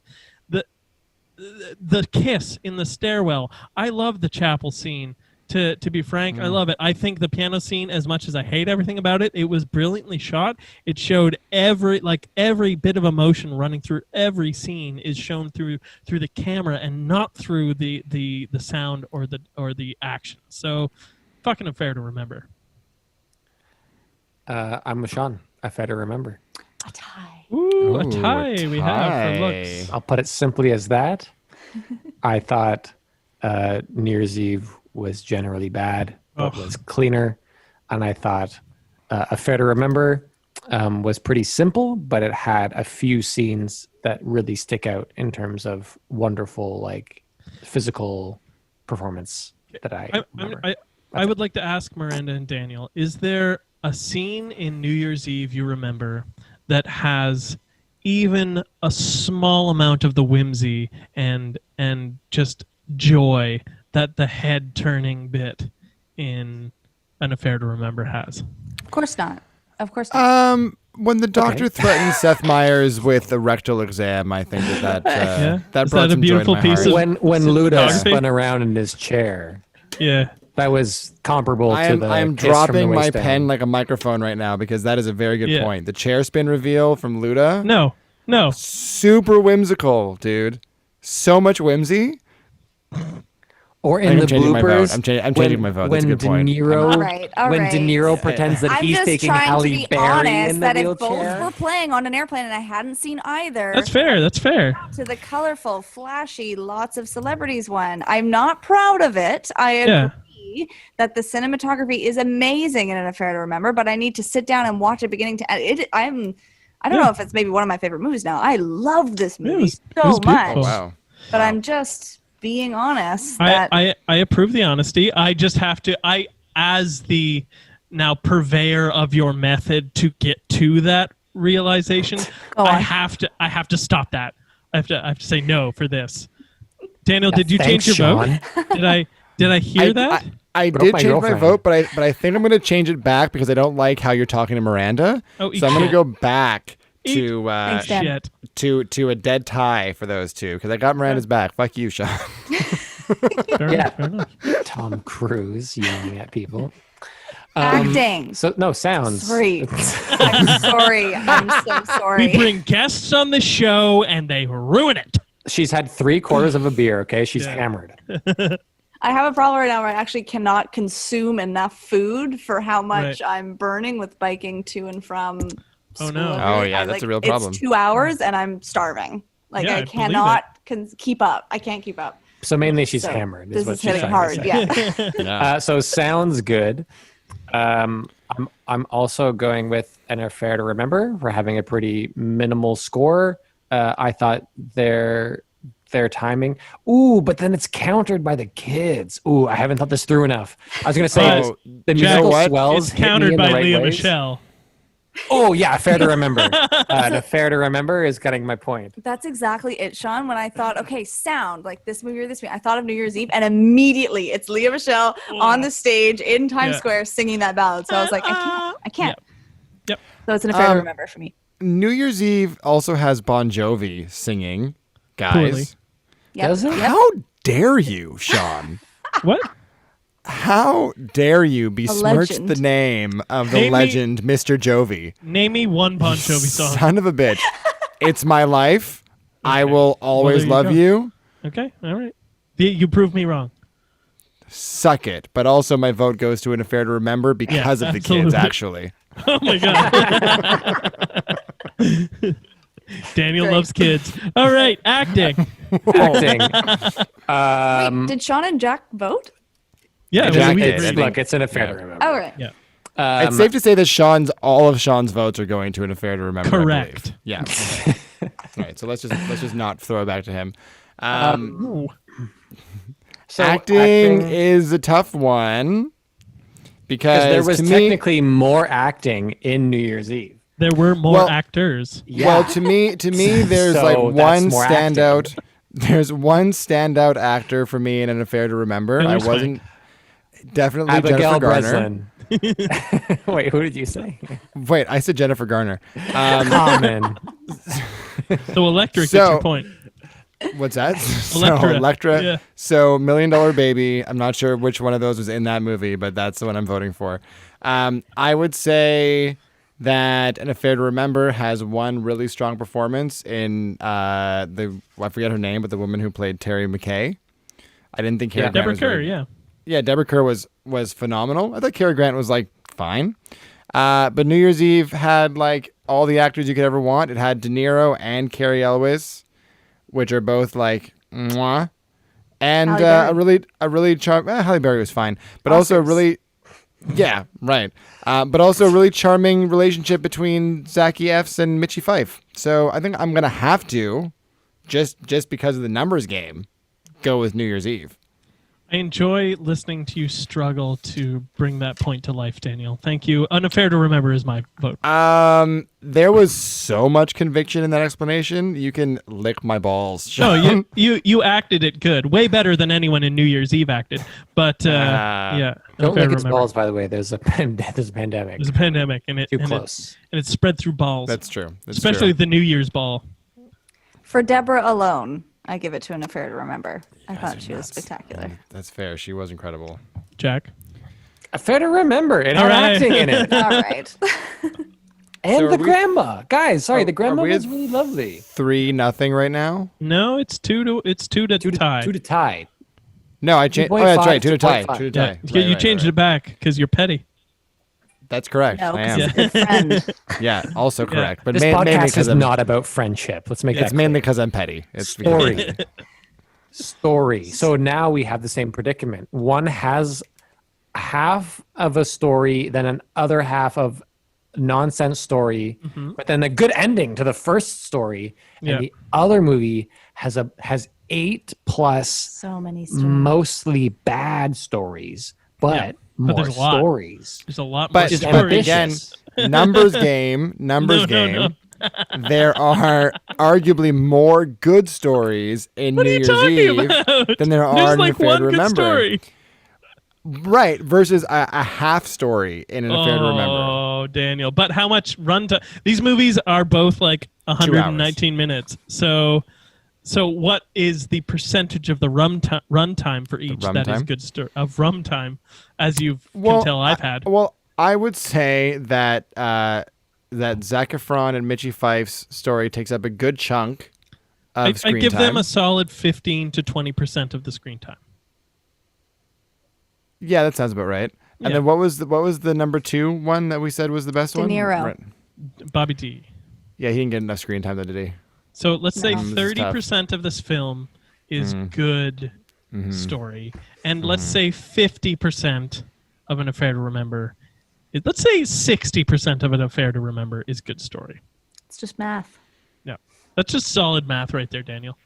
The kiss in the stairwell. I love the chapel scene. To be frank, I love it. I think the piano scene, as much as I hate everything about it, it was brilliantly shot. It showed every bit of emotion running through every scene is shown through the camera and not through the sound or the action. So, fucking Affair to Remember. I'm with Sean. I better remember. A tie. Ooh, a Ooh, tie we have for looks. I'll put it simply as that. I thought New Year's Eve was generally bad, but Oh. was cleaner. And I thought Affair to Remember was pretty simple, but it had a few scenes that really stick out in terms of wonderful, like, physical performance that I remember. I would like to ask Miranda and Daniel, is there a scene in New Year's Eve you remember that has even a small amount of the whimsy and just joy that the head turning bit in An Affair to Remember has? Of course not. Of course not. When the doctor threatens Seth Meyers with a rectal exam, I think that Yeah? that Is brought that a some joy beautiful to my piece heart. of- when Luda cinematography? spun around in his chair, Yeah. that was comparable I to am the I am kiss from the dropping my waist down. pen like a microphone right now because that is a very good Yeah. point. The chair spin reveal from Luda, No. super whimsical, dude. So much whimsy. Or I in think the I'm changing my vote. bloopers, I'm changing my vote. That's a when good point. De Niro, All right, all when right. De Niro pretends that I'm he's just taking trying Halle to be Berry honest in the that if both wheelchair. were playing on an airplane and I hadn't seen either, That's fair. That's fair. to the colorful, flashy, lots of celebrities one. I'm not proud of it. I Yeah. agree that the cinematography is amazing in An Affair to Remember, but I need to sit down and watch it beginning to end. I don't know if it's maybe one of my favorite movies now. I love this movie it so was much. beautiful. Wow. But I'm just being honest that I approve the honesty. I just have to, as the now purveyor of your method to get to that realization, Go on. I have to stop that. I have to say no for this. Daniel, did you thanks, change your Sean. vote? Did I hear that? I Broke did my change my girlfriend. vote, but I think I'm going to change it back because I don't like how you're talking to Miranda. Oh, eat so I'm going to shit. go back Eat. to Thanks, Dan. Shit. to a dead tie for those two because I got Miranda's back. Fuck you, Sean. Fair Yeah. enough, fair enough. Tom Cruise yelling at people. acting. So no sounds. Sorry. I'm sorry. I'm so sorry. We bring guests on the show and they ruin it. She's had 3/4 of a beer. Okay, she's Yeah. hammered. I have a problem right now where I actually cannot consume enough food for how much I'm burning with biking to and from Oh, school. no. Oh, yeah, that's a real problem. It's 2 hours and I'm starving. Like Yeah, I I believe cannot keep up. I can't keep up. So mainly she's So hammered. This what is she's hitting trying to hard. say. Yeah. Yeah. So sounds good. I'm also going with an affair to remember. We're having a pretty minimal score. I thought their timing. Ooh, but then it's countered by the kids. Ooh, I haven't thought this through enough. I was gonna say Oh, the you know musical what? swells It's hit me countered in the by right Leah ways. Michelle. Oh yeah, affair to remember. An affair to remember is getting my point. That's exactly it, Sean. When I thought, okay, sound like this movie or this movie, I thought of New Year's Eve, and immediately it's Leah Michelle on the stage in Times Yeah. Square singing that ballad. So I was like, I can't. Yep. So it's an affair to remember for me. New Year's Eve also has Bon Jovi singing, guys. Poorly. Yep. Does it? Yep. How dare you, Sean? What? How dare you besmirch legend. the name of the Name me- legend, Mr. Jovi? Name me one Bon Jovi song. Son of a bitch. It's my life. I will always there you love go. you. Okay. All right. You proved me wrong. Suck it. But also my vote goes to an affair to remember because of the kids, absolutely. actually. Oh my god. Daniel Great. loves kids. All right, acting. Acting. Wait, did Sean and Jack vote? Yeah, Jack we did. did. I think- Look, it's an affair yeah. to remember. Oh, right. Yeah. It's safe to say that all of Sean's votes are going to an affair to remember. I Correct. believe. Yeah. All right. So let's just not throw it back to him. So Acting is a tough one because there was to me, technically more acting in New Year's Eve. There were more Well- actors. well, to me, there's So like that's one more standout. There's one standout actor for me in an affair to remember. Taylor I Swank. wasn't definitely Abigail Jennifer Garner. Breslin. Wait, who did you say? Wait, I said Jennifer Garner. Common. So electric. So- That's your point. What's that? Electra. So Electra. Yeah. So $1 Million Baby. I'm not sure which one of those was in that movie, but that's the one I'm voting for. I would say that An Affair to Remember has one really strong performance in I forget her name, but the woman who played Terry McKay. I didn't think Cary Grant Deborah was Kerr. very- Yeah. Yeah, Deborah Kerr was phenomenal. I thought Cary Grant was like fine. But New Year's Eve had like all the actors you could ever want. It had De Niro and Cary Elwes, which are both like mwah. And Halle Berry. a really Halle Berry was fine, but Oscars. also a really yeah, right. But also a really charming relationship between Zachy Efs and Mitchie Fife. So I think I'm gonna have to, just because of the numbers game, go with New Year's Eve. I enjoy listening to you struggle to bring that point to life, Daniel. Thank you. An Affair to Remember is my vote. There was so much conviction in that explanation. You can lick my balls. No, Sean. you acted it good, way better than anyone in New Year's Eve acted. But yeah, Don't Affair lick to his Remember. balls, by the way. There's a pandemic. There's a pandemic, and Too close. it spread through balls. That's true. That's Especially true. the New Year's ball. For Deborah alone, I give it to An Affair to Remember. I thought she was spectacular. That's fair. She was incredible. Jack. Affair to remember. It All had right. acting in it. All right. And So the are we- grandma. Guys, sorry, the are grandma we was at- really lovely. 3-0 right now. No, it's two to tie. Two to tie. No, I changed. Oh, that's 2.5, right. 2 to tie. 2.5. 2 to Yeah, tie. you changed it back because you're petty. That's correct. No, I 'cause am. he's a good friend. Yeah, also correct. But This mainly podcast because is not about friendship. Let's make It's that mainly clear. because I'm petty. It's Story. Story. So now we have the same predicament. One has half of a story, then an other half of nonsense story, but then a good ending to the first story. And Yeah. the other movie has 8+ So many stories. mostly bad stories, but But more there's a lot. stories. There's a lot But, more Just but stories. again, ambitious. numbers game. Numbers No, no, game. There are arguably more good stories in What New are you Year's talking Eve about? than there are There's in like Affair one to good Remember. story. Right, versus a half story in An Affair to Remember. Oh, Daniel. But how much runtime? These movies are both like 119 minutes. So what is the percentage of the runtime for each that is runtime? good of runtime, as you Well, can tell I've had? Well, I would say that that Zac Efron and Mitchie Fife's story takes up a good chunk of I screen give time. them a solid 15 to 20% of the screen time. Yeah, that sounds about right. And Yeah. then what was the number 2 one that we said was the best De one? Niro. Right. Bobby D. Yeah, he didn't get enough screen time though, did he? So let's say No. This is 30% of this film is good story, and let's say 50% of an Affair to Remember, let's say 60% of an Affair to Remember is good story. It's just math. Yeah, that's just solid math right there, Daniel.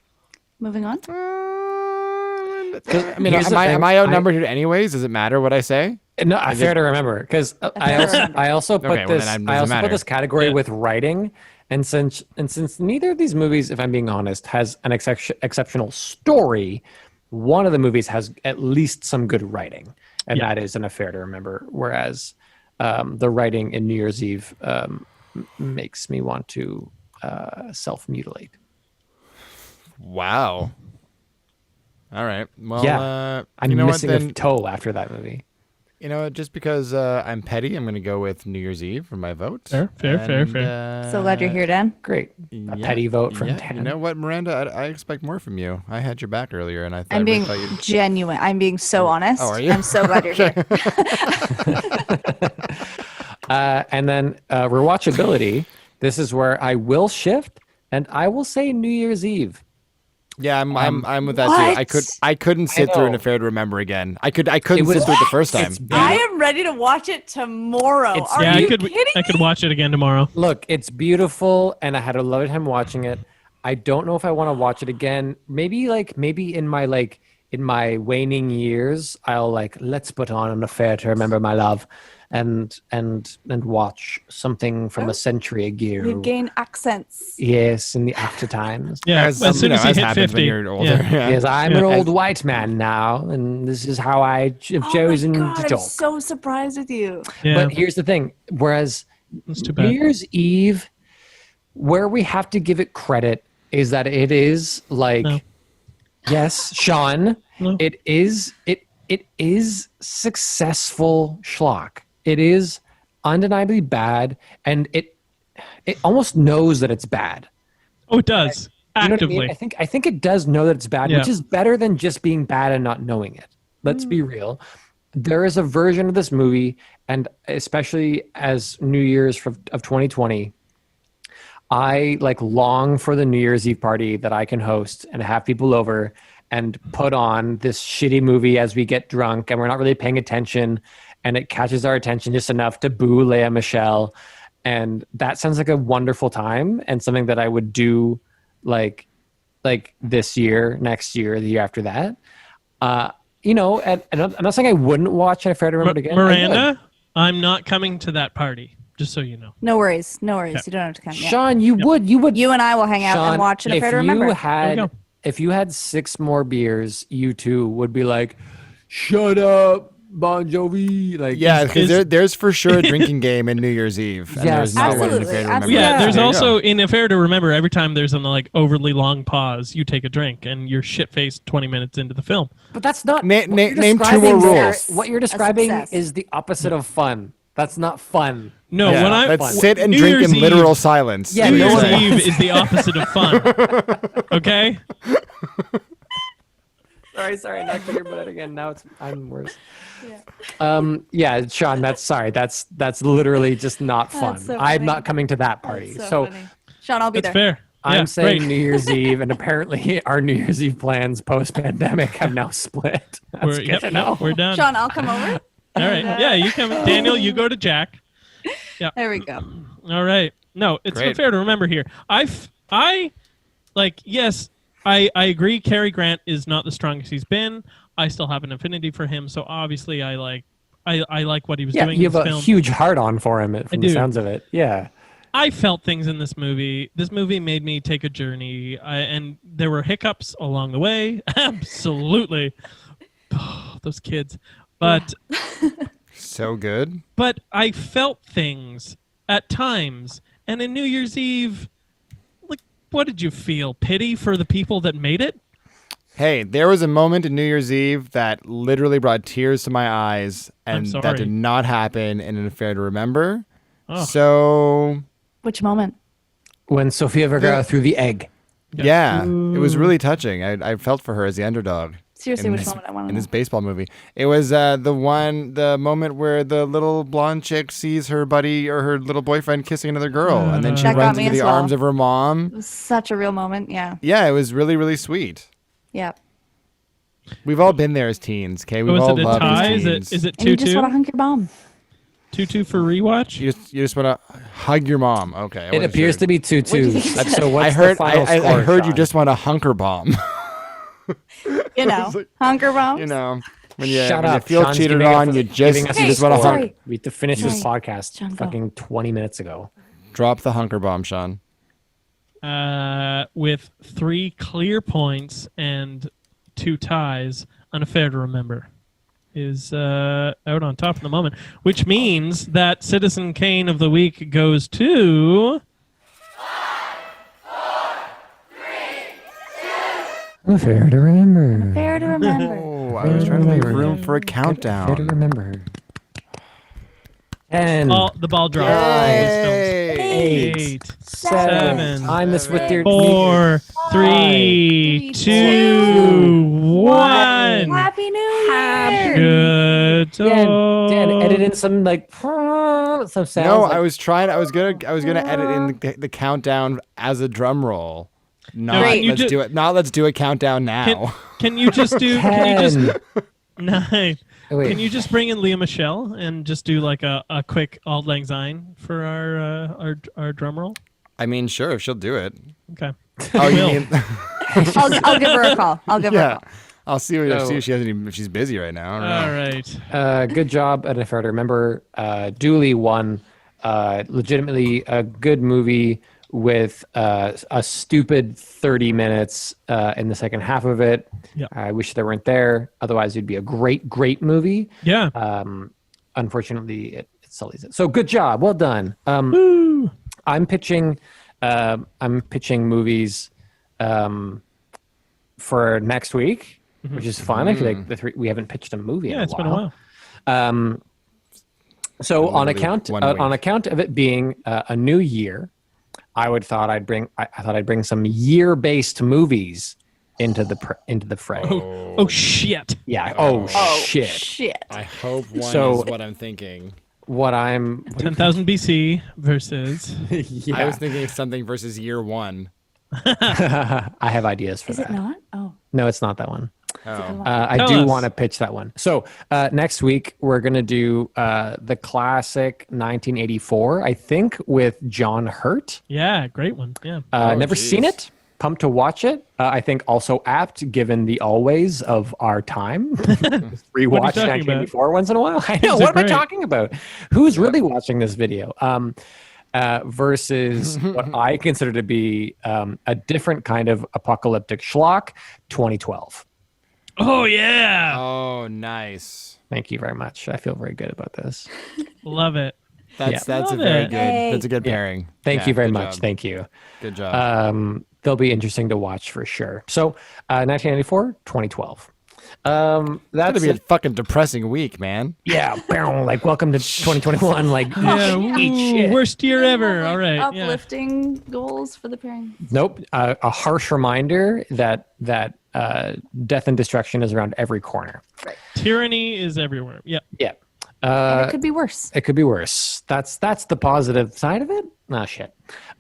Moving on. I mean, am I outnumbered here anyways? Does it matter what I say? No, Fair to Remember, because I also put Okay, well, this then it I doesn't also matter. put this category with writing, and since neither of these movies, if I'm being honest, has an exceptional story, one of the movies has at least some good writing, and that is an Affair to Remember. Whereas the writing in New Year's Eve makes me want to self-mutilate. Wow. All right. Well, Yeah. I'm you know missing what, then, a toe after that movie. You know, just because I'm petty, I'm going to go with New Year's Eve for my vote. Fair. So glad you're here, Dan. Great. A petty vote from Dan. You know what, Miranda? I expect more from you. I had your back earlier, and I thought I'm being thought you'd... genuine. I'm being so honest. Oh, are you? I'm so glad you're here. And then rewatchability. This is where I will shift, and I will say New Year's Eve. Yeah, I'm with that What? too. I couldn't sit through an know. Affair to Remember again. I couldn't sit through it the first time. I am ready to watch it tomorrow. It's- Are Yeah, you I could kidding I could me? watch it again tomorrow. Look, it's beautiful, and I had a lovely time watching it. I don't know if I want to watch it again. Maybe in my waning years, I'll let's put on an Affair to Remember My Love, and watch something from a century ago. You gain accents. Yes, in the after times. Yeah, as soon as you hit happens 50. when you're older. Yeah. Yes, I'm an old white man now, and this is how I have chosen oh my God, to I'm talk. so surprised with you. Yeah, But here's the thing: whereas that's too New bad. Year's Eve, where we have to give it credit is that it is No. yes, Sean, No. it is successful schlock. It is undeniably bad, and it almost knows that it's bad. Oh, it does. You know what I Actively. mean? I think it does know that it's bad, Yeah. which is better than just being bad and not knowing it. Let's be real. There is a version of this movie, and especially as New Year's of 2020, I long for the New Year's Eve party that I can host and have people over and put on this shitty movie as we get drunk and we're not really paying attention, and it catches our attention just enough to boo Lea Michele. And that sounds like a wonderful time and something that I would do like this year, next year, the year after that. And I'm not saying I wouldn't watch an Affair to Remember again. I would. Miranda, I'm not coming to that party, just so you know. No worries. No worries. Okay. You don't have to come. Yeah. Sean, you would. You and I will hang out Sean, and watch an Affair to if Remember. you had 6 more beers, you too would be like, shut up, Bon Jovi. Yeah, because there's for sure a drinking game in New Year's Eve. And Yes. there's not one in Absolutely, Affair to Remember. absolutely. Yeah, there's There you also go. in Affair to Remember, every time there's an overly long pause, you take a drink and you're shit-faced 20 minutes into the film. But that's not. Na- what na- you're name 2 describing more there- rules. What you're describing success. is the opposite of fun. That's not fun. No, Yeah, when I let's sit and New drink Year's in Eve- literal silence. Yeah, New no Year's one Eve is the opposite of fun. Okay? Sorry, not gonna put it again. Now I'm worse. Yeah, Sean, that's literally just not fun. That's so I'm funny. not coming to that party. That's So funny. Sean, I'll be That's there. fair. I'm Yeah, saying great. New Year's Eve, and apparently our New Year's Eve plans post-pandemic have now split. That's We're, good yep, to know. we're done. Sean, I'll come over. All right. Yeah, you come. Daniel, you go to Jack. There we go. All right. No, it's Great. Fair to Remember here. Yes, I agree. Cary Grant is not the strongest he's been. I still have an affinity for him, so obviously I like what he was Yeah, doing you in have this a film. huge heart-on for him from the do. sounds of it. Yeah. I felt things in this movie. This movie made me take a journey, and there were hiccups along the way. Absolutely. Oh, those kids. But So good. but I felt things at times. And in New Year's Eve, what did you feel? Pity for the people that made it? Hey, there was a moment in New Year's Eve that literally brought tears to my eyes, and sorry. that did not happen in an Affair to Remember. Oh. So, Which moment? When Sofia Vergara threw the egg. yeah, it was really touching. I felt for her as the underdog. Seriously, in which this, moment I want to in know. this baseball movie. It was the moment where the little blonde chick sees her buddy or her little boyfriend kissing another girl, and then she That got runs me into the as well. arms of her mom. It was such a real moment. Yeah. Yeah, it was really, really sweet. Yeah. We've all been there as teens, okay? We've Oh, is all it a loved tie? as Is teens. it And you just want to 2-2? hunk your bomb. 2-2 for rewatch? You just want to hug your mom. Okay. It appears to be 2-2. So what's I heard the final score, I heard you Sean? just want a hunker bomb. You know, hunker bombs. you know. When Shut when up. you feel Sean's cheated giving us- on, you giving us just a want to score. hunk. We have to finish this Sorry. podcast John, go. fucking 20 minutes ago. Drop the hunker bomb, Sean. With 3 clear points and 2 ties, Unfair to Remember is out on top at the moment, which means that Citizen Kane of the Week goes to... Fair to remember. Fair to remember. Oh, I was trying to leave room for a Fair to countdown. remember. 10, The ball drops. Yay! 8, 7. Time this with your 4, 3, 2, 1. Happy New Year. Good. Dan, edit in some some sounds. No, like, I was gonna edit in the countdown as a drum roll. Not Great. let's do it. Not let's do a countdown now. Can you just do? Can you just 10. 9? Oh, wait. Can you just bring in Leah Michelle and just do like a quick Auld Lang Syne for our drum roll? I mean, sure, if she'll do it. Okay. Oh, you Will. mean? I'll give her a call. I'll give her a Yeah. call. I'll see what So- see if she hasn't even, if she's busy right now. I don't know. All right. Good job at Fair to Remember. Duly won. Legitimately a good movie with a stupid 30 minutes in the second half of it. Yeah. I wish they weren't there. Otherwise, it'd be a great movie. Yeah. Unfortunately, it sullies it. So good job. Well done. Woo. I'm pitching movies for next week, which is fun. I feel like we haven't pitched a movie in Yeah, a it's while. been a while. So on Literally account one week. on account of it being a new year, I thought I'd bring some year-based movies into the fray. Oh shit. Yeah. Oh, shit. Shit. I hope one So- is what I'm thinking. What I'm 10,000 BC versus. yeah. I was thinking of something versus year one. I have ideas for Is that. it not? Oh. No, it's not that one. Oh. I Tell do us. want to pitch that one. So next week we're gonna do the classic 1984, I think, with John Hurt. Yeah, great one. Yeah. Never geez. seen it. Pumped to watch it. I think also apt given the always of our time. Rewatch talking 1984 once in a while. I know. These are What am I great. talking about? Who's really watching this video? Versus what I consider to be a different kind of apocalyptic schlock, 2012. Oh yeah. Oh, nice. Thank you very much. I feel very good about this. Love it. That's a Love very it. good. Yay. That's a good pairing. Thank Yeah, you very good much. job. Thank you. Good job. They'll be interesting to watch for sure. So 1994, 2012. That's That's gonna be a fucking depressing week, man. yeah, like welcome to 2021. Like Yeah. eat Ooh, shit. worst year ever. All right. Yeah. Uplifting goals for the pairing. Nope. A harsh reminder that death and destruction is around every corner. Tyranny is everywhere. Yeah. Yeah. It could be worse. It could be worse. That's the positive side of it. Ah, shit.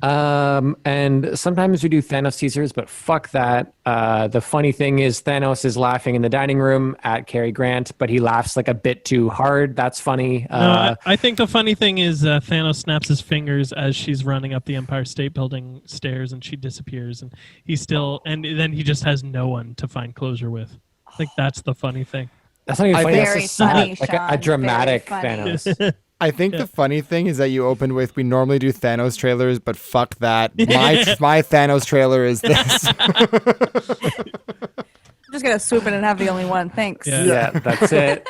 And sometimes we do Thanos teasers, but fuck that. The funny thing is Thanos is laughing in the dining room at Cary Grant, but he laughs like a bit too hard. That's funny. No, I think the funny thing is Thanos snaps his fingers as she's running up the Empire State Building stairs, and she disappears, and and then he just has no one to find closure with. I think that's the funny thing. That's not even funny. Very That's just sad. funny, Like Sean. a dramatic Very funny. Thanos. I think the funny thing is that you opened with we normally do Thanos trailers, but fuck that. My Thanos trailer is this. I'm just gonna swoop in and have the only one. Thanks. Yeah. Yeah, that's it.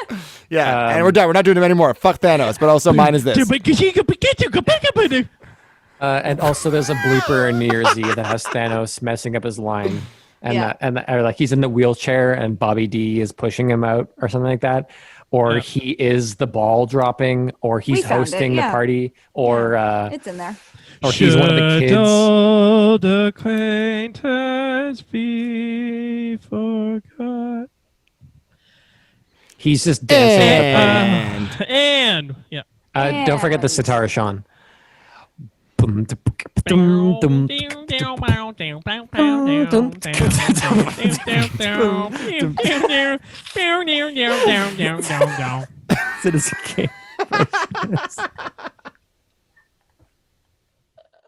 Yeah, and we're done. We're not doing them anymore. Fuck Thanos, but also mine is this. And also, there's a blooper in New Year's Eve that has Thanos messing up his line, and or like he's in the wheelchair and Bobby D is pushing him out or something like that, or Yeah. he is the ball dropping, or he's We found it, hosting the yeah. party, or It's in there. or he's one of the Should kids. old acquaintance be forgot? He's just dancing at the party. And And yeah. Don't forget the sitar, Sean. Boom, dum, dum, dum, Citizen Kane.